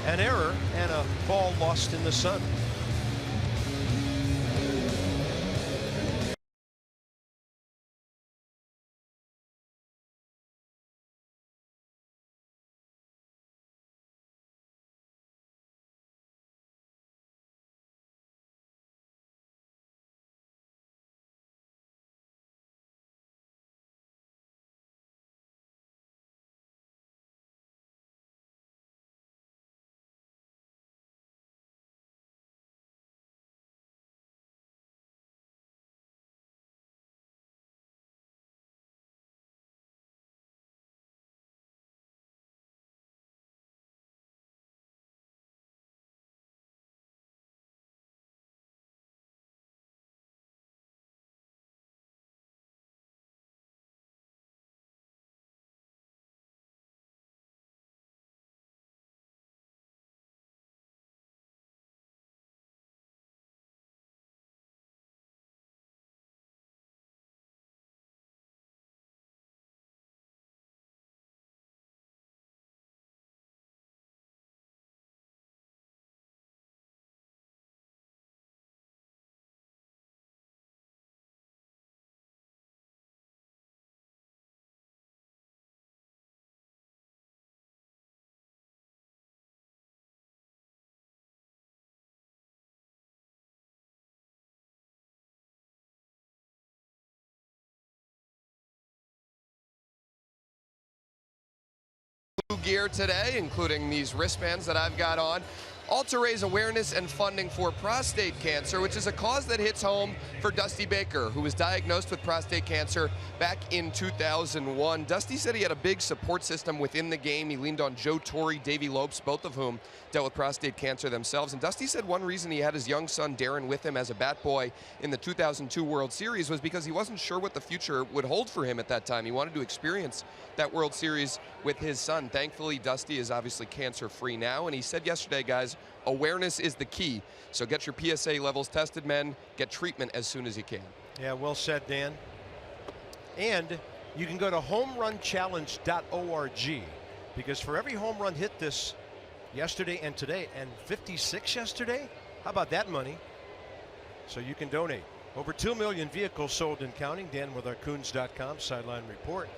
S1: an error, and a ball lost in the sun.
S2: Gear today, including these wristbands that I've got on, all to raise awareness and funding for prostate cancer, which is a cause that hits home for Dusty Baker, who was diagnosed with prostate cancer back in 2001. Dusty said he had a big support system within the game. He leaned on Joe Torre, Davey Lopes, both of whom dealt with prostate cancer themselves. And Dusty said one reason he had his young son Darren with him as a bat boy in the 2002 World Series was because he wasn't sure what the future would hold for him at that time. He wanted to experience that World Series with his son. Thankfully, Dusty is obviously cancer-free now, and he said yesterday, guys, awareness is the key. So get your PSA levels tested, men. Get treatment as soon as you can.
S1: Yeah, well said, Dan. And you can go to homerunchallenge.org Because for every home run hit this yesterday and today, and 56 yesterday, how about that money? So you can donate. Over 2 million vehicles sold and counting. Dan with our Coons.com sideline report.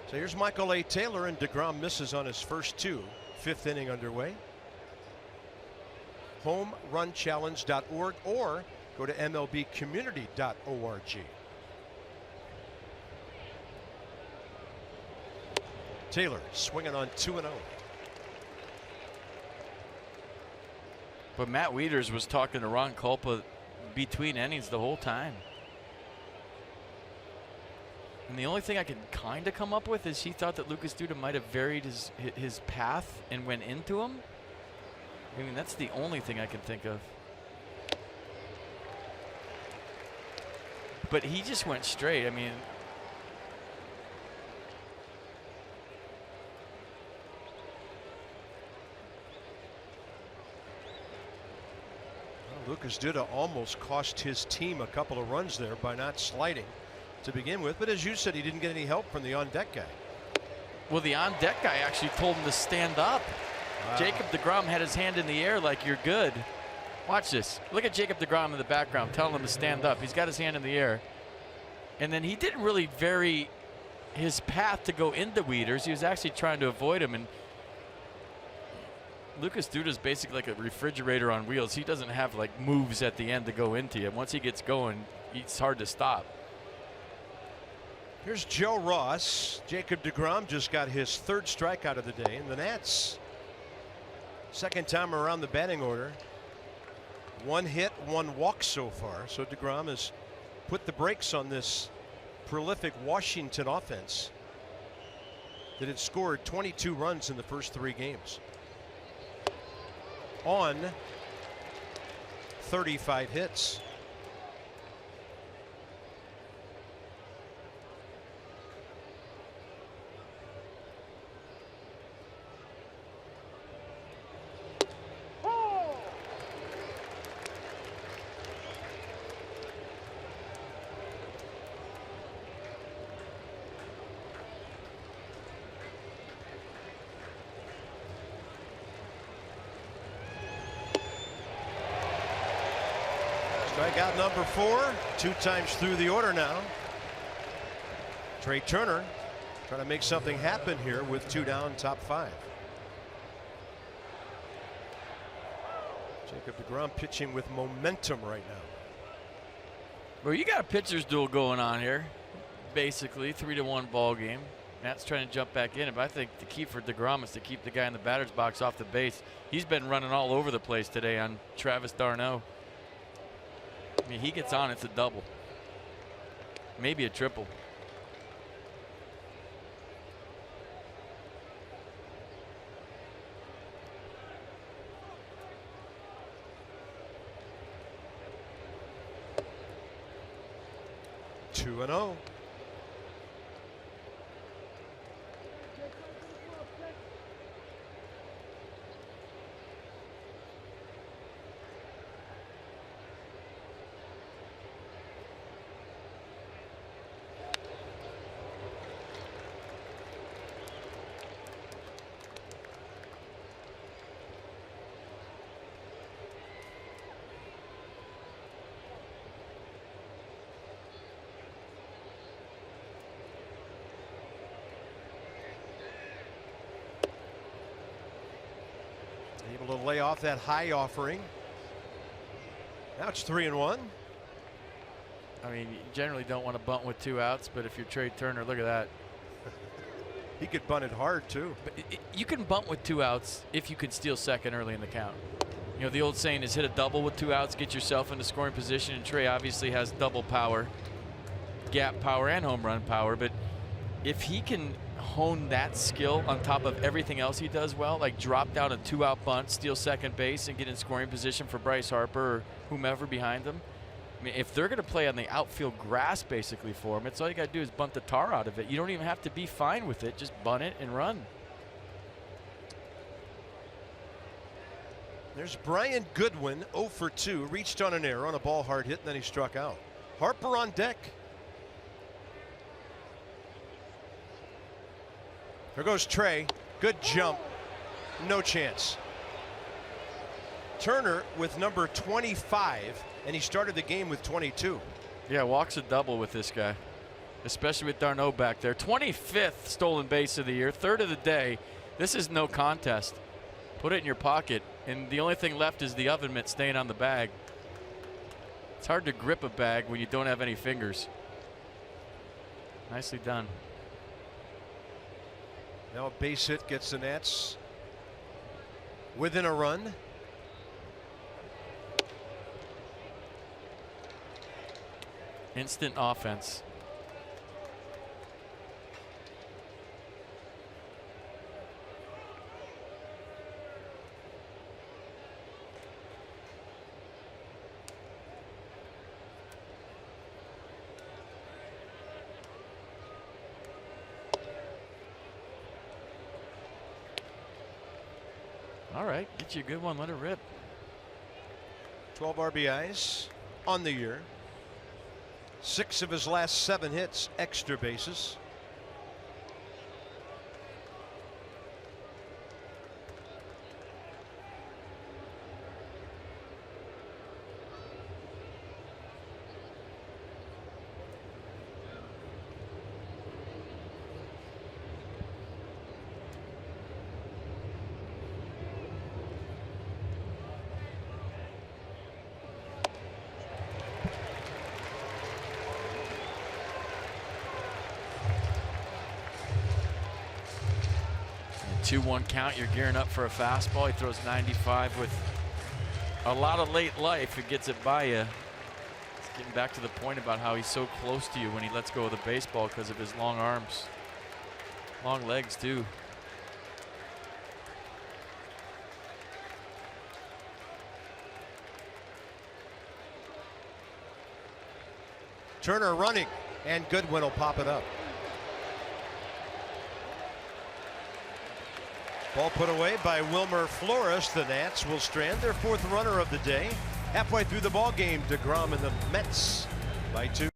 S1: So here's Michael A. Taylor, and DeGrom misses on his first two. 5th inning underway. HomeRunChallenge.org or go to MLBCommunity.org. Taylor swinging on 2-0.
S3: But Matt Wieters was talking to Ron Kulpa between innings the whole time. And the only thing I can kind of come up with is he thought that Lucas Duda might have varied his path and went into him. I mean, that's the only thing I can think of. But he just went straight. I mean,
S1: Lucas Duda almost cost his team a couple of runs there by not sliding to begin with. But as you said, he didn't get any help from the on-deck guy.
S3: well, the on-deck guy actually told him to stand up. Wow. Jacob deGrom had his hand in the air like, you're good. Watch this. Look at Jacob deGrom in the background telling him to stand up. He's got his hand in the air. And then he didn't really vary his path to go into Wieters. He was actually trying to avoid him. And Lucas Duda is basically like a refrigerator on wheels. He doesn't have like moves at the end to go into you. Once he gets going, it's hard to stop.
S1: Here's Joe Ross. Jacob deGrom just got his 3rd strikeout of the day, and the Nats, 2nd time around the batting order. 1 hit, 1 walk so far. So deGrom has put the brakes on this prolific Washington offense that had scored 22 runs in the first 3 games on 35 hits. Strikeout number 4, 2 times through the order now. Trey Turner trying to make something happen here with 2 down, top 5. Jacob deGrom pitching with momentum right now.
S3: Well, you got a pitcher's duel going on here. Basically, 3-1 ball game. Matt's trying to jump back in, but I think the key for deGrom is to keep the guy in the batter's box off the base. He's been running all over the place today on Travis d'Arnaud. I mean, he gets on, it's a double. Maybe a triple.
S1: Two and 0. Able to lay off that high offering. Now it's 3-1.
S3: I mean, you generally don't want to bunt with 2 outs, but if you're Trey Turner, look at that.
S1: He could bunt it hard too.
S3: But you can bunt with 2 outs if you can steal second early in the count. You know, the old saying is hit a double with 2 outs, get yourself into scoring position, and Trey obviously has double power, gap power, and home run power. But if he can hone that skill on top of everything else he does well, like drop down a 2-out bunt, steal second base, and get in scoring position for Bryce Harper or whomever behind him. I mean, if they're going to play on the outfield grass basically for him, it's all you got to do is bunt the tar out of it. You don't even have to be fine with it. Just bunt it and run.
S1: There's Brian Goodwin, 0 for 2, reached on an error on a ball hard hit, and then he struck out. Harper on deck. Here goes Trey. Good jump. No chance. Turner with number 25, and he started the game with 22.
S3: Yeah, walks a double with this guy, especially with d'Arnaud back there. 25th stolen base of the year, third of the day. This is no contest. Put it in your pocket, and the only thing left is the oven mitt staying on the bag. It's hard to grip a bag when you don't have any fingers. Nicely done.
S1: Now a base hit gets the Nats within a run.
S3: Instant offense. All right, get you a good one, let it rip.
S1: 12 RBIs on the year. 6 of his last 7 hits, extra bases.
S3: And 2-1 count, you're gearing up for a fastball. He throws 95 with a lot of late life. It gets it by you. It's getting back to the point about how he's so close to you when he lets go of the baseball because of his long arms. Long legs, too.
S1: Turner running, and Goodwin will pop it up. Ball put away by Wilmer Flores. The Nats will strand their 4th runner of the day. Halfway through the ball game, DeGrom and the Mets by 2.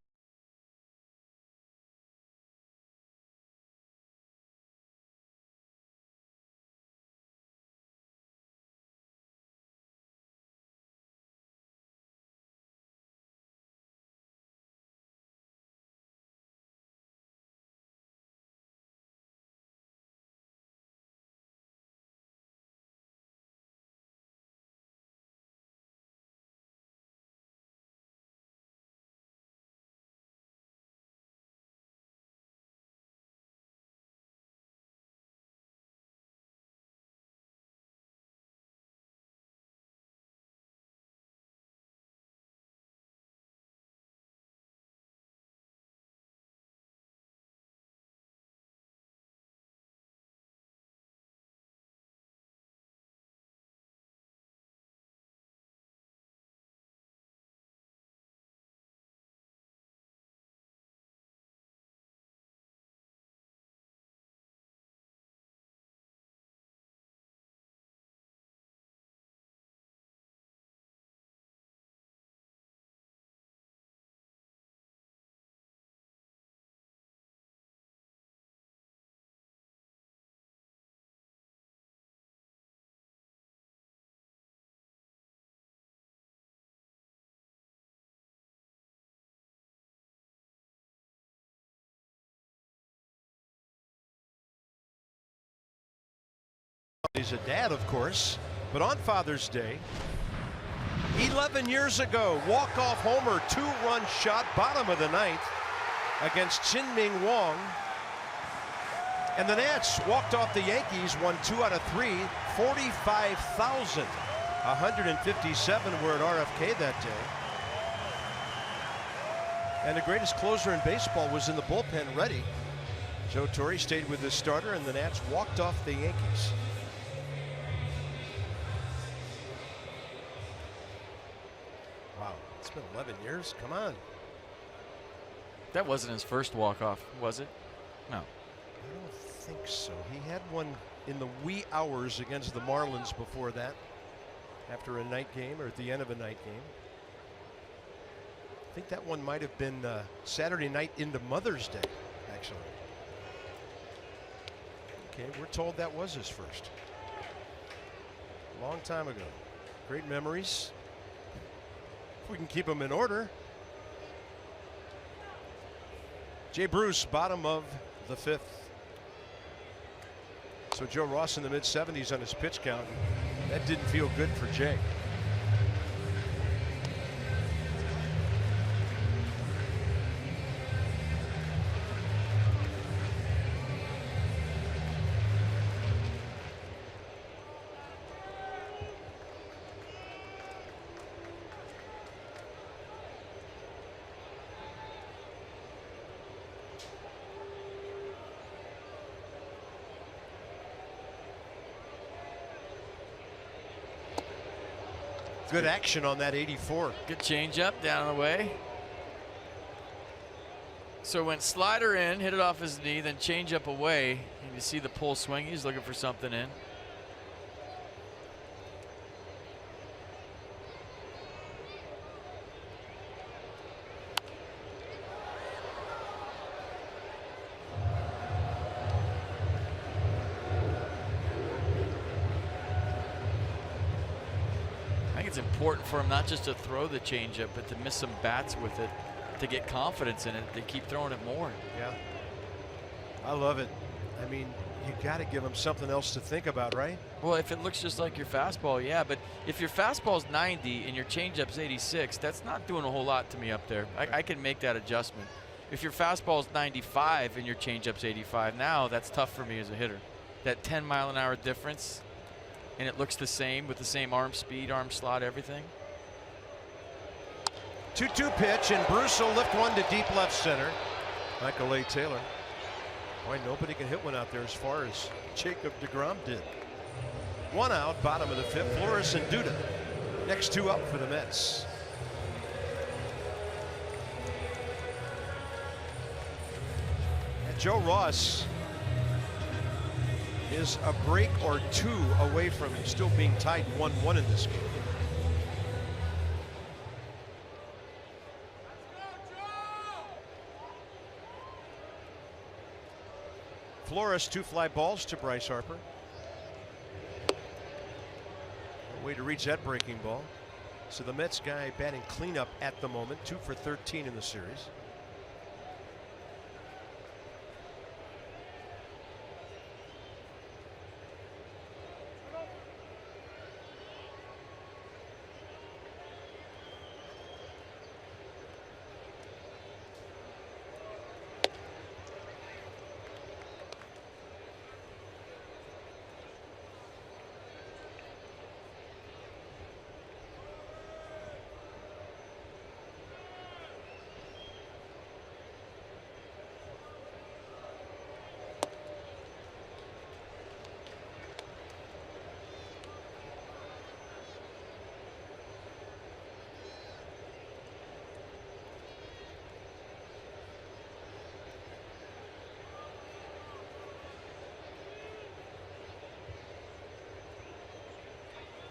S1: He's a dad, of course, but on Father's Day, 11 years ago, walk-off homer, 2-run shot, bottom of the 9th against Chien-Ming Wang. And the Nats walked off the Yankees, won 2 out of 3, 45,157 were at RFK that day. And the greatest closer in baseball was in the bullpen, ready. Joe Torre stayed with his starter, and the Nats walked off the Yankees. Wow, it's been 11 years. Come on.
S3: That wasn't his first walk-off, was it? No.
S1: I don't think so. He had one in the wee hours against the Marlins before that, after a night game or at the end of a night game. I think that one might have been Saturday night into Mother's Day, actually. Okay, we're told that was his first. A long time ago. Great memories. If we can keep them in order. Jay Bruce, bottom of the 5th. So Joe Ross in the mid-70s on his pitch count. That didn't feel good for Jay. Good action on that 84.
S3: Good changeup down and away. So went slider in, hit it off his knee, then changeup away. And you see the pull swing. He's looking for something in. It's important for him not just to throw the changeup, but to miss some bats with it to get confidence in it. They keep throwing it more.
S1: Yeah, I love it. I mean, you got to give him something else to think about, right?
S3: Well, if it looks just like your fastball, yeah. But if your fastball's 90 and your changeup's 86, that's not doing a whole lot to me up there. I can make that adjustment. If your fastball's 95 and your changeup's 85, now that's tough for me as a hitter. That 10-mile-an-hour difference. And it looks the same with the same arm speed, arm slot, everything.
S1: 2-2 pitch, and Bruce will lift one to deep left center. Michael A. Taylor. Boy, nobody can hit one out there as far as Jacob deGrom did. One out, bottom of the 5th. Flores and Duda. Next two up for the Mets. And Joe Ross is a break or two away from him still being tied 1-1 in this game. Flores, 2 fly balls to Bryce Harper. A way to reach that breaking ball. So the Mets guy batting cleanup at the moment, 2 for 13 in the series.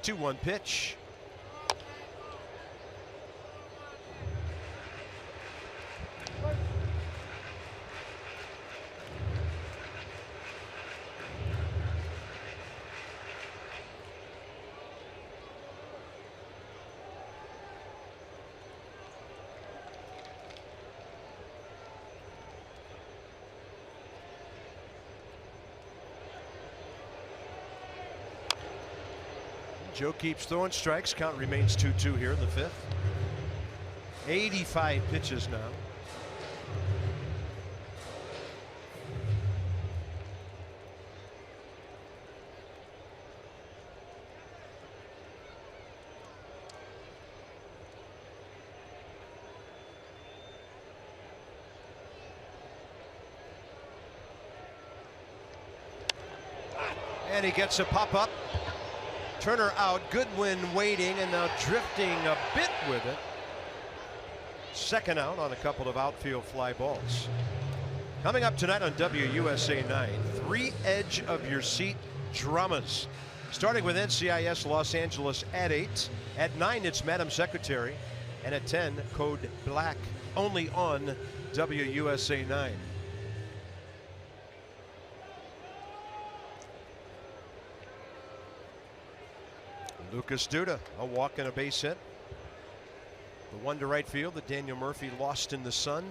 S1: The 2-1 pitch. Joe keeps throwing strikes. Count remains 2-2 here in the 5th. 85 pitches now. And he gets a pop-up. Turner out, Goodwin waiting and now drifting a bit with it. Second out on a couple of outfield fly balls. Coming up tonight on WUSA 9, 3 edge of your seat dramas. Starting with NCIS Los Angeles at 8. At 9, it's Madam Secretary. And at 10, Code Black. Only on WUSA 9. Lucas Duda, a walk and a base hit. The one to right field that Daniel Murphy lost in the sun.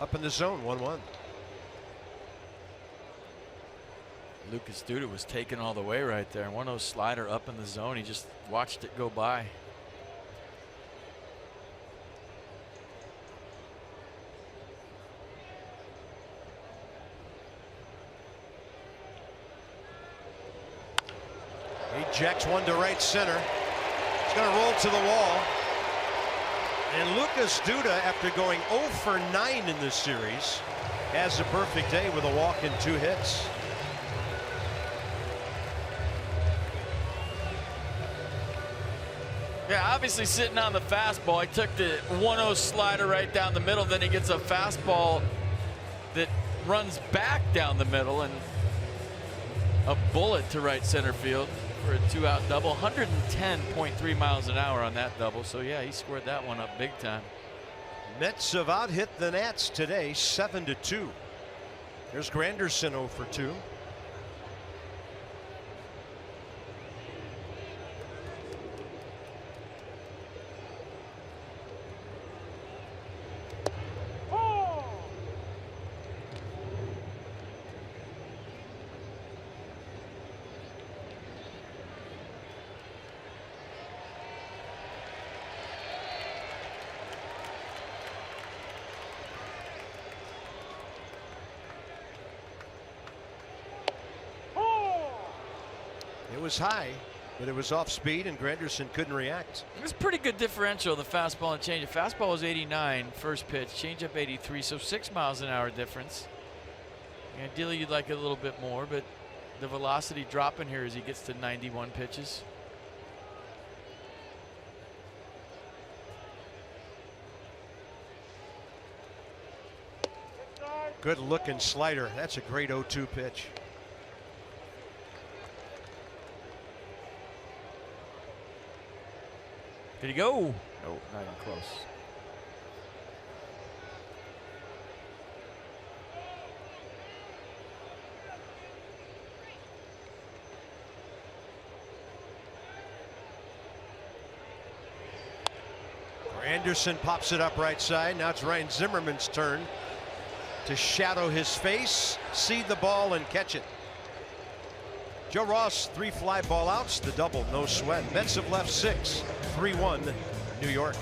S1: Up in the zone, 1-1.
S3: Lucas Duda was taken all the way right there. 1-0 slider up in the zone. He just watched it go by.
S1: He jacks one to right center. It's going to roll to the wall. And Lucas Duda, after going 0 for 9 in this series, has a perfect day with a walk and 2 hits.
S3: Yeah, obviously sitting on the fastball. He took the 1-0 slider right down the middle. Then he gets a fastball that runs back down the middle and a bullet to right center field for a 2-out double. 110.3 miles an hour on that double. So yeah, he scored that one up big time.
S1: Mets have out hit the Nats today 7-2. There's Granderson 0 for 2. It was high, but it was off speed, and Granderson couldn't react.
S3: It was pretty good differential, the fastball and changeup. Fastball was 89 first pitch, changeup 83, so 6 miles an hour difference. Ideally, you'd like it a little bit more, but the velocity dropping here as he gets to 91 pitches.
S1: Good looking slider. That's a great 0-2 pitch.
S3: Did he go? No, not even close.
S1: Anderson pops it up right side. Now it's Ryan Zimmerman's turn to shadow his face, see the ball, and catch it. Joe Ross, 3 fly ball outs, the double, no sweat. Mets have left 6, 3-1, New York.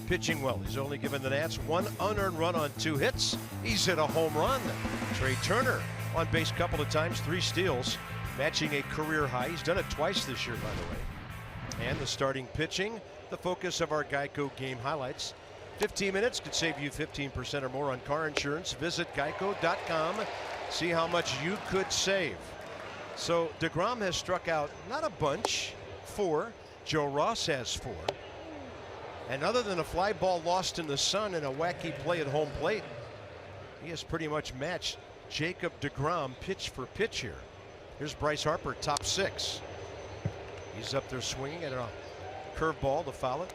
S1: Pitching well. He's only given the Nats 1 unearned run on 2 hits. He's hit a home run. Trey Turner on base a couple of times, 3 steals, matching a career high. He's done it twice this year, by the way. And the starting pitching, the focus of our Geico game highlights. 15 minutes could save you 15% or more on car insurance. Visit geico.com. See how much you could save. So DeGrom has struck out not a bunch, 4. Joe Ross has 4. And other than a fly ball lost in the sun and a wacky play at home plate, he has pretty much matched Jacob DeGrom pitch for pitch here. Here's Bryce Harper, top 6. He's up there swinging at a curveball to foul it.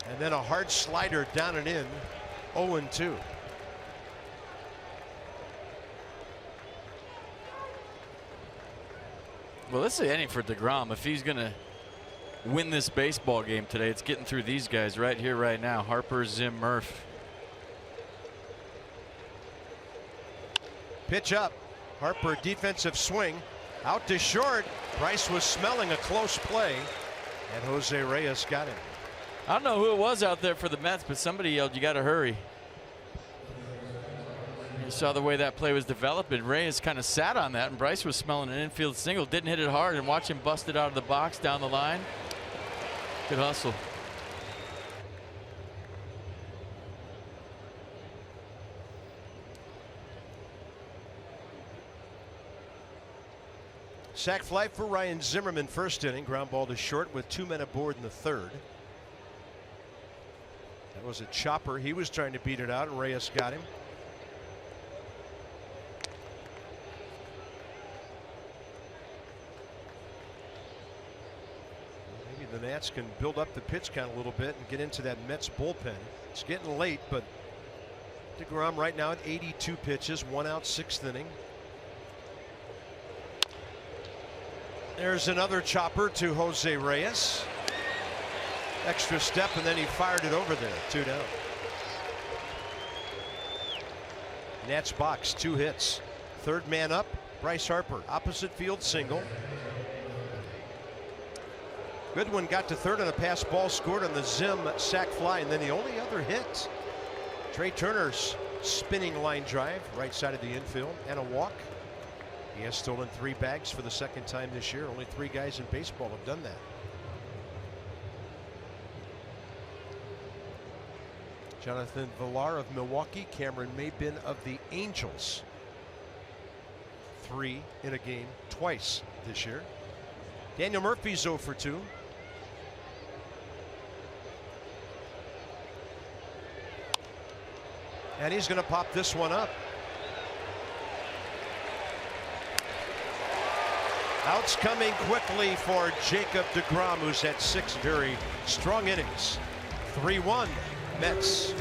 S1: And then a hard slider down and in, 0-2.
S3: Well, this is an inning for DeGrom. If he's going to win this baseball game today, it's getting through these guys right here, right now. Harper, Zim, Murph.
S1: Pitch up. Harper, defensive swing. Out to short. Bryce was smelling a close play, and Jose Reyes got him.
S3: I don't know who it was out there for the Mets, but somebody yelled, "You got to hurry." You saw the way that play was developing. Reyes kind of sat on that, and Bryce was smelling an infield single. Didn't hit it hard, and watch him bust it out of the box down the line. Good hustle.
S1: Sac fly for Ryan Zimmerman, first inning. Ground ball to short with 2 men aboard in the 3rd. That was a chopper. He was trying to beat it out, and Reyes got him. Maybe the Nats can build up the pitch count a little bit and get into that Mets bullpen. It's getting late, but DeGrom right now at 82 pitches, 1 out, 6th inning. There's another chopper to Jose Reyes. Extra step, and then he fired it over there. 2 down. Nats box, 2 hits. 3rd man up, Bryce Harper. Opposite field single. Goodwin got to 3rd on a pass ball, scored on the Zim sac fly, and then the only other hit, Trey Turner's spinning line drive, right side of the infield, and a walk. He has stolen 3 bags for the 2nd time this year. Only 3 guys in baseball have done that. Jonathan Villar of Milwaukee, Cameron Maybin of the Angels. 3 in a game twice this year. Daniel Murphy's 0 for 2. And he's going to pop this one up. Outs coming quickly for Jacob DeGrom, who's had 6 very strong innings. 3-1 Mets.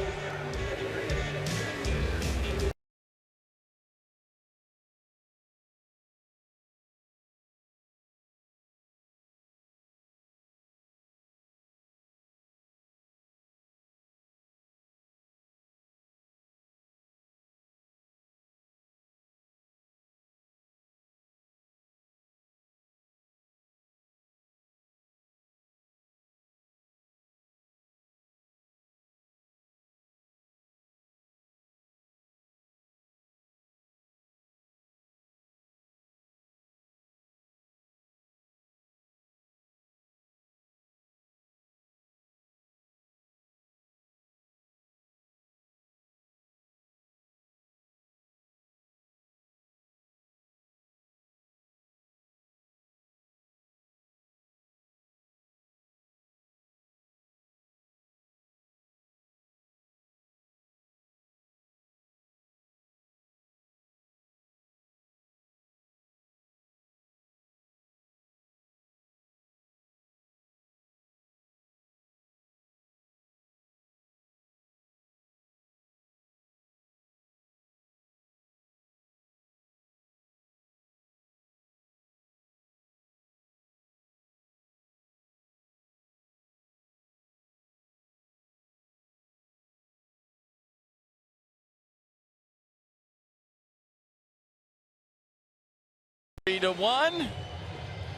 S3: 3-1.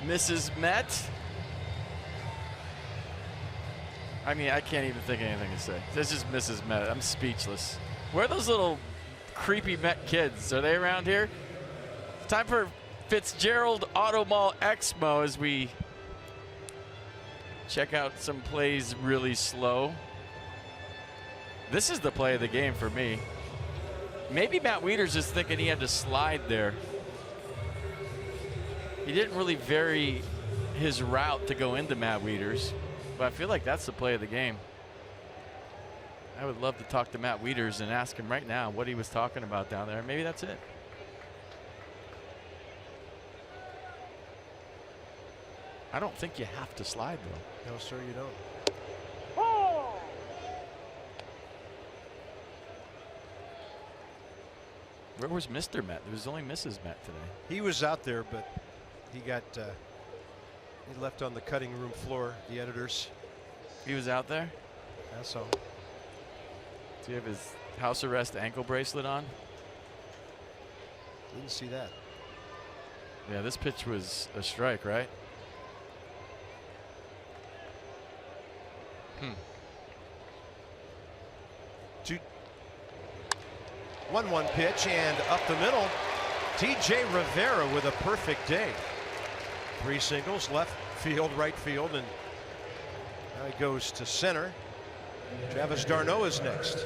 S3: Misses Met. I mean, I can't even think of anything to say. This just Mrs. Met. I'm speechless. Where are those little creepy Met kids? Are they around here? Time for Fitzgerald Auto Mall Expo as we check out some plays really slow. This is the play of the game for me. Maybe Matt Wieters just thinking he had to slide there. He didn't really vary his route to go into Matt Wieters, but I feel like that's the play of the game. I would love to talk to Matt Wieters and ask him right now what he was talking about down there. Maybe that's it. I don't think you have to slide, though.
S1: No, sir, you don't.
S3: Where was Mr. Met? There was only Mrs. Met today.
S1: He was out there, but he got he left on the cutting room floor. The editors.
S3: He was out there?
S1: That's all.
S3: Does he have his house arrest ankle bracelet on?
S1: Didn't see that.
S3: Yeah, this pitch was a strike, right?
S1: 1-1 pitch and up the middle. TJ Rivera with a perfect day. 3 singles, left field, right field, and now he goes to center. Travis d'Arnaud is next.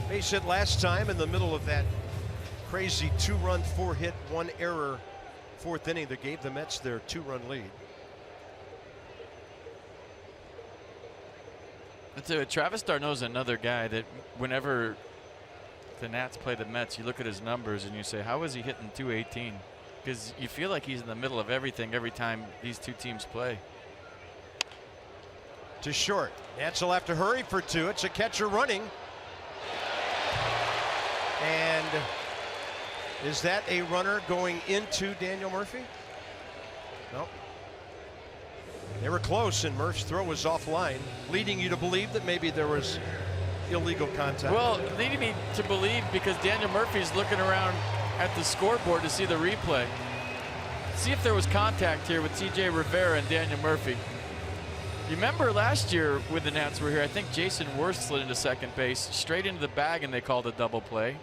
S1: Base hit last time in the middle of that crazy 2-run, 4-hit, 1-error 4th inning that gave the Mets their 2-run lead.
S3: I'd say Travis d'Arnaud's another guy that whenever the Nats play the Mets, you look at his numbers and you say, how is he hitting 218? Because you feel like he's in the middle of everything every time these two teams play.
S1: To short. Nats will have to hurry for 2. It's a catcher running. And is that a runner going into Daniel Murphy? No. They were close, and Murph's throw was offline, leading you to believe that maybe there was illegal contact.
S3: Well, leading me to believe because Daniel Murphy's looking around at the scoreboard to see the replay. See if there was contact here with TJ Rivera and Daniel Murphy. You remember last year when the Nats were here, I think Jason Worth slid into second base, straight into the bag, and they called a double play.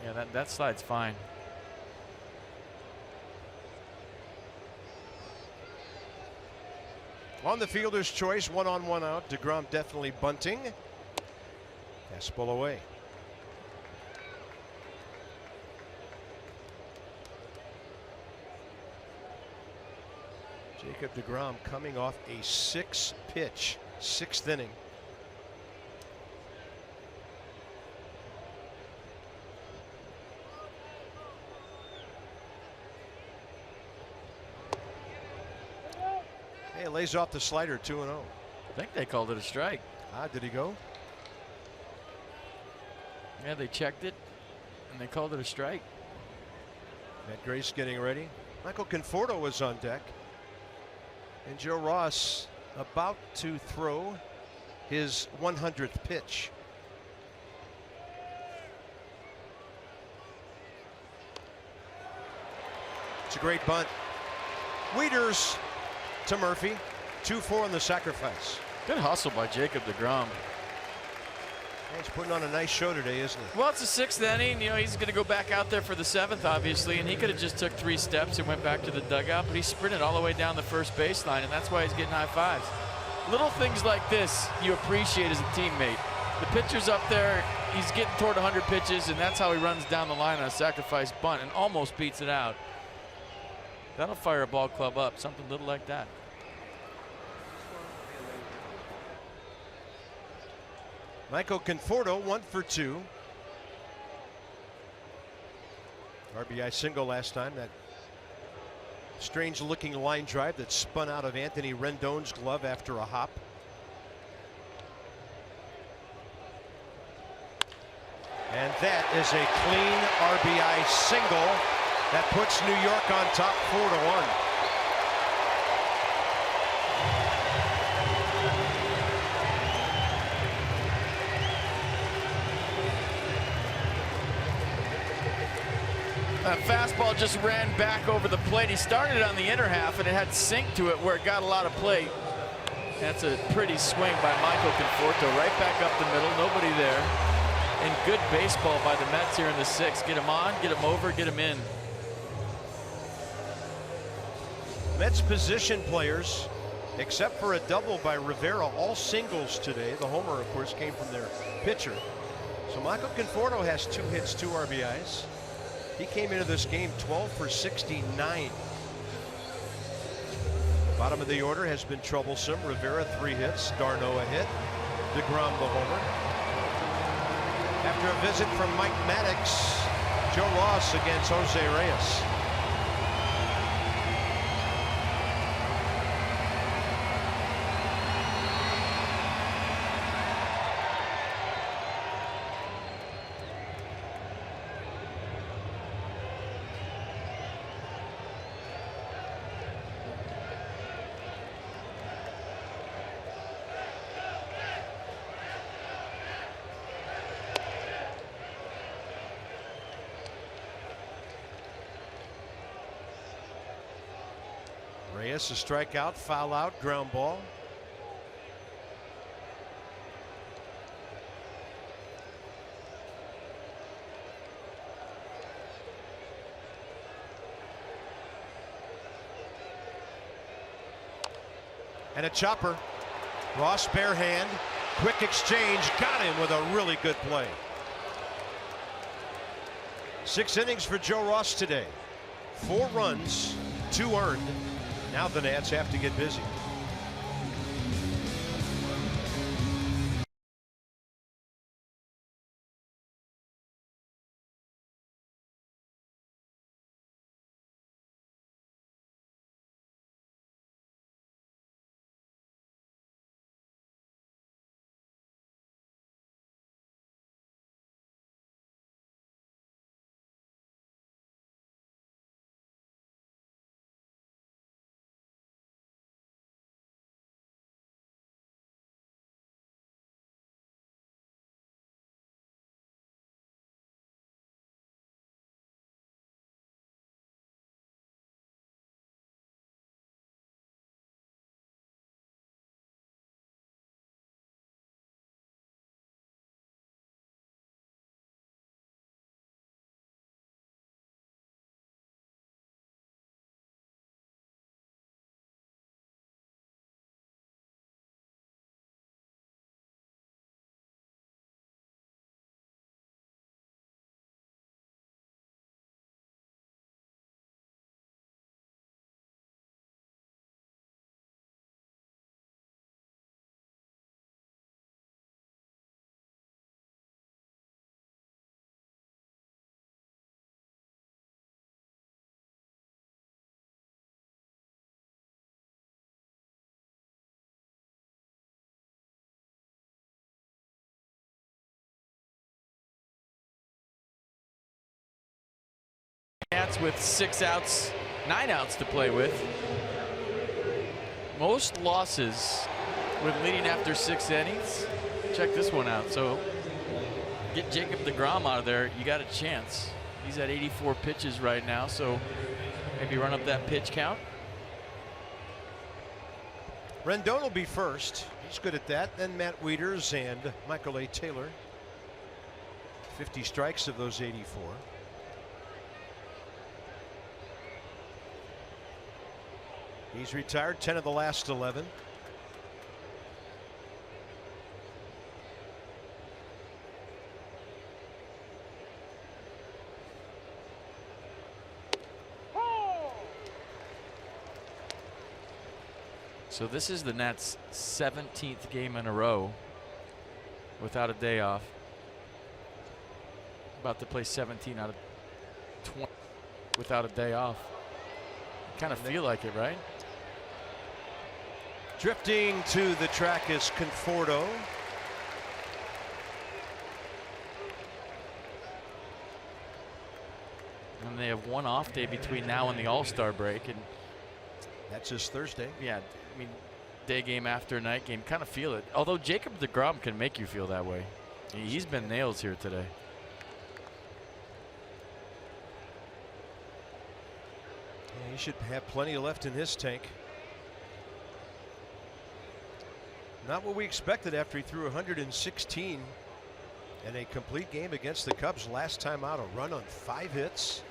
S3: Yeah, that slide's fine.
S1: On the fielder's choice, 1 on 1 out. DeGrom definitely bunting. Fastball away. Jacob DeGrom coming off a 6-pitch, 6th inning. Hey, lays off the slider, 2-0.
S3: I think they called it a strike.
S1: Did he go?
S3: Yeah, they checked it, and they called it a strike.
S1: Matt Grace getting ready. Michael Conforto was on deck. And Joe Ross about to throw his 100th pitch. It's a great bunt. Wieters to Murphy. 2-4 on the sacrifice.
S3: Good hustle by Jacob DeGrom.
S1: He's putting on a nice show today, isn't he?
S3: Well, it's the 6th inning. You know, he's going to go back out there for the 7th, obviously, and he could have just took 3 steps and went back to the dugout, but he sprinted all the way down the first baseline, and that's why he's getting high fives. Little things like this you appreciate as a teammate. The pitcher's up there, he's getting toward 100 pitches, and that's how he runs down the line on a sacrifice bunt and almost beats it out. That'll fire a ball club up, something little like that.
S1: Michael Conforto 1 for 2. RBI single last time. That strange looking line drive that spun out of Anthony Rendon's glove after a hop. And that is a clean RBI single that puts New York on top 4-1.
S3: That fastball just ran back over the plate. He started on the inner half, and it had sink to it where it got a lot of plate. That's a pretty swing by Michael Conforto. Right back up the middle, nobody there. And good baseball by the Mets here in the 6th. Get him on, get him over, get him in.
S1: Mets position players, except for a double by Rivera, all singles today. The homer, of course, came from their pitcher. So Michael Conforto has 2 hits, 2 RBIs. He came into this game 12 for 69. Bottom of the order has been troublesome. Rivera 3 hits, Darno a hit, DeGrom the homer. After a visit from Mike Maddox, Joe Ross against Jose Reyes. Reyes a strikeout, foul out, ground ball. And a chopper. Ross bare hand, quick exchange, got him with a really good play. 6 innings for Joe Ross today. 4 runs, 2 earned. Now the Nats have to get busy.
S3: Nats with 6 outs, 9 outs to play with. Most losses with leading after 6 innings. Check this one out. So get Jacob deGrom out of there, you got a chance. He's at 84 pitches right now, so maybe run up that pitch count.
S1: Rendon will be first. He's good at that. Then Matt Wieters and Michael A. Taylor. 50 strikes of those 84. He's retired 10 of the last 11.
S3: So this is the Nats' 17th game in a row without a day off. About to play 17 out of 20 without a day off. Kind of feel like it, right?
S1: Drifting to the track is Conforto.
S3: And they have one off day between now and the All-Star break, and
S1: that's his Thursday.
S3: Yeah, I mean, day game after night game, kind of feel it. Although Jacob deGrom can make you feel that way. He's been nails here today.
S1: should have plenty left in his tank. Not what we expected after he threw 116 in a complete game against the Cubs last time out. A run on 5 hits,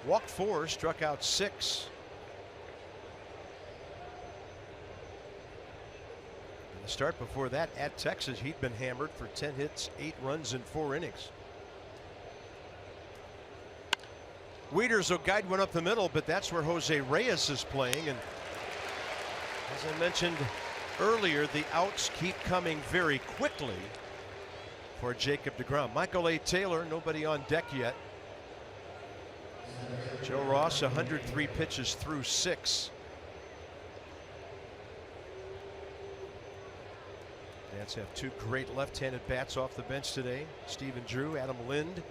S1: walked 4, struck out 6. And the start before that at Texas, he'd been hammered for 10 hits, 8 runs in 4 innings. Wieters will guide one up the middle, but that's where Jose Reyes is playing. And as I mentioned earlier, the outs keep coming very quickly for Jacob deGrom. Michael A. Taylor, nobody on deck yet. Joe Ross, 103 pitches through 6. Nats have 2 great left-handed bats off the bench today. Stephen Drew, Adam Lind.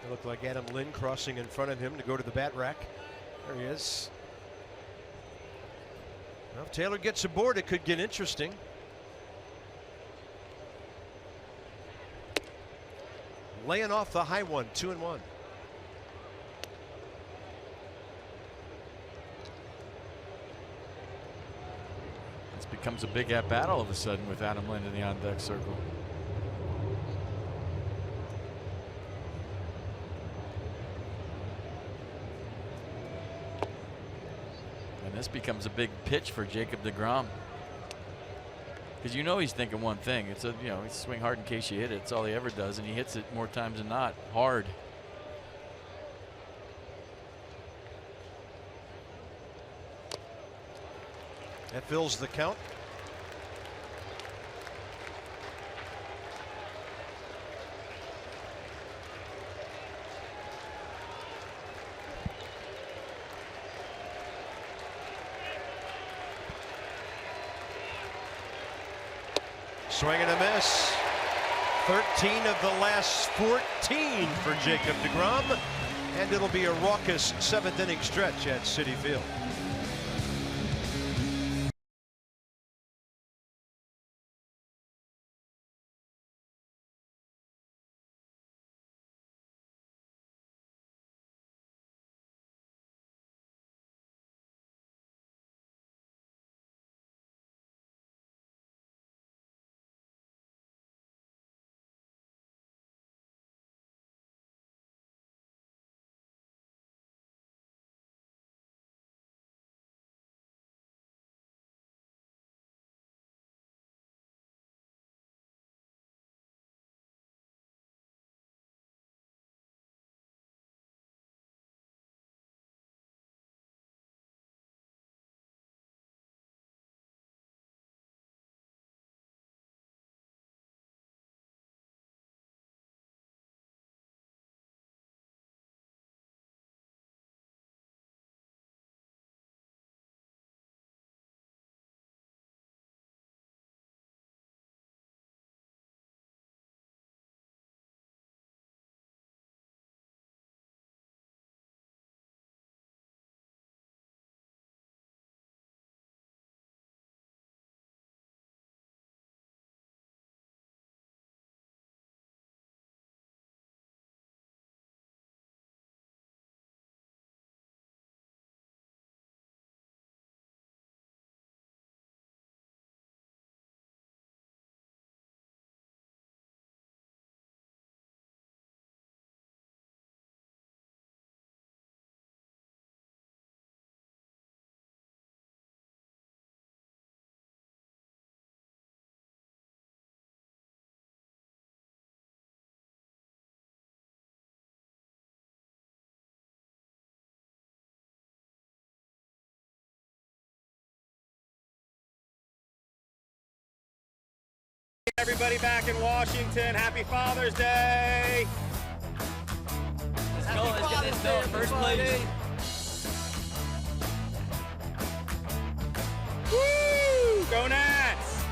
S1: It looked like Adam Lind crossing in front of him to go to the bat rack. There he is. Well, if Taylor gets aboard, it could get interesting. Laying off the high one, 2-1.
S3: This becomes a big at bat all of a sudden with Adam Lind in the on deck circle. This becomes a big pitch for Jacob deGrom, because you know he's thinking one thing. It's a, you know, he's swing hard in case you hit it. It's all he ever does, and he hits it more times than not hard.
S1: That fills the count. Swing and a miss. 13 of the last 14 for Jacob deGrom, and it'll be a raucous 7th inning stretch at Citi Field.
S4: Everybody back in Washington, happy Father's Day.
S5: Let's go, let's get this done. First place.
S4: Woo! Go Nats!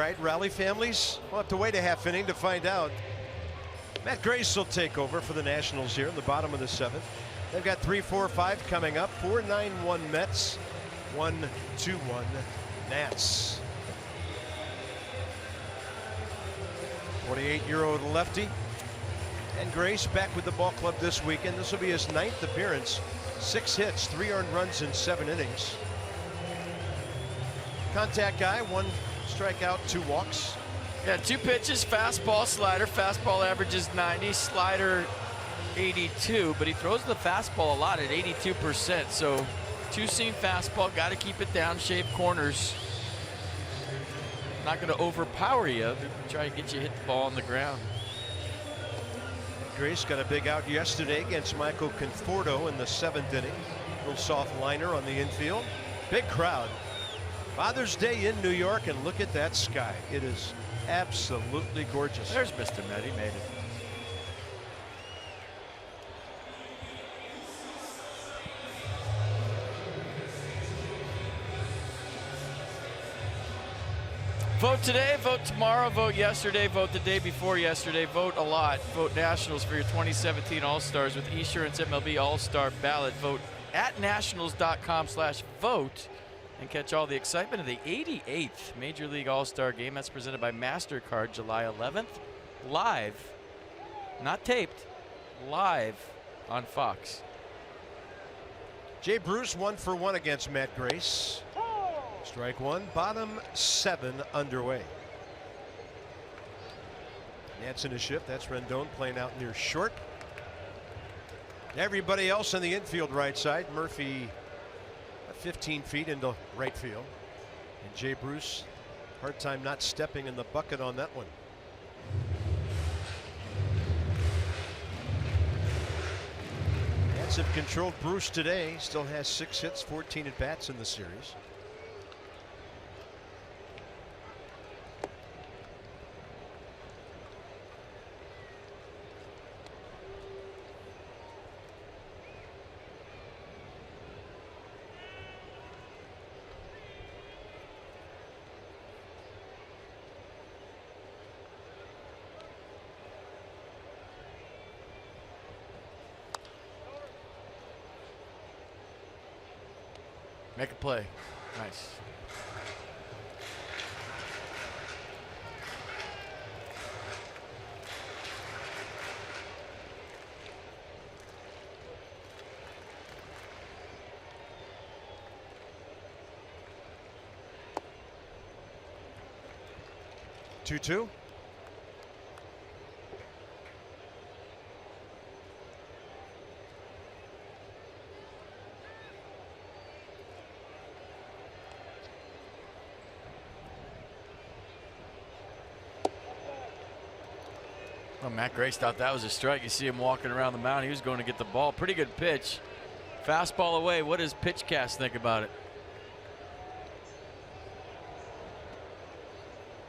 S1: right, rally families. We'll have to wait a half inning to find out. Matt Grace will take over for the Nationals here in the bottom of the 7th. They've got 3-4-5 coming up. 4-9-1 Mets, 1-2-1 Nats. 28-year-old lefty. And Grace back with the ball club this weekend. This will be his 9th appearance. 6 hits, 3 earned runs in 7 innings. Contact guy, 1 strikeout, 2 walks.
S3: Yeah, 2 pitches, fastball, slider. Fastball averages 90, slider 82, but he throws the fastball a lot at 82%. So 2-seam fastball, got to keep it down, shave corners. Not going to overpower you, but try to get you hit the ball on the ground.
S1: Grace got a big out yesterday against Michael Conforto in the 7th inning. Little soft liner on the infield. Big crowd. Father's Day in New York, and look at that sky. It is absolutely gorgeous.
S3: There's Mr. Met. He made it. Vote today, vote tomorrow, vote yesterday, vote the day before yesterday, vote a lot. Vote Nationals for your 2017 All-Stars with Esurance MLB All-Star ballot. Vote at nationals.com/vote and catch all the excitement of the 88th Major League All-Star Game. That's presented by MasterCard, July 11th, live, not taped, live on Fox.
S1: Jay Bruce 1 for 1 against Matt Grace. Strike 1, bottom 7 underway. Nats in a shift. That's Rendon playing out near short. Everybody else in the infield right side. Murphy 15 feet into right field. And Jay Bruce, hard time not stepping in the bucket on that one. Nats have controlled Bruce today. Still has 6 hits, 14 at bats in the series.
S3: Make a play. Nice.
S1: Two.
S3: Well, Matt Grace thought that was a strike. You see him walking around the mound. He was going to get the ball. Pretty good pitch. Fastball away. What does PitchCast think about it?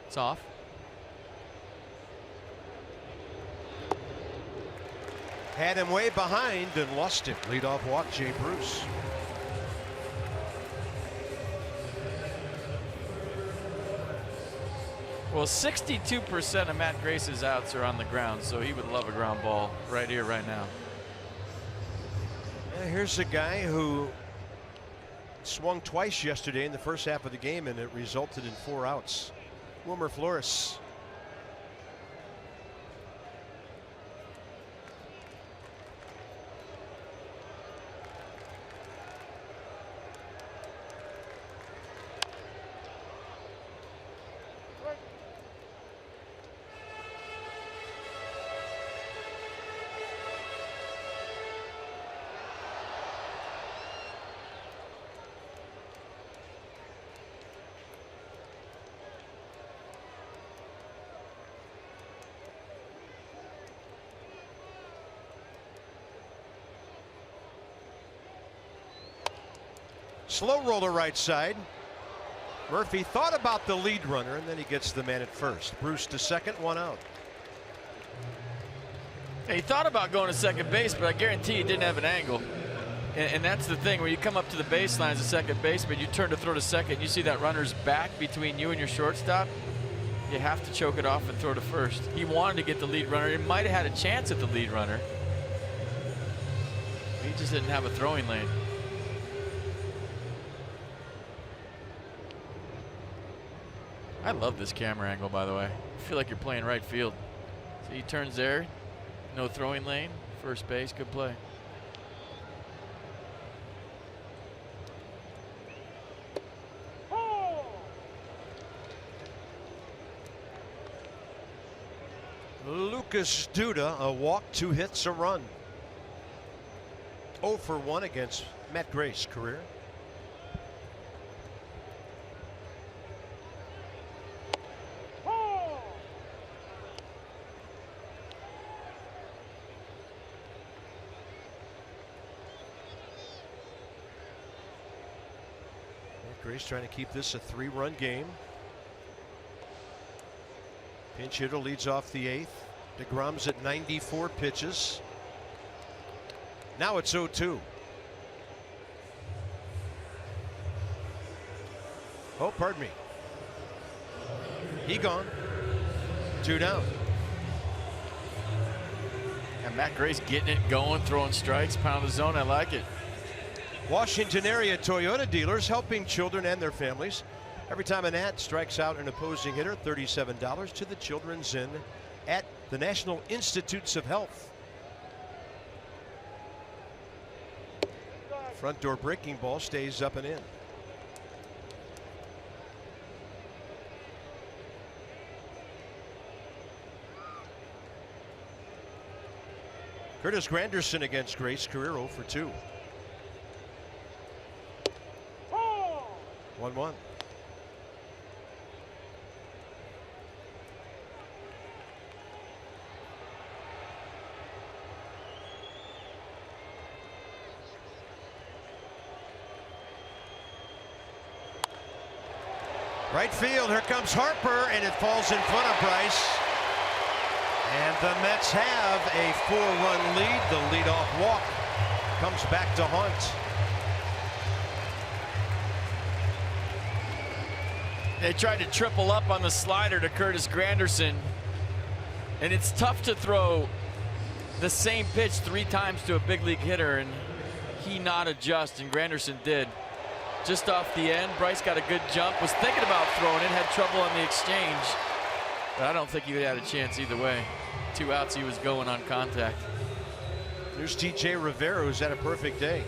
S3: It's off.
S1: Had him way behind and lost it. Leadoff walk, Jay Bruce.
S3: Well, 62% of Matt Grace's outs are on the ground, so he would love a ground ball right here, right now.
S1: Yeah, here's a guy who swung twice yesterday in the first half of the game, and it resulted in 4 outs. Wilmer Flores. Slow roller right side. Murphy thought about the lead runner, and then he gets the man at first. Bruce to second, 1 out.
S3: He thought about going to second base, but I guarantee he didn't have an angle. And that's the thing, when you come up to the baseline as a second baseman, you turn to throw to second, you see that runner's back between you and your shortstop. You have to choke it off and throw to first. He wanted to get the lead runner. He might have had a chance at the lead runner. He just didn't have a throwing lane. I love this camera angle, by the way. I feel like you're playing right field. So he turns there, no throwing lane, first base, good play.
S1: Lucas Duda, a walk, 2 hits, a run. 0 for 1 against Matt Gray's career. Matt Gray's trying to keep this a 3-run game. Pinch hitter leads off the 8th. DeGrom's at 94 pitches. Now it's 0-2. Oh, pardon me. He gone. 2 down.
S3: And Matt Gray's getting it going, throwing strikes, pound the zone. I like it.
S1: Washington area Toyota dealers helping children and their families. Every time an ad strikes out an opposing hitter, $37 to the Children's Inn at the National Institutes of Health. Front door breaking ball stays up and in. Curtis Granderson against Gray's career 0 for 2. 1-1. Right field, here comes Harper, and it falls in front of Bryce. And the Mets have a 4-run lead. The leadoff walk comes back to haunt.
S3: They tried to triple up on the slider to Curtis Granderson. And it's tough to throw the same pitch 3 times to a big league hitter, and he not adjust, and Granderson did. Just off the end, Bryce got a good jump, was thinking about throwing it, had trouble on the exchange. But I don't think he would have had a chance either way. 2 outs, he was going on contact.
S1: There's TJ Rivera, who's had a perfect day.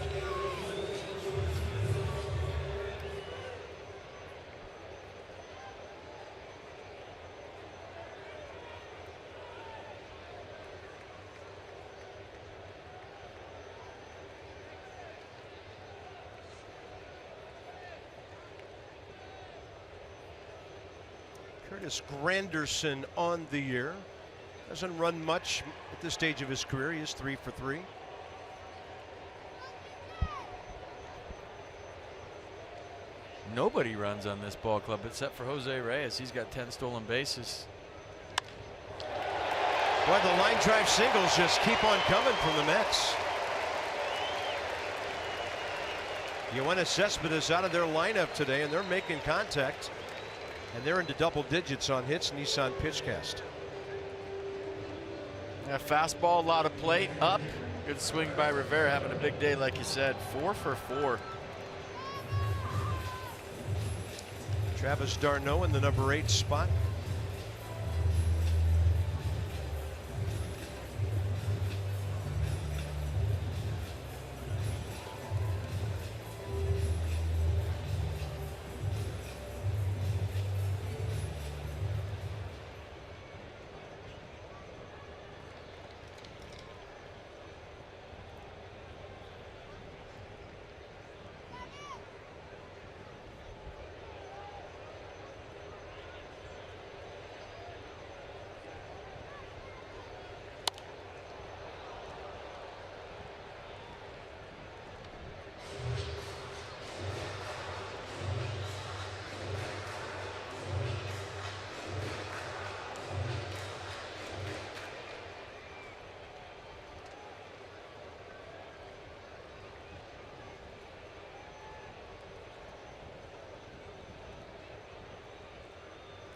S1: Curtis Granderson on the year. Doesn't run much at this stage of his career. He is 3 for 3.
S3: Nobody runs on this ball club except for Jose Reyes. He's got 10 stolen bases.
S1: Boy, the line drive singles just keep on coming from the Mets. Yoenis Cespedes out of their lineup today, and they're making contact. And they're into double digits on hits, Nissan Pitchcast.
S3: Yeah, fastball, a lot of plate, up. Good swing by Rivera, having a big day, like you said. 4 for 4.
S1: Travis d'Arnaud in the number 8 spot.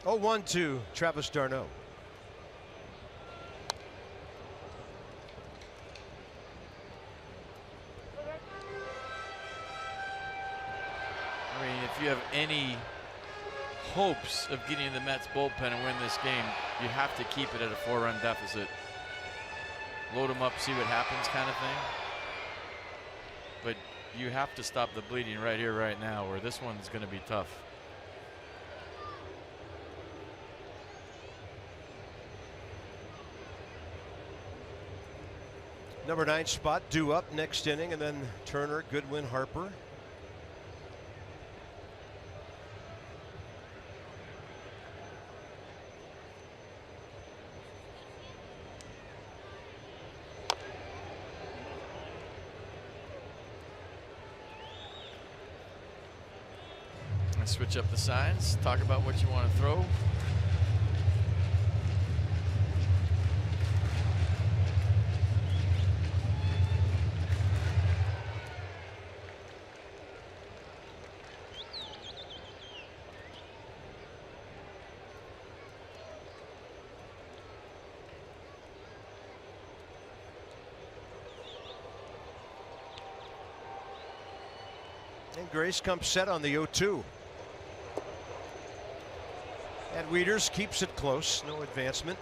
S1: 0-1 to Travis d'Arnaud.
S3: I mean, if you have any hopes of getting in the Mets bullpen and win this game, you have to keep it at a 4-run deficit. Load them up, see what happens kind of thing. But you have to stop the bleeding right here, right now, or this one's going to be tough.
S1: Number 9 spot due up next inning, and then Turner, Goodwin, Harper.
S3: Switch up the signs, talk about what you want to throw.
S1: And Grace comes set on the 0-2. And Wieters keeps it close, no advancement.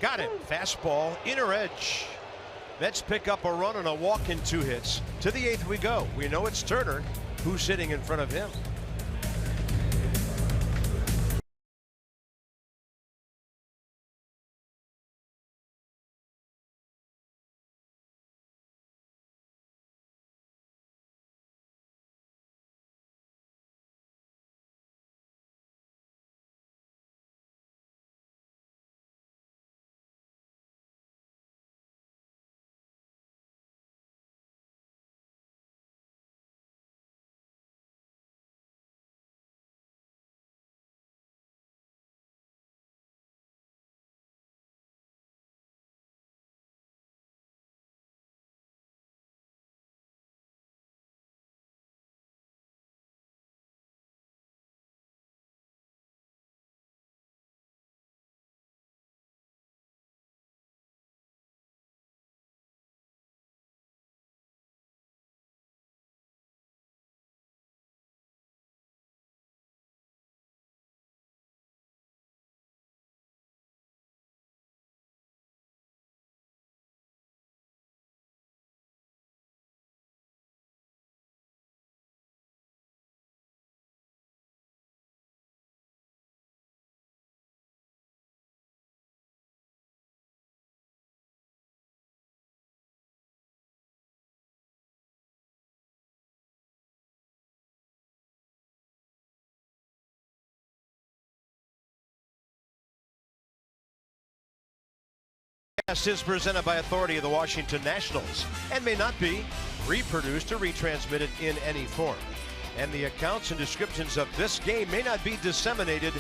S1: Got him. Fastball, inner edge. Mets pick up a run and a walk in 2 hits. To the 8th we go. We know it's Turner who's sitting in front of him. Is presented by authority of the Washington Nationals and may not be reproduced or retransmitted in any form. And the accounts and descriptions of this game may not be disseminated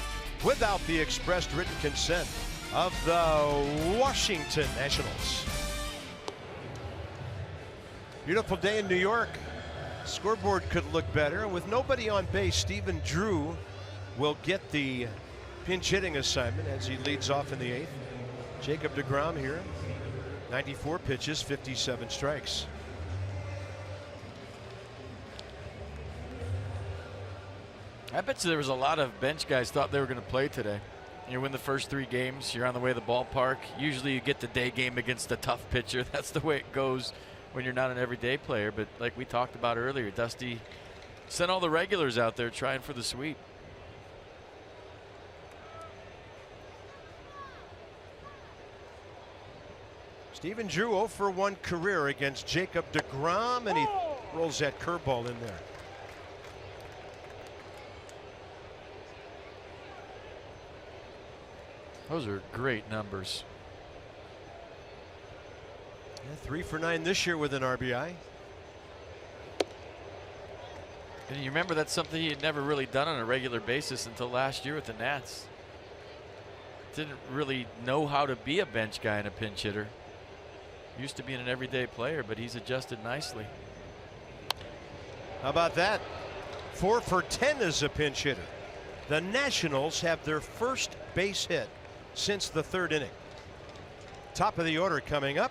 S1: without the expressed written consent of the Washington Nationals. Beautiful day in New York. Scoreboard could look better. With nobody on base, Stephen Drew will get the pinch hitting assignment as he leads off in the 8th. Jacob deGrom here, 94 pitches, 57 strikes.
S3: I bet you there was a lot of bench guys thought they were going to play today. You win the first 3 games, you're on the way to the ballpark. Usually you get the day game against a tough pitcher. That's the way it goes when you're not an everyday player. But like we talked about earlier, Dusty sent all the regulars out there trying for the sweep.
S1: Stephen Drew 0 for 1 career against Jacob deGrom, and he rolls that curveball in there.
S3: Those are great numbers.
S1: Yeah, 3 for 9 this year with an RBI.
S3: And you remember that's something he had never really done on a regular basis until last year with the Nats. Didn't really know how to be a bench guy and a pinch hitter. Used to being an everyday player, but he's adjusted nicely.
S1: How about that? 4 for 10 as a pinch hitter. The Nationals have their first base hit since the 3rd inning. Top of the order coming up.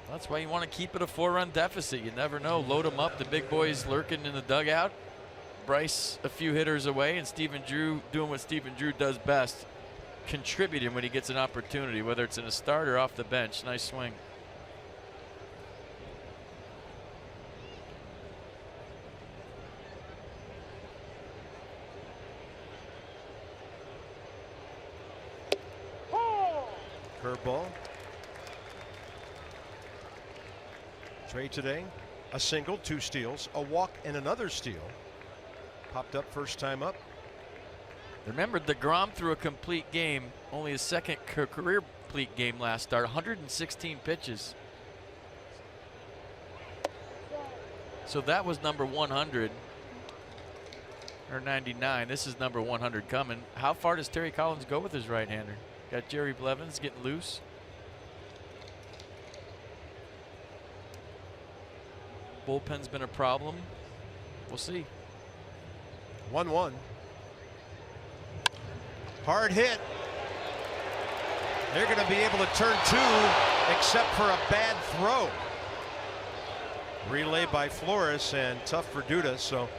S3: That's why you want to keep it a 4-run deficit. You never know. Load them up. The big boys lurking in the dugout. Bryce a few hitters away, and Stephen Drew doing what Stephen Drew does best, contributing when he gets an opportunity, whether it's in a start or off the bench. Nice swing.
S1: Curveball. Trey today, a single, 2 steals, a walk, and another steal. Popped up first time up.
S3: Remember, DeGrom threw a complete game, only his second career complete game last start, 116 pitches. So that was number 100 or 99. This is number 100 coming. How far does Terry Collins go with his right-hander? Got Jerry Blevins getting loose. Bullpen's been a problem. We'll see.
S1: 1-1. Hard hit. They're going to be able to turn 2, except for a bad throw. Relay by Flores, and tough for Duda. So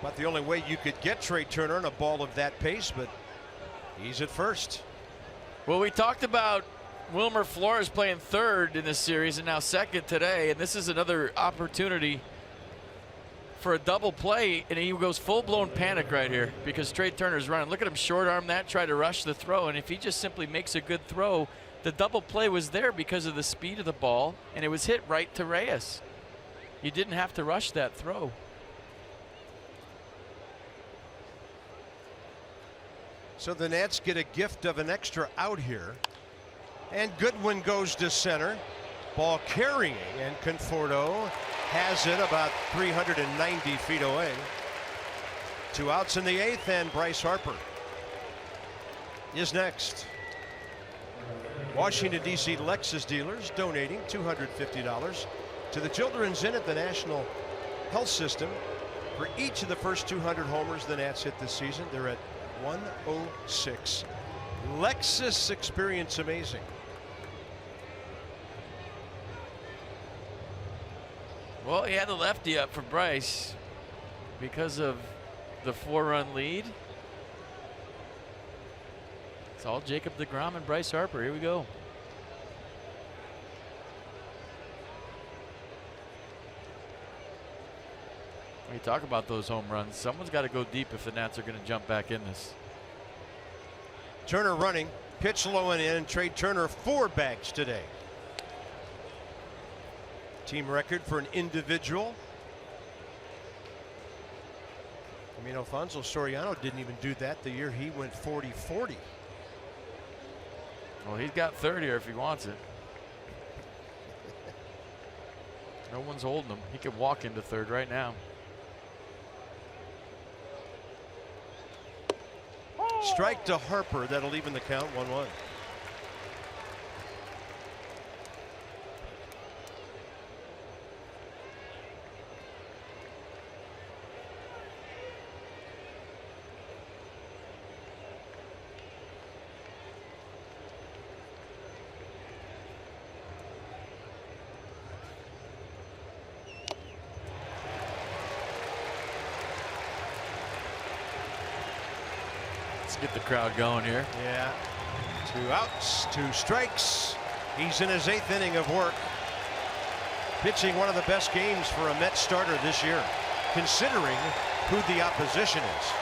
S1: about the only way you could get Trey Turner on a ball of that pace, but he's at first.
S3: Well, we talked about Wilmer Flores playing 3rd in this series and now 2nd today, and this is another opportunity for a double play, and he goes full-blown panic right here because Trey Turner's running. Look at him short arm that, try to rush the throw, and if he just simply makes a good throw, the double play was there because of the speed of the ball, and it was hit right to Reyes. You didn't have to rush that throw.
S1: So the Nats get a gift of an extra out here. And Goodwin goes to center. Ball carrying, and Conforto has it about 390 feet away. 2 outs in the 8th, and Bryce Harper is next. Washington, D.C. Lexus dealers donating $250 to the Children's Inn at the National Health System for each of the first 200 homers the Nats hit this season. They're at 106. Lexus, experience amazing.
S3: Well, he had the lefty up for Bryce because of the 4-run lead. It's all Jacob deGrom and Bryce Harper. Here we go. When you talk about those home runs, someone's got to go deep if the Nats are going to jump back in this.
S1: Turner running, pitch low and in. Trey Turner 4 bags today. Team record for an individual. I mean, Alfonso Soriano didn't even do that the year he went 40-40.
S3: Well, he's got 30 here if he wants it. No one's holding him. He could walk into 3rd right now.
S1: Strike to Harper. That'll even the count. 1-1.
S3: Get the crowd going here.
S1: Yeah. 2 outs, 2 strikes. He's in his 8th inning of work. Pitching one of the best games for a Mets starter this year, considering who the opposition is.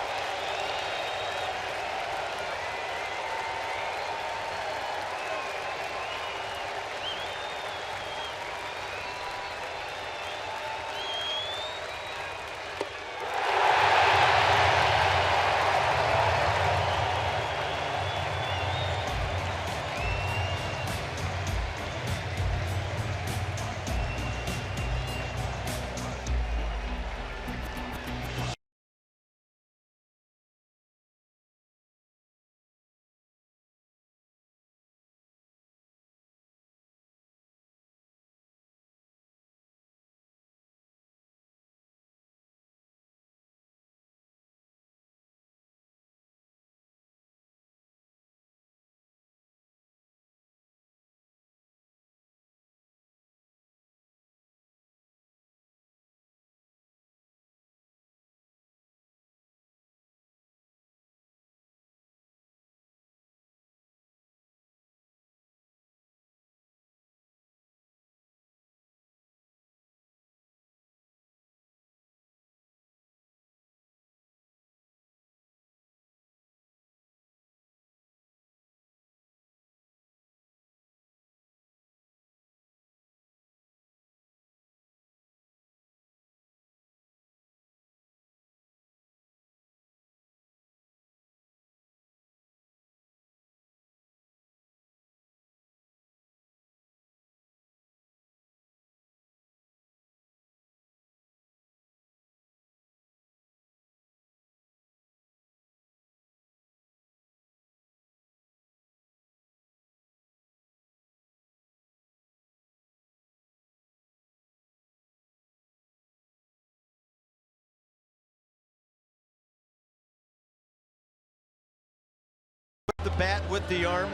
S1: the bat with the arm.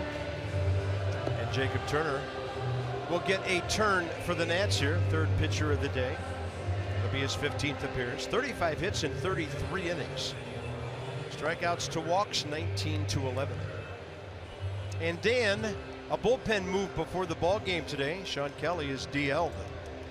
S1: And Jacob Turner will get a turn for the Nats here. Third pitcher of the day. It'll be his 15th appearance. 35 hits in 33 innings. Strikeouts to walks 19-11. And Dan, a bullpen move before the ball game today. Sean Kelly is DL'd.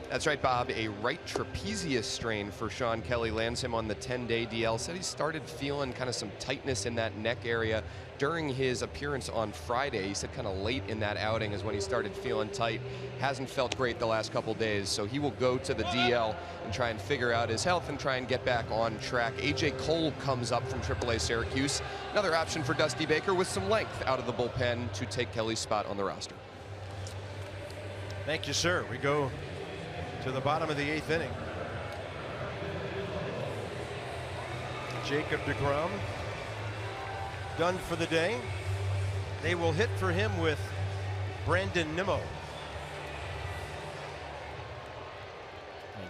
S2: That's right, Bob. A right trapezius strain for Sean Kelly lands him on the 10-day DL. Said he started feeling kind of some tightness in that neck area during his appearance on Friday. He said kind of late in that outing is when he started feeling tight. Hasn't felt great the last couple days, so he will go to the DL and try and figure out his health and try and get back on track. AJ Cole comes up from AAA Syracuse. Another option for Dusty Baker with some length out of the bullpen to take Kelly's spot on the roster.
S1: Thank you, sir. We go to the bottom of the 8th inning. Jacob deGrom done for the day. They will hit for him with Brandon Nimmo.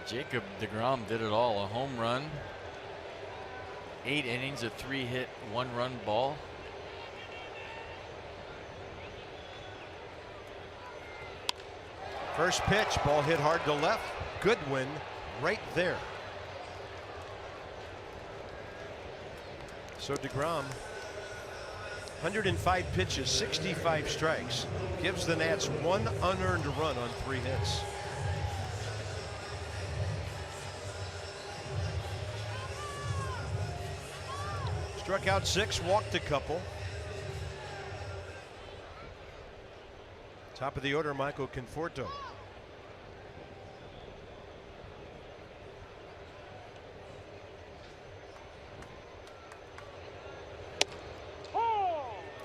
S3: Jacob deGrom did it all. A home run, 8 innings, a 3-hit, 1-run ball.
S1: First pitch, ball hit hard to left. Goodwin right there. So deGrom, 105 pitches, 65 strikes, gives the Nats 1 unearned run on 3 hits. Struck out 6, walked a couple. Top of the order, Michael Conforto.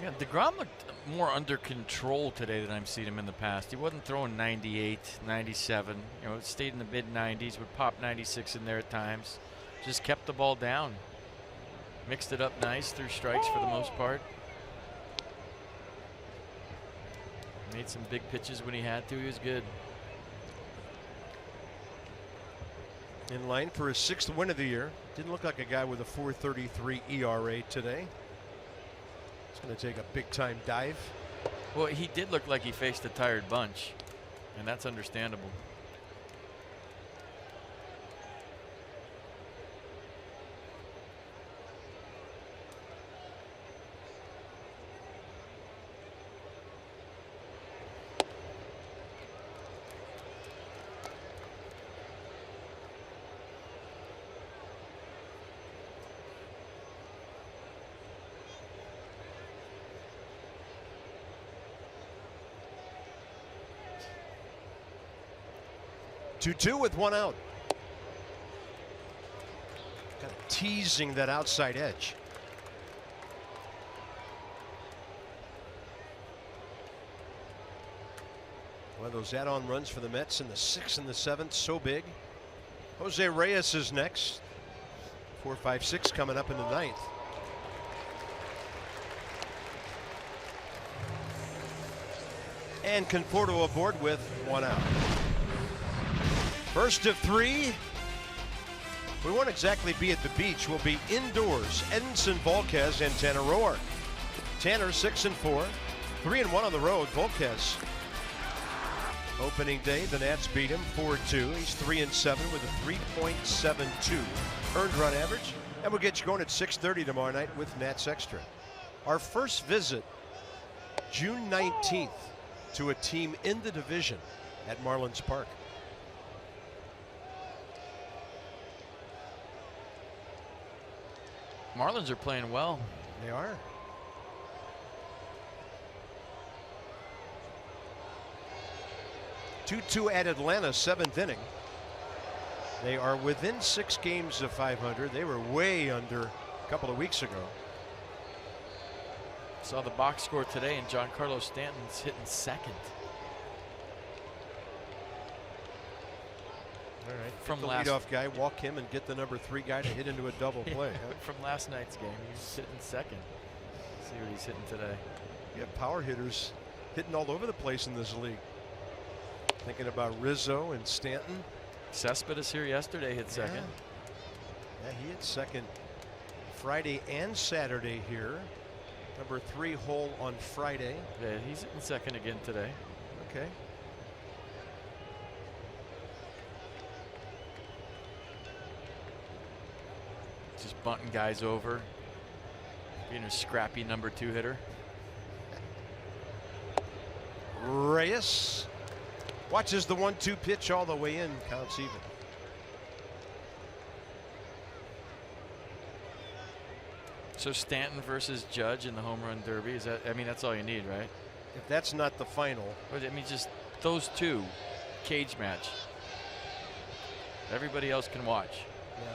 S3: Yeah, deGrom looked more under control today than I've seen him in the past. He wasn't throwing 98, 97. You know, it stayed in the mid-90s, would pop 96 in there at times. Just kept the ball down. Mixed it up nice, threw strikes for the most part. Made some big pitches when he had to. He was good.
S1: In line for his 6th win of the year. Didn't look like a guy with a 4.33 ERA today. It's going to take a big-time dive.
S3: Well, he did look like he faced a tired bunch, and that's understandable.
S1: Two with 1 out. Kind of teasing that outside edge. One of those add-on runs for the Mets in the 6th and the 7th, so big. Jose Reyes is next. 4, 5, 6 coming up in the 9th. And Conforto aboard with 1 out. First of 3. We won't exactly be at the beach. We'll be indoors. Edinson Volquez and Tanner Roark. Tanner 6-4, 3-1 on the road. Volquez. Opening day, the Nats beat him 4-2. He's 3-7 with a 3.72 earned run average. And we'll get you going at 6:30 tomorrow night with Nats Extra. Our first visit, June 19th, to a team in the division at Marlins Park.
S3: Marlins are playing well.
S1: They are. Two at Atlanta, 7th inning. They are within 6 games of 500. They were way under a couple of weeks ago.
S3: Saw the box score today, and Giancarlo Stanton's hitting 2nd.
S1: All right,
S3: from
S1: the leadoff guy, walk him and get the number 3 guy to hit into a double play. Huh?
S3: From last night's game, he's hitting 2nd. See what he's hitting today.
S1: You have power hitters hitting all over the place in this league. Thinking about Rizzo and Stanton.
S3: Cespedes here yesterday hit 2nd.
S1: Yeah, he hit 2nd Friday and Saturday here. Number 3 hole on Friday.
S3: Yeah, he's in second again today.
S1: Okay.
S3: Just bunting guys over. Being a scrappy number 2 hitter.
S1: Reyes watches the 1-2 pitch all the way in. Counts even.
S3: So Stanton versus Judge in the home run derby. Is that? I mean, that's all you need, right?
S1: If that's not the final.
S3: But I mean, just those two, cage match. Everybody else can watch.
S1: Yeah.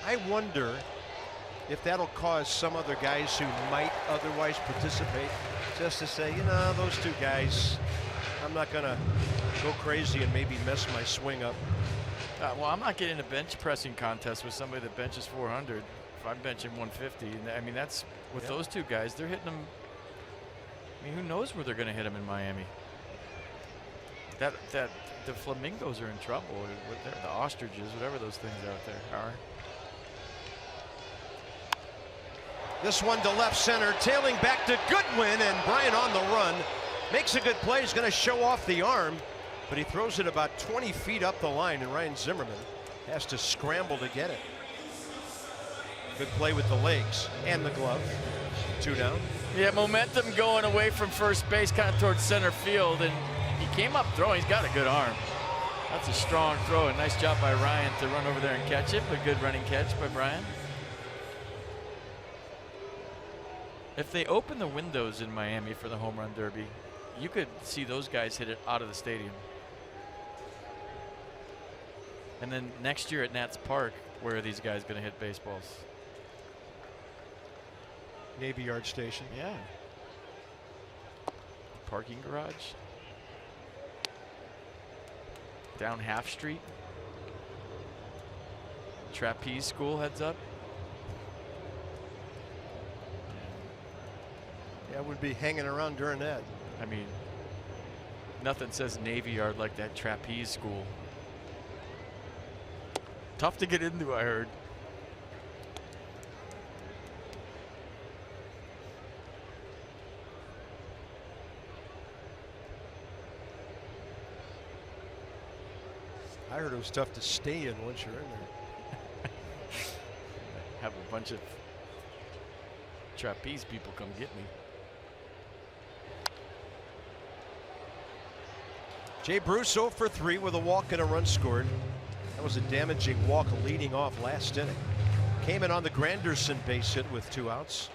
S1: I wonder if that'll cause some other guys who might otherwise participate just to say, you know, those 2 guys, I'm not going to go crazy and maybe mess my swing up.
S3: Well, I'm not getting a bench pressing contest with somebody that benches 400. If I'm benching 150, and I mean, that's with those 2 guys, they're hitting them. I mean, who knows where they're going to hit them in Miami? That the flamingos are in trouble. The ostriches, whatever those things out there are.
S1: This one to left center, tailing back to Goodwin, and Bryant on the run. Makes a good play. He's going to show off the arm, but he throws it about 20 feet up the line, and Ryan Zimmerman has to scramble to get it. Good play with the legs and the glove. 2 down.
S3: Yeah, momentum going away from first base, kind of towards center field, and he came up throwing. He's got a good arm. That's a strong throw. A nice job by Ryan to run over there and catch it. A good running catch by Brian. If they open the windows in Miami for the home run derby, you could see those guys hit it out of the stadium. And then next year at Nats Park, where are these guys going to hit baseballs?
S1: Navy Yard Station.
S3: Yeah. Parking garage. Down Half Street. Trapeze School heads up.
S1: Yeah, I would be hanging around during that.
S3: I mean, nothing says Navy Yard like that Trapeze School. Tough to get into, I heard.
S1: I heard it was tough to stay in once you're in there.
S3: Have a bunch of trapeze people come get me.
S1: Jay Bruce 0 for 3 with a walk and a run scored. That was a damaging walk leading off last inning. Came in on the Granderson base hit with 2 outs.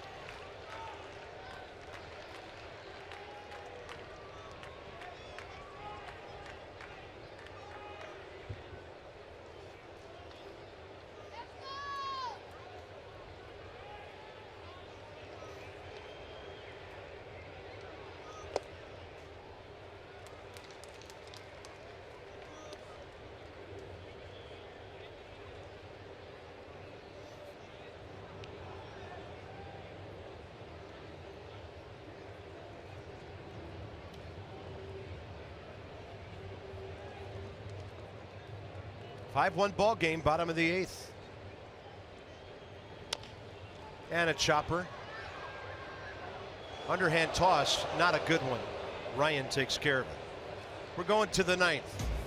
S1: Five-one ball game, bottom of the 8th. And a chopper. Underhand toss, not a good one. Ryan takes care of it. We're going to the 9th.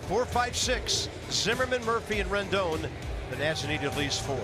S1: 4, 5, 6. Zimmerman, Murphy, and Rendon. The Nats need at least 4.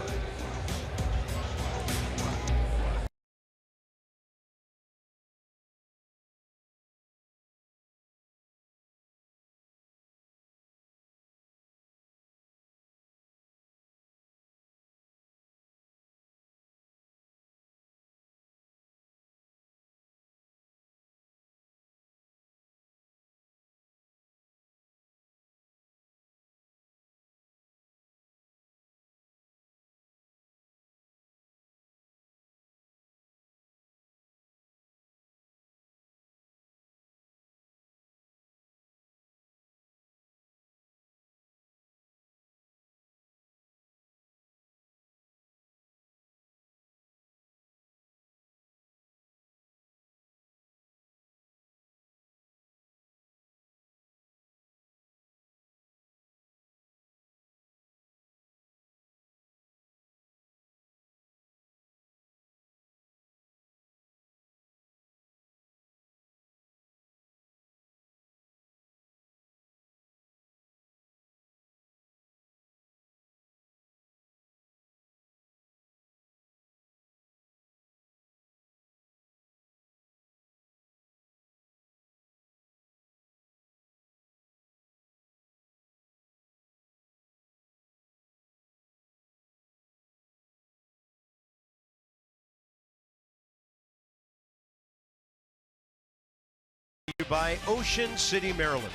S1: By Ocean City, Maryland.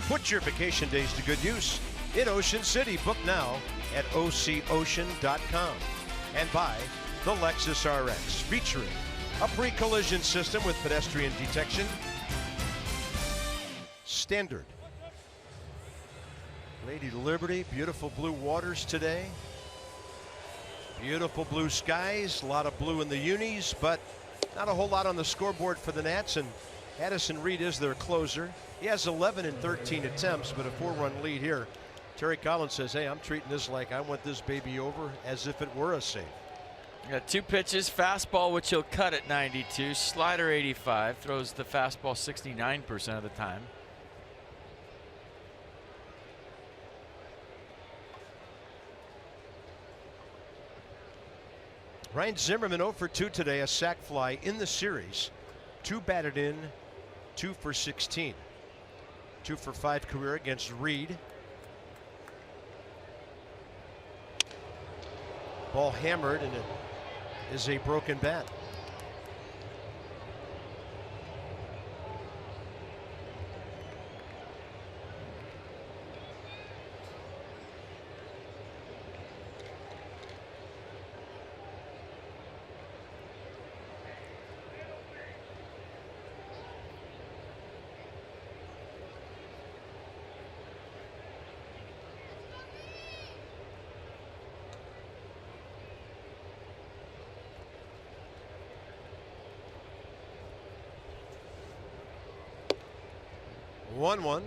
S1: Put your vacation days to good use in Ocean City. Book now at ococean.com. And by the Lexus RX, featuring a pre-collision system with pedestrian detection. Standard. Lady Liberty, beautiful blue waters today. Beautiful blue skies, a lot of blue in the unis, but not a whole lot on the scoreboard for the Nats. And Addison Reed is their closer. He has 11 and 13 attempts, but a 4-run lead here. Terry Collins says, hey, I'm treating this like I want this baby over as if it were a save.
S3: Got 2 pitches, fastball, which he'll cut at 92, slider 85, throws the fastball 69% of the time.
S1: Ryan Zimmerman 0 for 2 today, a sac fly in the series. 2 batted in, 2 for 16. 2 for 5 career against Reed. Ball hammered, and it is a broken bat. One.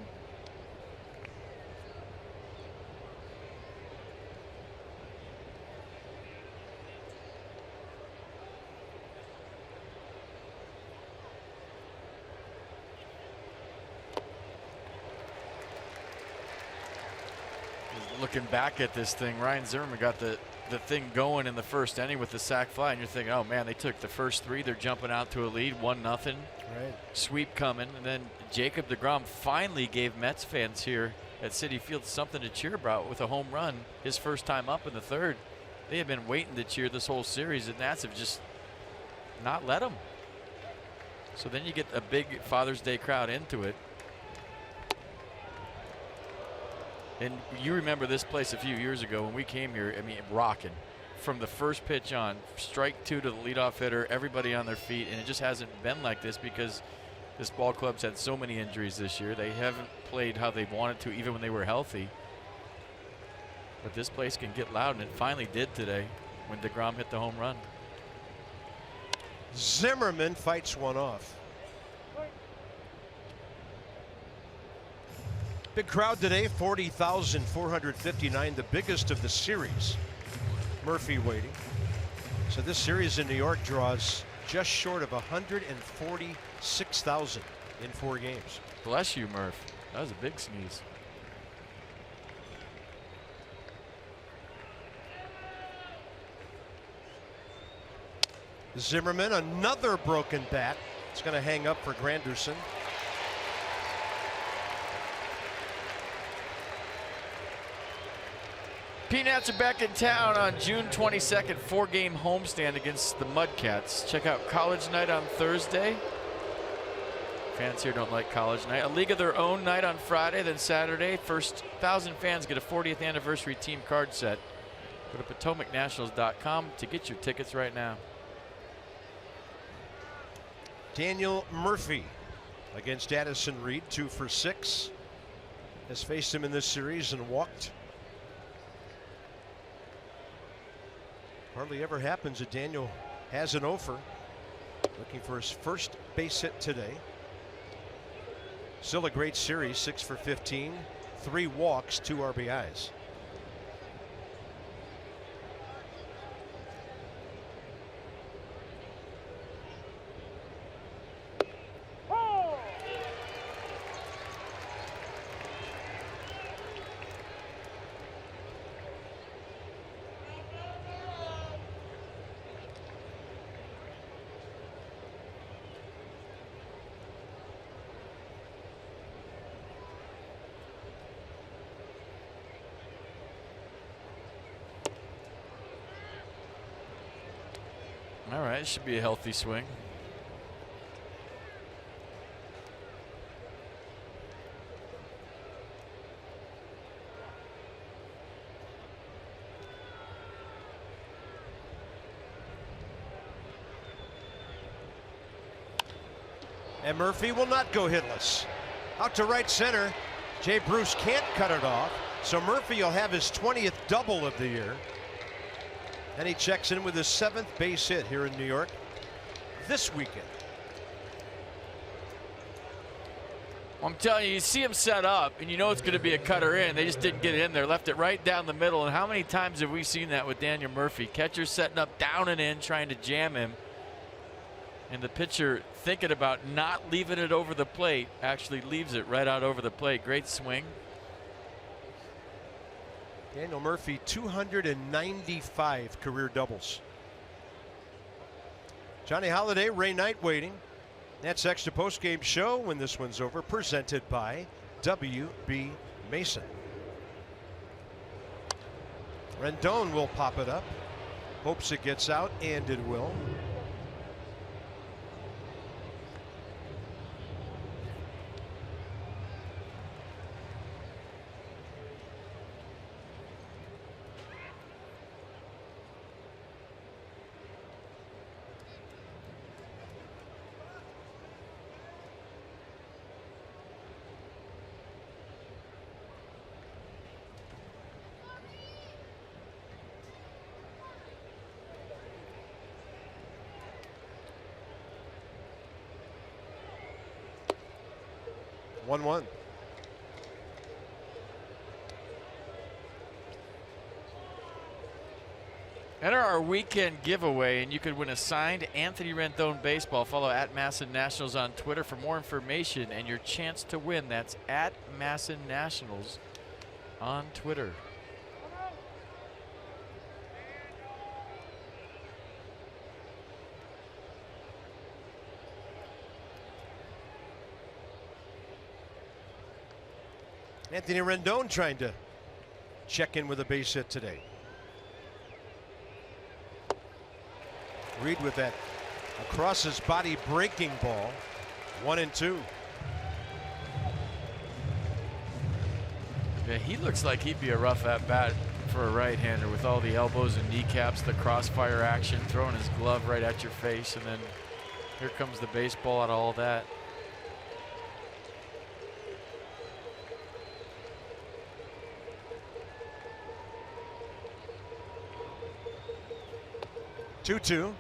S3: Looking back at this thing, Ryan Zimmerman got the thing going in the first inning with the sac fly, and you're thinking, oh man, they took the first 3, they're jumping out to a lead, 1-0. Right. Sweep coming, and then Jacob deGrom finally gave Mets fans here at Citi Field something to cheer about with a home run, his first time up in the 3rd. They have been waiting to cheer this whole series, and Nats have just not let them. So then you get a big Father's Day crowd into it. And you remember this place a few years ago when we came here, I mean, rocking from the first pitch on, strike 2 to the leadoff hitter, everybody on their feet, and it just hasn't been like this because this ball club's had so many injuries this year. They haven't played how they wanted to, even when they were healthy. But this place can get loud, and it finally did today when deGrom hit the home run.
S1: Zimmerman fights one off. Big crowd today, 40,459, the biggest of the series. Murphy waiting. So this series in New York draws just short of 146,000 in 4 games.
S3: Bless you, Murph. That was a big sneeze.
S1: Zimmerman, another broken bat. It's going to hang up for Granderson.
S3: Peanuts are back in town on June 22nd, 4-game homestand against the Mudcats. Check out College Night on Thursday. Fans here don't like College Night. A League of Their Own night on Friday, then Saturday. First 1,000 fans get a 40th anniversary team card set. Go to PotomacNationals.com to get your tickets right now.
S1: Daniel Murphy against Addison Reed, 2 for 6. Has faced him in this series and walked. Hardly ever happens that Daniel has an offer. Looking for his first base hit today. Still a great series, 6 for 15, 3 walks, 2 RBIs.
S3: All right, should be a healthy swing.
S1: And Murphy will not go hitless. Out to right center. Jay Bruce can't cut it off. So Murphy will have his 20th double of the year. And he checks in with his 7th base hit here in New York this weekend.
S3: I'm telling you, you see him set up, and you know it's going to be a cutter in. They just didn't get it in there, left it right down the middle. And how many times have we seen that with Daniel Murphy? Catcher setting up down and in, trying to jam him. And the pitcher thinking about not leaving it over the plate, actually leaves it right out over the plate. Great swing.
S1: Daniel Murphy, 295 career doubles. Johnny Holiday, Ray Knight waiting. That's Extra Postgame Show when this one's over, presented by W.B. Mason. Rendon will pop it up. Hopes it gets out, and it will. One.
S3: Enter our weekend giveaway, and you could win a signed Anthony Rendon baseball. Follow at Masson Nationals on Twitter for more information and your chance to win. That's at Masson Nationals on Twitter.
S1: Anthony Rendon trying to check in with a base hit today. Reed with that across his body breaking ball. 1-2.
S3: Yeah, he looks like he'd be a rough at bat for a right-hander with all the elbows and kneecaps, the crossfire action, throwing his glove right at your face, and then here comes the baseball out of all that.
S1: Two.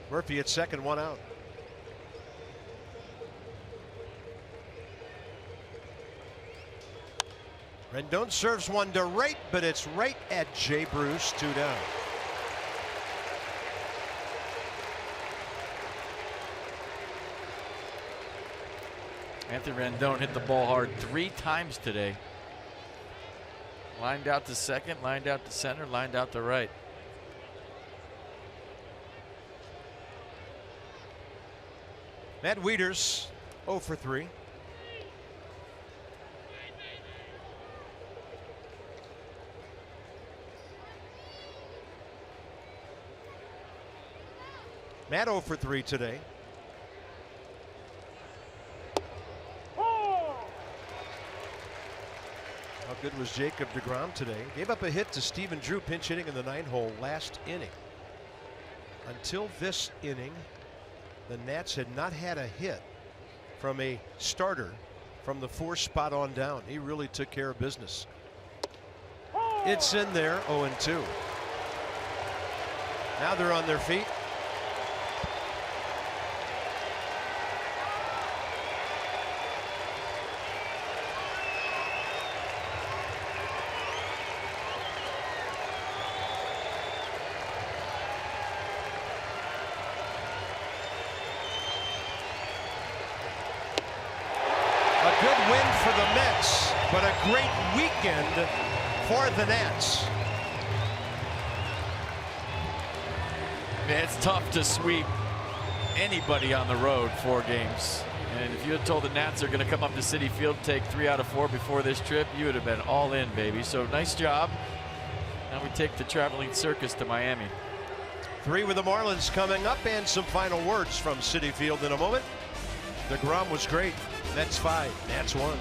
S1: Murphy at second, 1 out. Rendon serves one to right, but it's right at Jay Bruce. 2 down.
S3: Anthony Rendon hit the ball hard 3 times today. Lined out to second, lined out to center, lined out to right.
S1: Matt Wieters 0 for 3. Matt 0 for 3 today. How good was Jacob deGrom today? Gave up a hit to Stephen Drew, pinch hitting in the 9-hole last inning. Until this inning, the Nats had not had a hit from a starter from the 4th spot on down. He really took care of business. It's in there, 0-2. Now they're on their feet. But a great weekend for the Nats.
S3: Man, it's tough to sweep anybody on the road 4 games. And if you had told the Nats are going to come up to Citi Field, take 3 out of 4 before this trip, you would have been all in, baby. So nice job. Now we take the traveling circus to Miami.
S1: 3 with the Marlins coming up, and some final words from Citi Field in a moment. DeGrom was great. Nets 5, Nats 1.